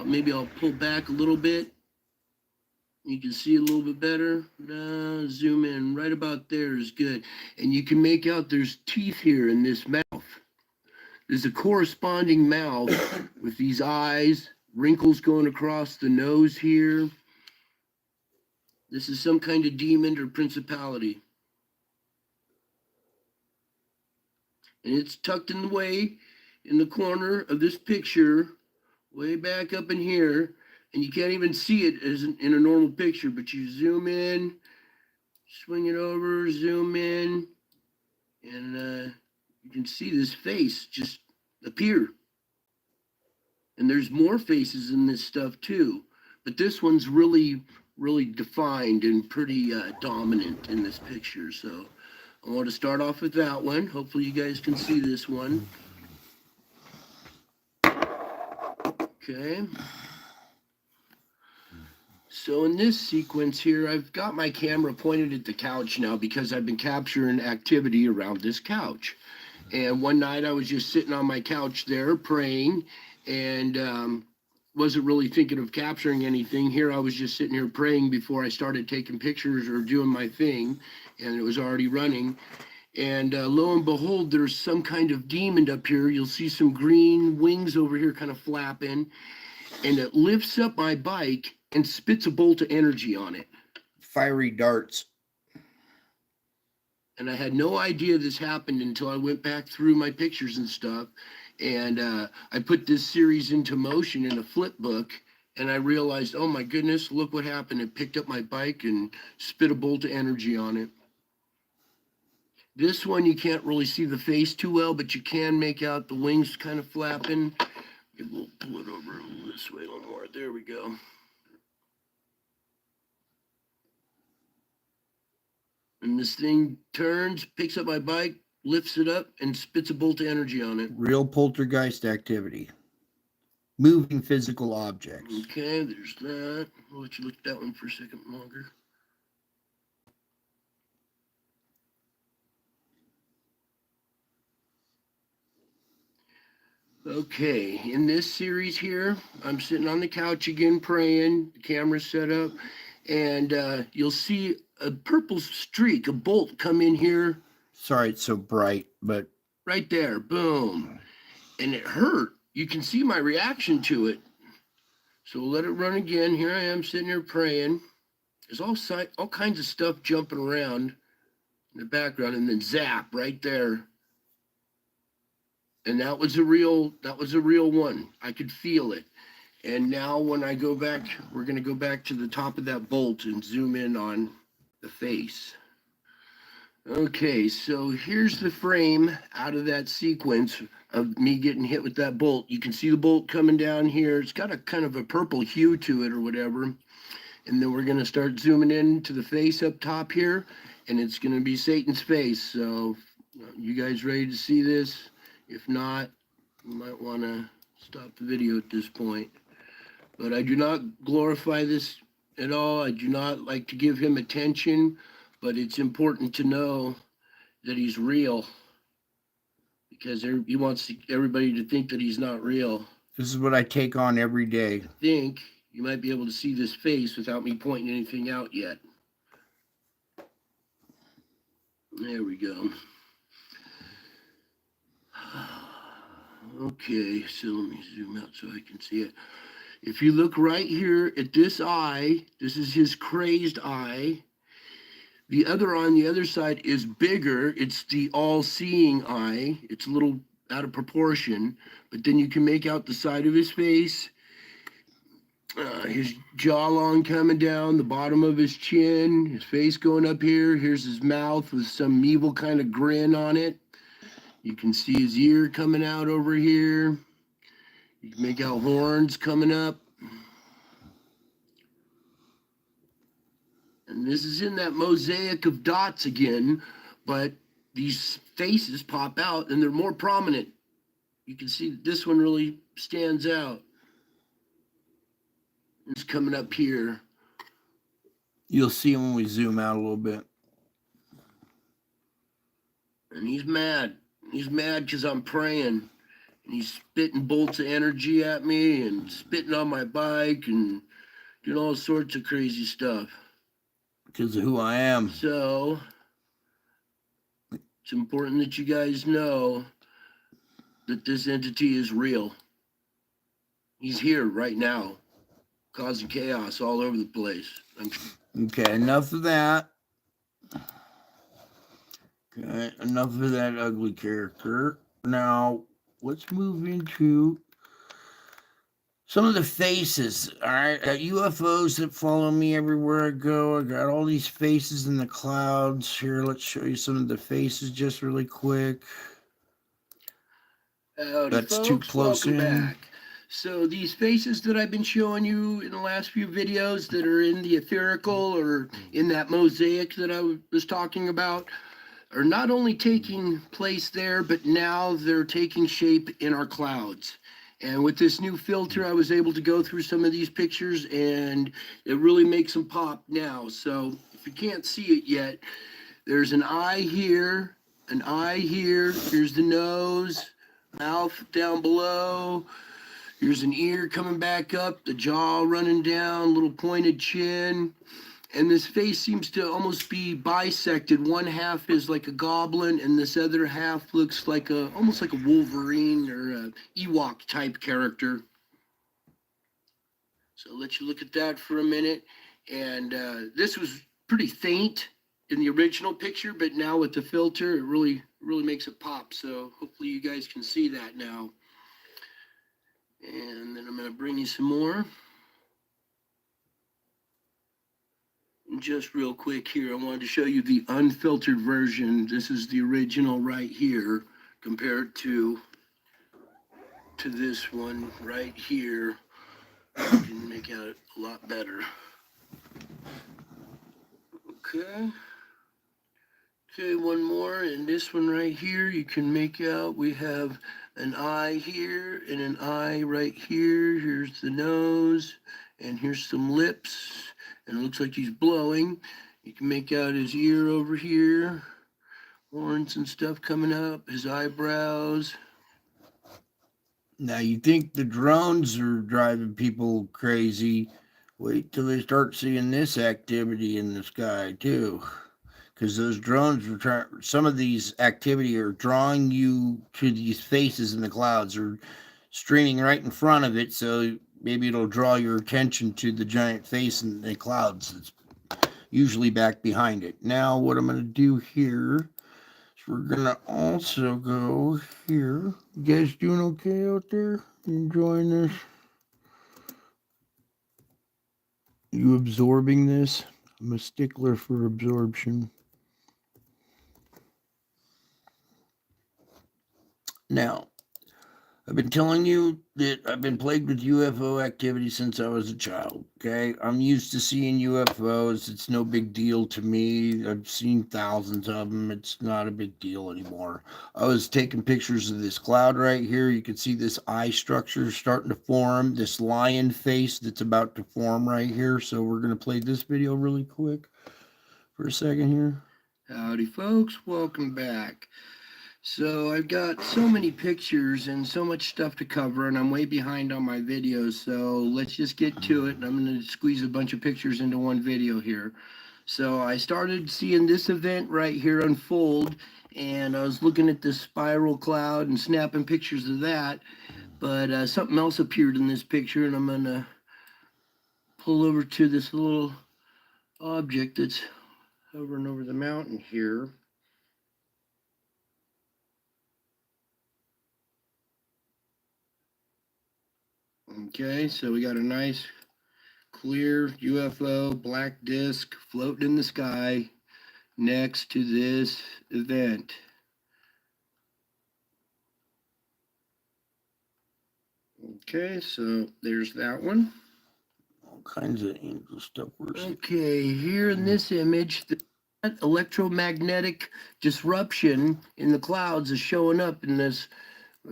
[SPEAKER 2] Maybe I'll pull back a little bit. You can see a little bit better. Zoom in. Right about there is good. And you can make out there's teeth here in this mouth. There's a corresponding mouth with these eyes, wrinkles going across the nose here. This is some kind of demon or principality. And it's tucked in the way in the corner of this picture, way back up in here. And you can't even see it as in a normal picture, but you zoom in, swing it over, zoom in, and you can see this face just appear. And there's more faces in this stuff too, but this one's really defined and pretty dominant in this picture. So I want to start off with that one. Hopefully you guys can see this one. Okay. So in this sequence here, I've got my camera pointed at the couch now because I've been capturing activity around this couch. And one night I was just sitting on my couch there praying and wasn't really thinking of capturing anything. Here I was just sitting here praying before I started taking pictures or doing my thing, and it was already running. And lo and behold, there's some kind of demon up here. You'll see some green wings over here kind of flapping, and it lifts up my bike and spits a bolt of energy on it.
[SPEAKER 1] Fiery darts.
[SPEAKER 2] And I had no idea this happened until I went back through my pictures and stuff. And I put this series into motion in a flip book. And I realized, oh my goodness, look what happened. It picked up my bike and spit a bolt of energy on it. This one, you can't really see the face too well, but you can make out the wings kind of flapping. We'll pull it over this way a little more. There we go. And this thing turns, picks up my bike, lifts it up, and spits a bolt of energy on it.
[SPEAKER 1] Real poltergeist activity. Moving physical objects.
[SPEAKER 2] Okay, there's that. I'll let you look at that one for a second longer. Okay, in this series here, I'm sitting on the couch again praying. The camera's set up, and you'll see a purple streak, a bolt come in here.
[SPEAKER 1] Sorry it's so bright, but
[SPEAKER 2] right there, boom. And it hurt. You can see my reaction to it. So we'll let it run again. Here I am sitting here praying. There's all kinds of stuff jumping around in the background, and then zap right there. And that was a real one. I could feel it. And now when I go back, we're going to go back to the top of that bolt and zoom in on the face. Okay, so here's the frame out of that sequence of me getting hit with that bolt. You can see the bolt coming down here. It's got a kind of a purple hue to it or whatever. And then we're going to start zooming in to the face up top here, and it's going to be Satan's face. So you guys ready to see this? If not, you might want to stop the video at this point. but I do not glorify this at all. I do not like to give him attention, but it's important to know that he's real because he wants everybody to think that he's not real.
[SPEAKER 1] This is what I take on every day.
[SPEAKER 2] I think you might be able to see this face without me pointing anything out yet. There we go. Okay, so let me zoom out so I can see it. If you look right here at this eye, this is his crazed eye. The other on the other side is bigger. It's the all-seeing eye. It's a little out of proportion, but then you can make out the side of his face, his jawline coming down, the bottom of his chin, his face going up here. Here's his mouth with some evil kind of grin on it. You can see his ear coming out over here. You can make out horns coming up. And this is in that mosaic of dots again, but these faces pop out and they're more prominent. You can see that this one really stands out. It's coming up here.
[SPEAKER 1] You'll see when we zoom out a little bit.
[SPEAKER 2] And he's mad. He's mad because I'm praying. And he's spitting bolts of energy at me and spitting on my bike and doing all sorts of crazy stuff.
[SPEAKER 1] Because of who I am.
[SPEAKER 2] So, it's important that you guys know that this entity is real. He's here right now, causing chaos all over the place.
[SPEAKER 1] Okay, enough of that. Okay, enough of that ugly character. Now, let's move into some of the faces. All right, UFOs that follow me everywhere I go. I got all these faces in the clouds. Here, let's show you some of the faces just really quick.
[SPEAKER 2] Howdy,
[SPEAKER 1] That's
[SPEAKER 2] folks.
[SPEAKER 1] too close
[SPEAKER 2] Welcome
[SPEAKER 1] in.
[SPEAKER 2] back. So these faces that I've been showing you in the last few videos that are in the etherical or in that mosaic that I was talking about are not only taking place there, but now they're taking shape in our clouds. And with this new filter, I was able to go through some of these pictures and it really makes them pop now. So if you can't see it yet, there's an eye here, an eye here, here's the nose, mouth down below, here's an ear coming back up, the jaw running down, little pointed chin. And this face seems to almost be bisected. One half is like a goblin, and this other half looks like almost like a Wolverine or a Ewok type character. So I'll let you look at that for a minute. And this was pretty faint in the original picture, but now with the filter, it really makes it pop. So hopefully you guys can see that now. And then I'm going to bring you some more. Just real quick here, I wanted to show you the unfiltered version. This is the original right here compared to this one right here. You can make out a lot better. Okay. Okay, one more. And this one right here, you can make out we have an eye here and an eye right here. Here's the nose, and here's some lips. And it looks like he's blowing. You can make out his ear over here, horns and stuff coming up, his eyebrows.
[SPEAKER 1] Now, you think the drones are driving people crazy. Wait till they start seeing this activity in the sky, too. Because those drones are some of these activity are drawing you to these faces in the clouds, or streaming right in front of it, so maybe it'll draw your attention to the giant face in the clouds that's usually back behind it. Now, what I'm going to do here is we're going to also go here. You guys doing okay out there? Enjoying this? You absorbing this? I'm a stickler for absorption. Now, I've been telling you that I've been plagued with UFO activity since I was a child. Okay, I'm used to seeing UFOs. It's no big deal to me. I've seen thousands of them. It's not a big deal anymore. I was taking pictures of this cloud right here. You can see this eye structure starting to form, this lion face that's about to form right here. So we're going to play this video really quick for a second here.
[SPEAKER 2] Howdy, folks. Welcome back. So I've got so many pictures and so much stuff to cover, and I'm way behind on my videos. So let's just get to it. And I'm going to squeeze a bunch of pictures into one video here. So I started seeing this event right here unfold, and I was looking at this spiral cloud and snapping pictures of that. But something else appeared in this picture, and I'm going to pull over to this little object that's hovering over the mountain here. Okay, so we got a nice clear UFO black disc floating in the sky next to this event. Okay, so there's that one.
[SPEAKER 1] All kinds of angel stuff we're seeing.
[SPEAKER 2] Okay, here in this image, the electromagnetic disruption in the clouds is showing up in this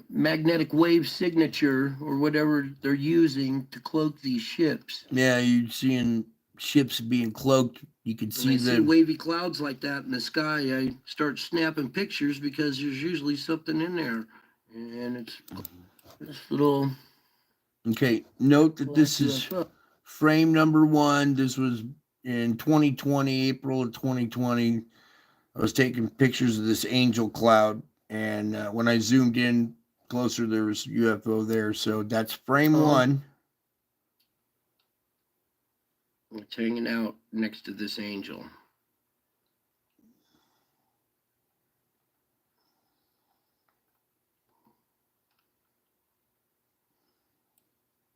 [SPEAKER 2] magnetic wave signature or whatever they're using to cloak these ships.
[SPEAKER 1] Yeah, you're seeing ships being cloaked. You can see
[SPEAKER 2] When I see
[SPEAKER 1] the
[SPEAKER 2] wavy clouds like that in the sky, I start snapping pictures because there's usually something in there. And it's this little...
[SPEAKER 1] Okay, note that this is frame number 1. This was in 2020, April of 2020. I was taking pictures of this angel cloud, and when I zoomed in closer, there was UFO there. So that's frame 1.
[SPEAKER 2] It's hanging out next to this angel.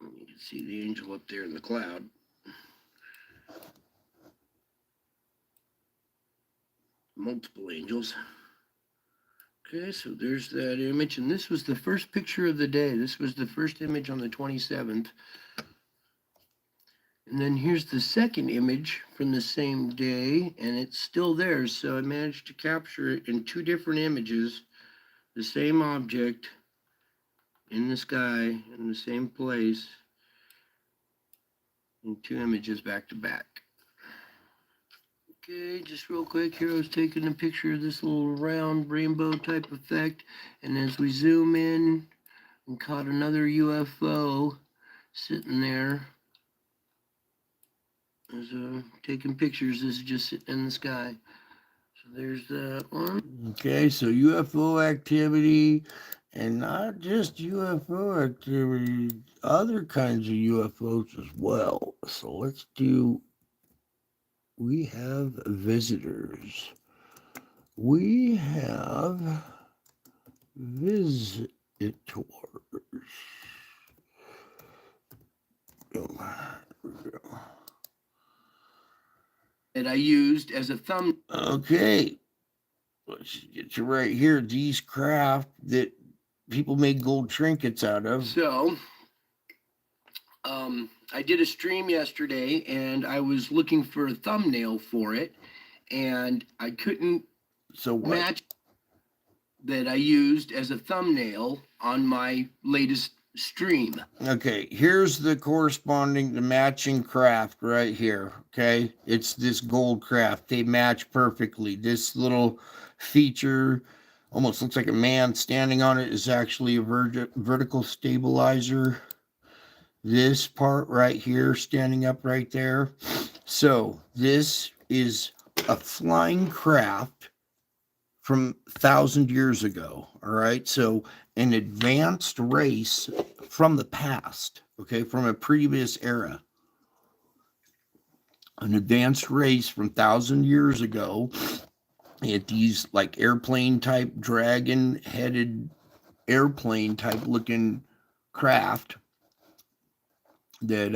[SPEAKER 2] You can see the angel up there in the cloud. Multiple angels. Okay, so there's that image, and this was the first picture of the day. This was the first image on the 27th. And then here's the second image from the same day, and it's still there. So I managed to capture it in 2 different images, the same object in the sky, in the same place, in 2 images back to back. Okay, just real quick here, I was taking a picture of this little round rainbow type effect, and as we zoom in, we caught another UFO sitting there. As taking pictures, this is just sitting in the sky. So there's that one.
[SPEAKER 1] Okay, so UFO activity, and not just UFO activity, other kinds of UFOs as well. So let's do, we have visitors. We have visitors.
[SPEAKER 2] That I used as a thumb.
[SPEAKER 1] Okay, let's get you right here. These craft that people made gold trinkets out of.
[SPEAKER 2] So, I did a stream yesterday, and I was looking for a thumbnail for it, and I couldn't match that I used as a thumbnail on my latest stream.
[SPEAKER 1] Okay, here's the corresponding, the matching craft right here. Okay, it's this gold craft. They match perfectly. This little feature almost looks like a man standing on it is actually a vertical stabilizer. This part right here standing up right there. So this is a flying craft from 1,000 years ago. All right, so an advanced race from the past, okay, from a previous era. An advanced race from 1,000 years ago. At these like airplane type, dragon headed airplane type looking craft that,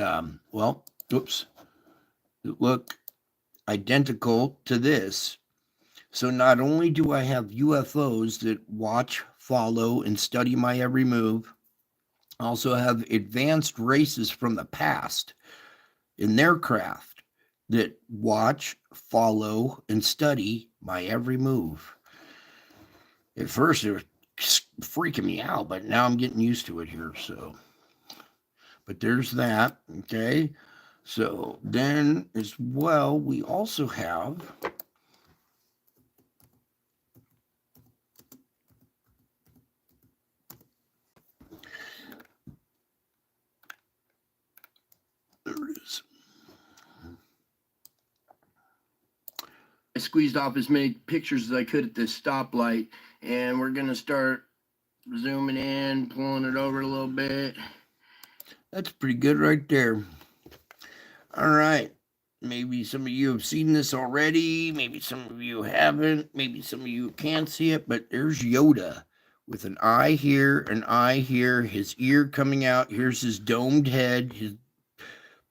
[SPEAKER 1] look identical to this. So not only do I have UFOs that watch, follow, and study my every move, Also have advanced races from the past in their craft that watch, follow, and study my every move. At first, it was freaking me out, but now I'm getting used to it here. So, but there's that. Okay. So then, as well, we also have there it is.
[SPEAKER 2] I squeezed off as many pictures as I could at this stoplight, and we're gonna start zooming in, pulling it over a little bit.
[SPEAKER 1] That's pretty good right there. All right. Maybe some of you have seen this already. Maybe some of you haven't. Maybe some of you can't see it, but there's Yoda with an eye here, an eye here, his ear coming out. Here's his domed head, his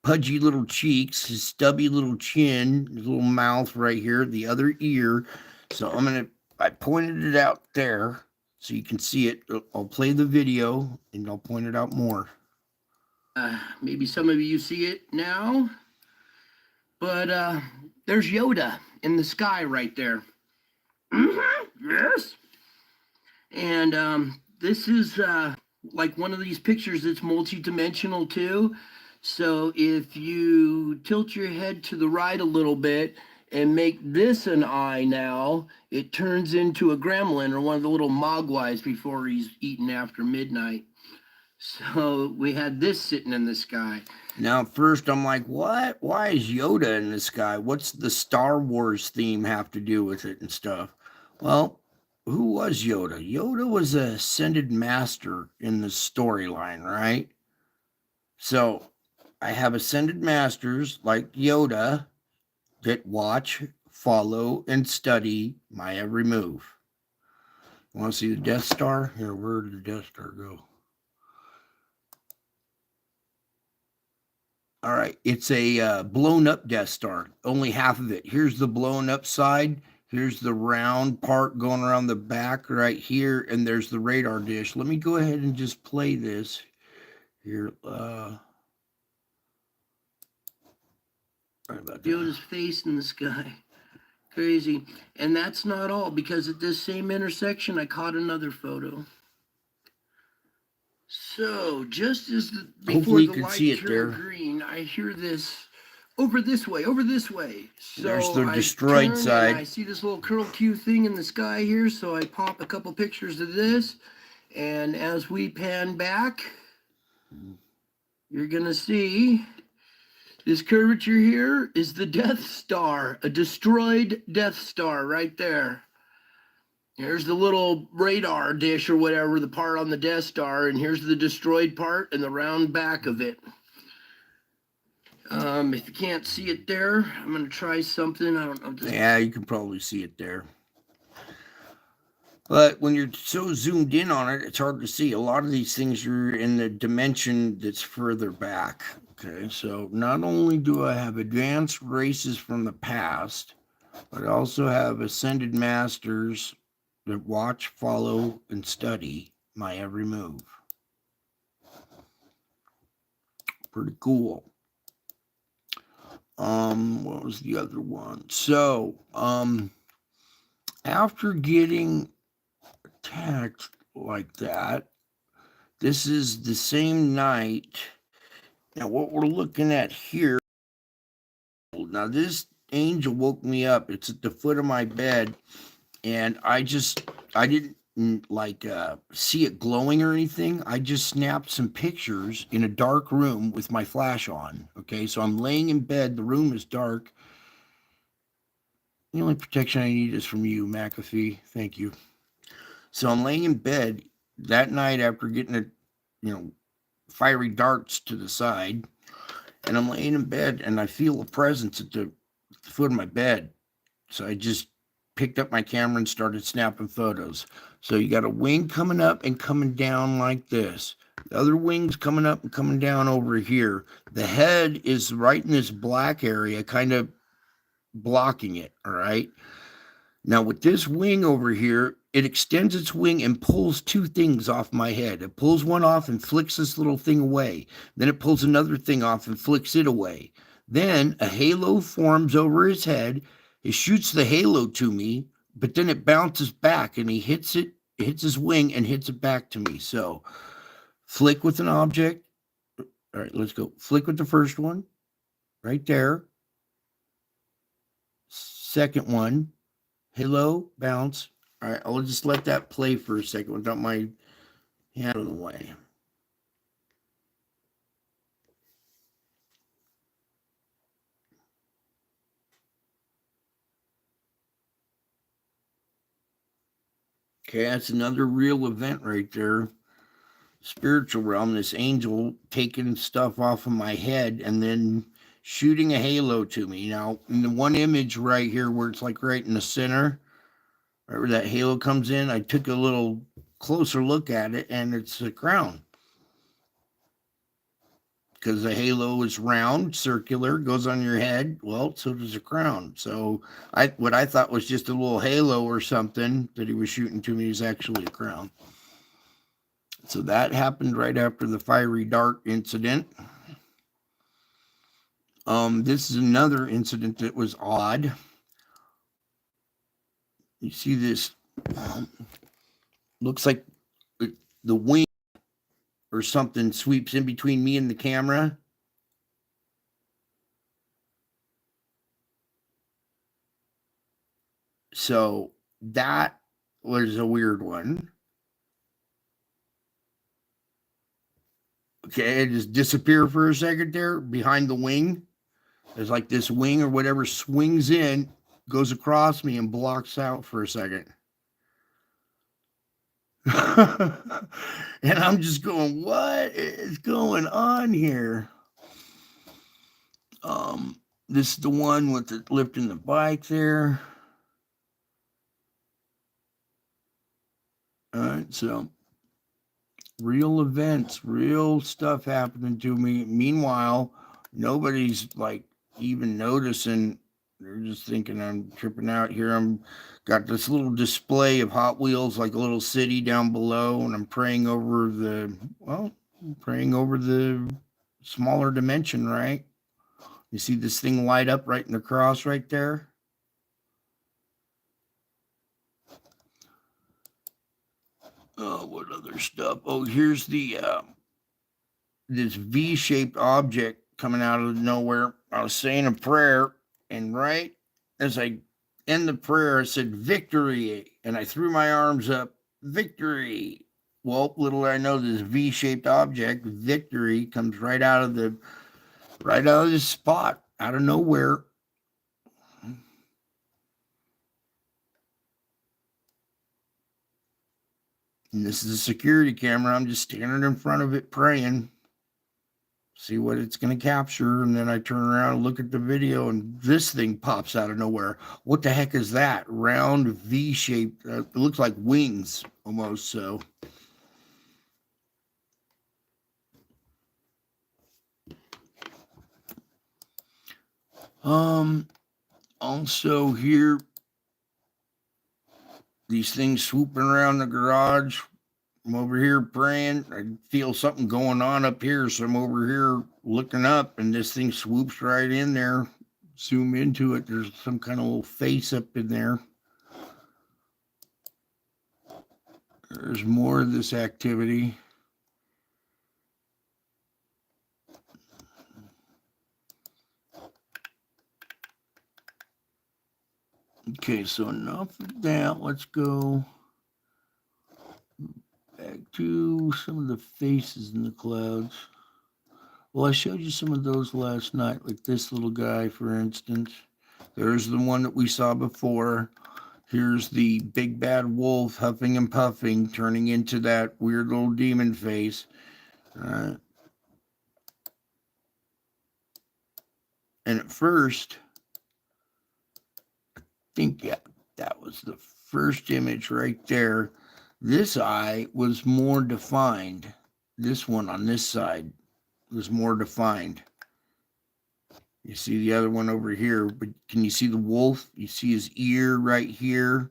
[SPEAKER 1] pudgy little cheeks, his stubby little chin, his little mouth right here, the other ear. So I pointed it out there so you can see it. I'll play the video and I'll point it out more.
[SPEAKER 2] Maybe some of you see it now, but there's Yoda in the sky right there. Yes. And this is like one of these pictures that's multi-dimensional too. So if you tilt your head to the right a little bit and make this an eye now, it turns into a gremlin or one of the little mogwais before he's eaten after midnight. So we had this sitting in the sky.
[SPEAKER 1] Now, at first I'm like, what? Why is Yoda in the sky? What's the Star Wars theme have to do with it and stuff? Well, who was Yoda? Yoda was a ascended master in the storyline, right? So I have ascended masters like Yoda that watch, follow, and study my every move. You want to see the Death Star? Here, where did the Death Star go? All right, it's a blown up Death Star, only half of it. Here's the blown up side. Here's the round part going around the back right here, and there's the radar dish. Let me go ahead and just play this here. Sorry about that.
[SPEAKER 2] Yoda's face in the sky. Crazy. And that's not all, because at this same intersection, I caught another photo. So just as before the light turned green, I hear this over this way, over this way. So
[SPEAKER 1] there's the destroyed side.
[SPEAKER 2] I see this little curl Q thing in the sky here, so I pop a couple pictures of this. And as we pan back, you're gonna see this curvature here is the Death Star, a destroyed Death Star right there. Here's the little radar dish or whatever, the part on the Death Star, and here's the destroyed part and the round back of it. If you can't see it there, I'm going to try something. I don't know.
[SPEAKER 1] Yeah, you can probably see it there. But when you're so zoomed in on it, it's hard to see. A lot of these things are in the dimension that's further back. Okay, so not only do I have advanced races from the past, but I also have ascended masters that watch, follow, and study my every move. Pretty cool. What was the other one? So, after getting attacked like that, this is the same night. Now, what we're looking at here, now this angel woke me up. It's at the foot of my bed, and I didn't see it glowing or anything. I just snapped some pictures in a dark room with my flash on. Okay, so I'm laying in bed. The room is dark. The only protection I need is from you, McAfee. Thank you. So I'm laying in bed that night after getting fiery darts to the side, and I'm laying in bed and I feel a presence at the foot of my bed. So I just picked up my camera and started snapping photos. So you got a wing coming up and coming down like this. The other wing's coming up and coming down over here. The head is right in this black area, kind of blocking it, all right? Now with this wing over here, it extends its wing and pulls two things off my head. It pulls one off and flicks this little thing away. Then it pulls another thing off and flicks it away. Then a halo forms over his head. It shoots the halo to me, but then it bounces back and he hits it, hits his wing and hits it back to me. So flick with an object. All right, let's go. Flick with the first one right there. Second one, halo, bounce. All right, I'll just let that play for a second without my hand in the way. Okay, that's another real event right there. Spiritual realm, this angel taking stuff off of my head and then shooting a halo to me. Now, in the one image right here where it's like right in the center, right where that halo comes in, I took a little closer look at it and it's a crown. Because the halo is round, circular, goes on your head. Well, so does a crown. So what I thought was just a little halo or something that he was shooting to me is actually a crown. So that happened right after the fiery dart incident. This is another incident that was odd. You see this, looks like the wing or something sweeps in between me and the camera. So that was a weird one. Okay, it just disappeared for a second there behind the wing. There's like this wing or whatever swings in, goes across me and blocks out for a second. And I'm just going, what is going on here? This is the one with the lifting the bike there. All right, so real events, real stuff happening to me. Meanwhile, nobody's like even noticing. They're just thinking I'm tripping out here. I'm got this little display of Hot Wheels, like a little city down below, and I'm praying over the smaller dimension, right? You see this thing light up right in the cross right there? Oh, what other stuff? Oh, here's the this V-shaped object coming out of nowhere. I was saying a prayer, and right as I end the prayer, I said victory, and I threw my arms up, victory. Well, little did I know this V-shaped object, victory, comes right out of this spot, out of nowhere. And this is a security camera. I'm just standing in front of it praying, see what it's going to capture. And then I turn around and look at the video, and this thing pops out of nowhere. What the heck is that? Round V-shaped. It looks like wings almost. So. Also here, these things swooping around the garage. I'm over here praying. I feel something going on up here, so I'm over here looking up, and this thing swoops right in there. Zoom into it. There's some kind of little face up in there. There's more of this activity. Okay, so enough of that. Let's go back to some of the faces in the clouds. Well, I showed you some of those last night, like this little guy, for instance. There's the one that we saw before. Here's the big bad wolf huffing and puffing, turning into that weird little demon face. And at first, I think, yeah, that was the first image right there. This eye was more defined. This one on this side was more defined. You see the other one over here, but can you see the wolf? You see his ear right here,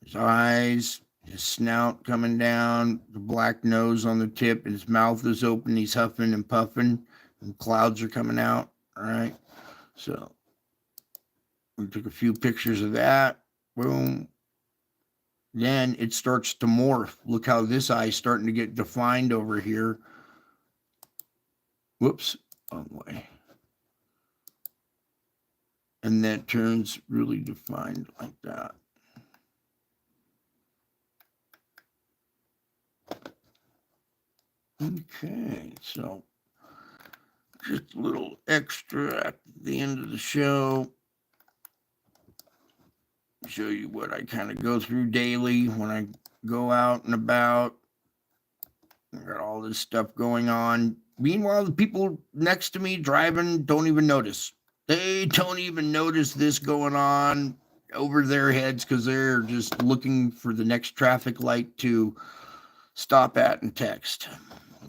[SPEAKER 1] his eyes, his snout coming down, the black nose on the tip, and his mouth is open. He's huffing and puffing, and clouds are coming out. All right. So we took a few pictures of that. Boom. Then it starts to morph. Look how this eye is starting to get defined over here. Whoops, wrong way. And that turns really defined like that. Okay, so just a little extra at the end of the show. Show you what I kind of go through daily when I go out and about. I got all this stuff going on. Meanwhile, the people next to me driving don't even notice. They don't even notice this going on over their heads because they're just looking for the next traffic light to stop at and text.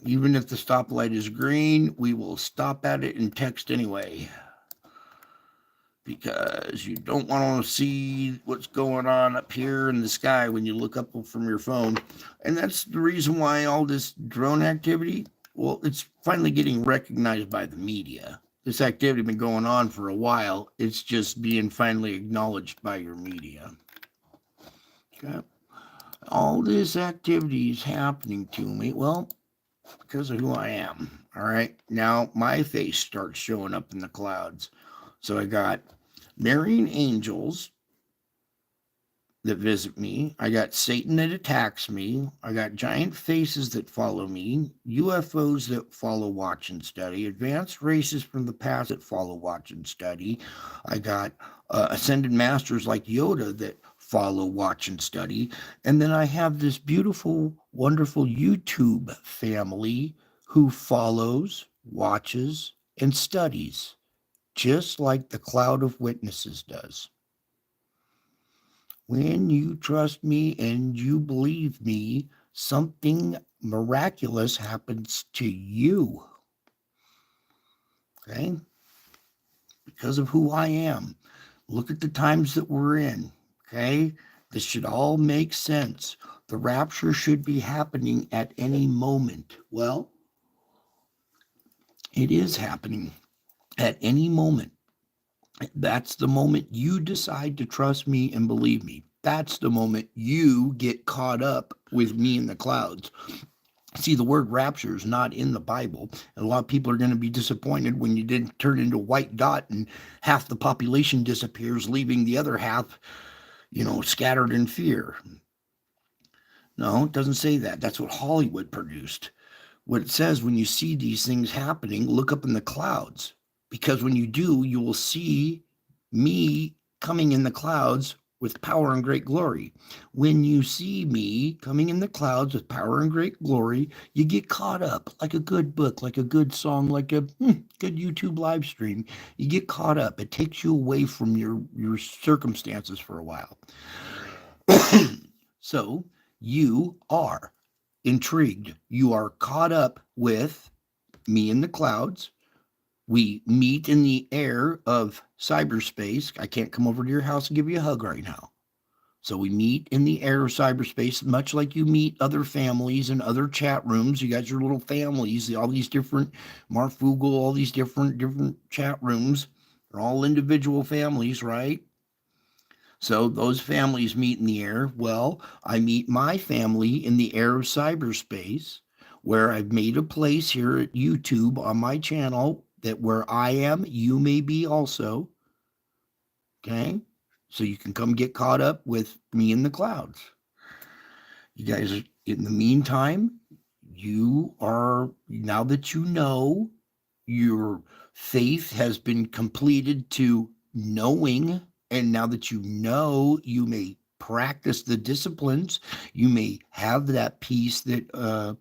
[SPEAKER 1] Even if the stoplight is green, we will stop at it and text anyway. Because you don't want to see what's going on up here in the sky when you look up from your phone. And that's the reason why all this drone activity, well, it's finally getting recognized by the media. This activity has been going on for a while. It's just being finally acknowledged by your media. Okay. All this activity is happening to me, well, because of who I am. All right. Now my face starts showing up in the clouds. So I got marrying angels that visit me. I got Satan that attacks me. I got giant faces that follow me. UFOs that follow, watch, and study. Advanced races from the past that follow, watch, and study. I got ascended masters like Yoda that follow, watch, and study. And then I have this beautiful, wonderful YouTube family who follows, watches, and studies, just like the cloud of witnesses does. When you trust me and you believe me, something miraculous happens to you. Okay? Because of who I am. Look at the times that we're in. Okay? This should all make sense. The rapture should be happening at any moment. Well, it is happening at any moment. That's the moment you decide to trust me and believe me. That's the moment you get caught up with me in the clouds. See, the word rapture is not in the Bible. And a lot of people are going to be disappointed when you didn't turn into a white dot and half the population disappears, leaving the other half, scattered in fear. No, it doesn't say that. That's what Hollywood produced. What it says, when you see these things happening, look up in the clouds. Because when you do, you will see me coming in the clouds with power and great glory. When you see me coming in the clouds with power and great glory, you get caught up like a good book, like a good song, like a good YouTube live stream. You get caught up. It takes you away from your circumstances for a while. So you are intrigued. You are caught up with me in the clouds. We meet in the air of cyberspace. I can't come over to your house and give you a hug right now. So we meet in the air of cyberspace, much like you meet other families and other chat rooms. You got your little families, all these different Marfoogle, all these different chat rooms. They're all individual families, right? So those families meet in the air. Well, I meet my family in the air of cyberspace, where I've made a place here at YouTube on my channel that where I am, you may be also. Okay? So you can come get caught up with me in the clouds. You guys, in the meantime, you are, now that you know, your faith has been completed to knowing, and now that you know, you may practice the disciplines. You may have that peace that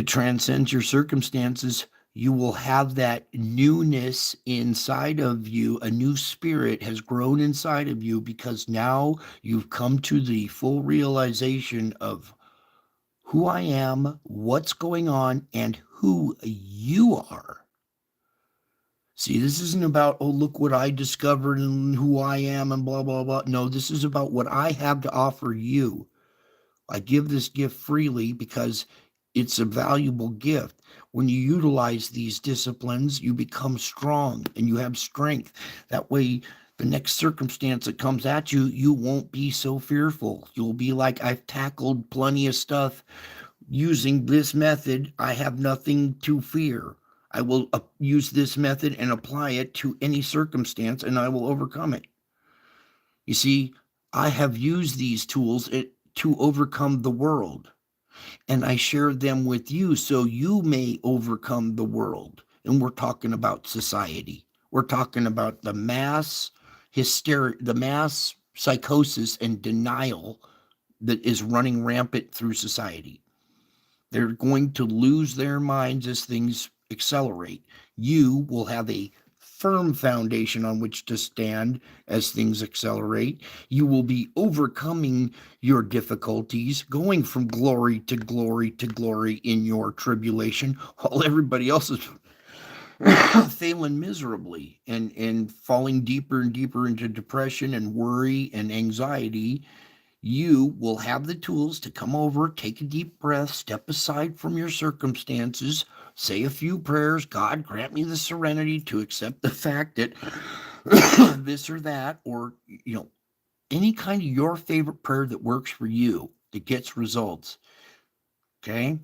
[SPEAKER 1] transcends your circumstances. You will have that newness inside of you. A new spirit has grown inside of you because now you've come to the full realization of who I am, what's going on, and who you are. See, this isn't about, oh, look what I discovered and who I am and blah, blah, blah. No, this is about what I have to offer you. I give this gift freely because it's a valuable gift. When you utilize these disciplines, you become strong and you have strength. That way, the next circumstance that comes at you, you won't be so fearful. You'll be like, I've tackled plenty of stuff using this method. I have nothing to fear. I will use this method and apply it to any circumstance and I will overcome it. You see, I have used these tools to overcome the world, and I share them with you so you may overcome the world. And we're talking about society. We're talking about the mass hysteria, the mass psychosis and denial that is running rampant through society. They're going to lose their minds as things accelerate. You will have a firm foundation on which to stand as things accelerate. You will be overcoming your difficulties, going from glory to glory to glory in your tribulation, while everybody else is failing miserably and falling deeper and deeper into depression and worry and anxiety. You will have the tools to come over, take a deep breath, step aside from your circumstances, say a few prayers. God, grant me the serenity to accept the fact that this or that, or, any kind of your favorite prayer that works for you, that gets results. Okay?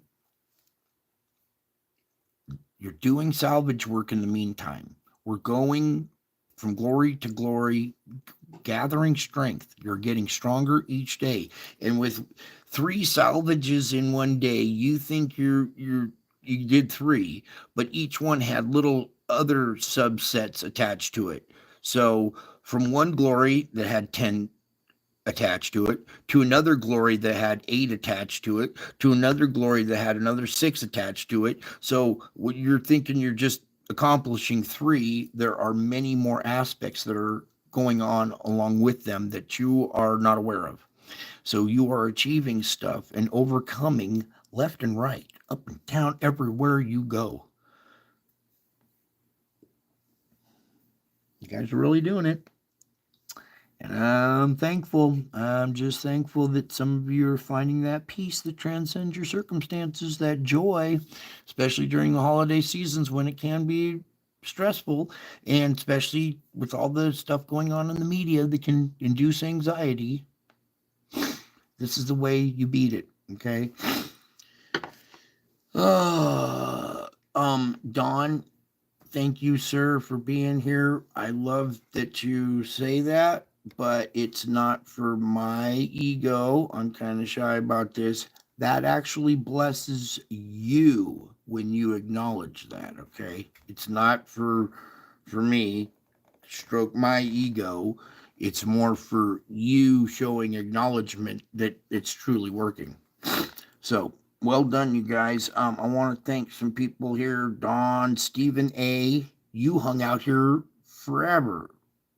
[SPEAKER 1] You're doing salvage work in the meantime. We're going from glory to glory, gathering strength. You're getting stronger each day. And with 3 salvages in one day, you think you did 3, but each one had little other subsets attached to it. So from one glory that had 10 attached to it, to another glory that had 8 attached to it, to another glory that had another 6 attached to it. So what you're thinking you're just accomplishing 3, there are many more aspects that are going on along with them that you are not aware of. So you are achieving stuff and overcoming left and right, up and down, everywhere you go. You guys are really doing it. And I'm thankful. I'm just thankful that some of you are finding that peace that transcends your circumstances, that joy, especially during the holiday seasons when it can be stressful, and especially with all the stuff going on in the media that can induce anxiety. This is the way you beat it, okay? Don, thank you, sir, for being here. I love that you say that, but it's not for my ego. I'm kind of shy about this. That actually blesses you when you acknowledge that, okay? It's not for me, stroke my ego. It's more for you showing acknowledgement that it's truly working. So, well done, you guys. I want to thank some people here. Don, Stephen A. You hung out here forever.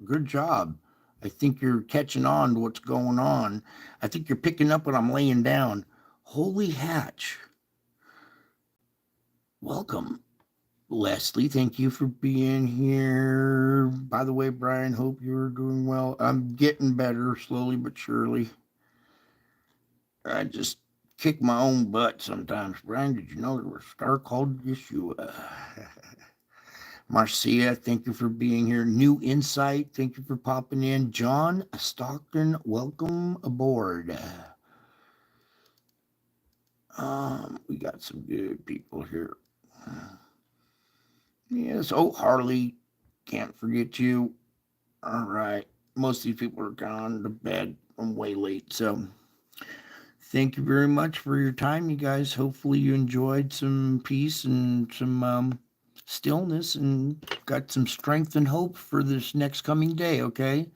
[SPEAKER 1] Good job. I think you're catching on to what's going on. I think you're picking up what I'm laying down. Holy Hatch. Welcome. Leslie, thank you for being here. By the way, Brian, hope you're doing well. I'm getting better slowly but surely. I just kick my own butt sometimes. Brian, did you know there was a star called Yeshua? Marcia, thank you for being here. New Insight, thank you for popping in. John Stockton, welcome aboard. We got some good people here. Yes, oh, Harley, can't forget you. All right, most of these people are gone to bed. I'm way late, so thank you very much for your time, you guys. Hopefully you enjoyed some peace and some stillness and got some strength and hope for this next coming day, okay?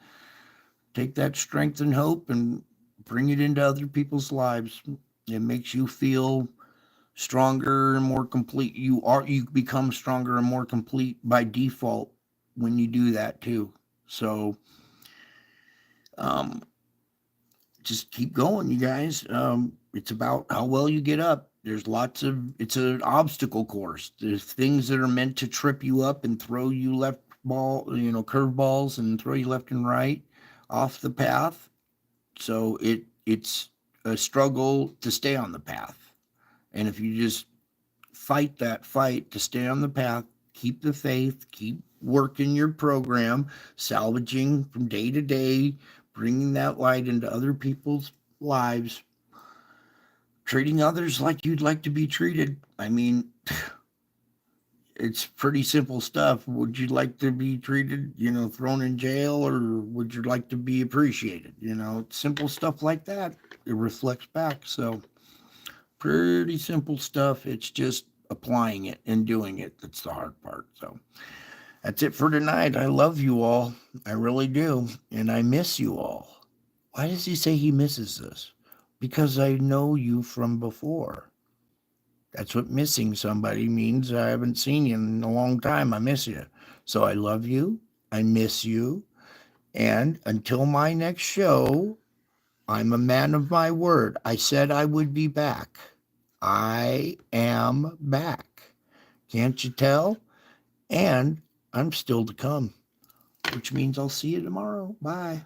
[SPEAKER 1] Take that strength and hope and bring it into other people's lives. It makes you feel stronger and more complete. You become stronger and more complete by default when you do that too. So just keep going, you guys. It's about how well you get up. There's lots of, it's an obstacle course. There's things that are meant to trip you up and throw you left ball, curve balls and throw you left and right off the path. So it's a struggle to stay on the path. And if you just fight that fight to stay on the path, keep the faith, keep working your program, salvaging from day to day, bringing that light into other people's lives, treating others like you'd like to be treated. I mean, it's pretty simple stuff. Would you like to be treated, thrown in jail, or would you like to be appreciated? Simple stuff like that. It reflects back. So pretty simple stuff. It's just applying it and doing it that's the hard part. So that's it for tonight. I love you all. I really do. And I miss you all. Why does he say he misses us? Because I know you from before. That's what missing somebody means. I haven't seen you in a long time. I miss you. So I love you. I miss you. And until my next show, I'm a man of my word. I said I would be back. I am back. Can't you tell? And I'm still to come, which means I'll see you tomorrow. Bye.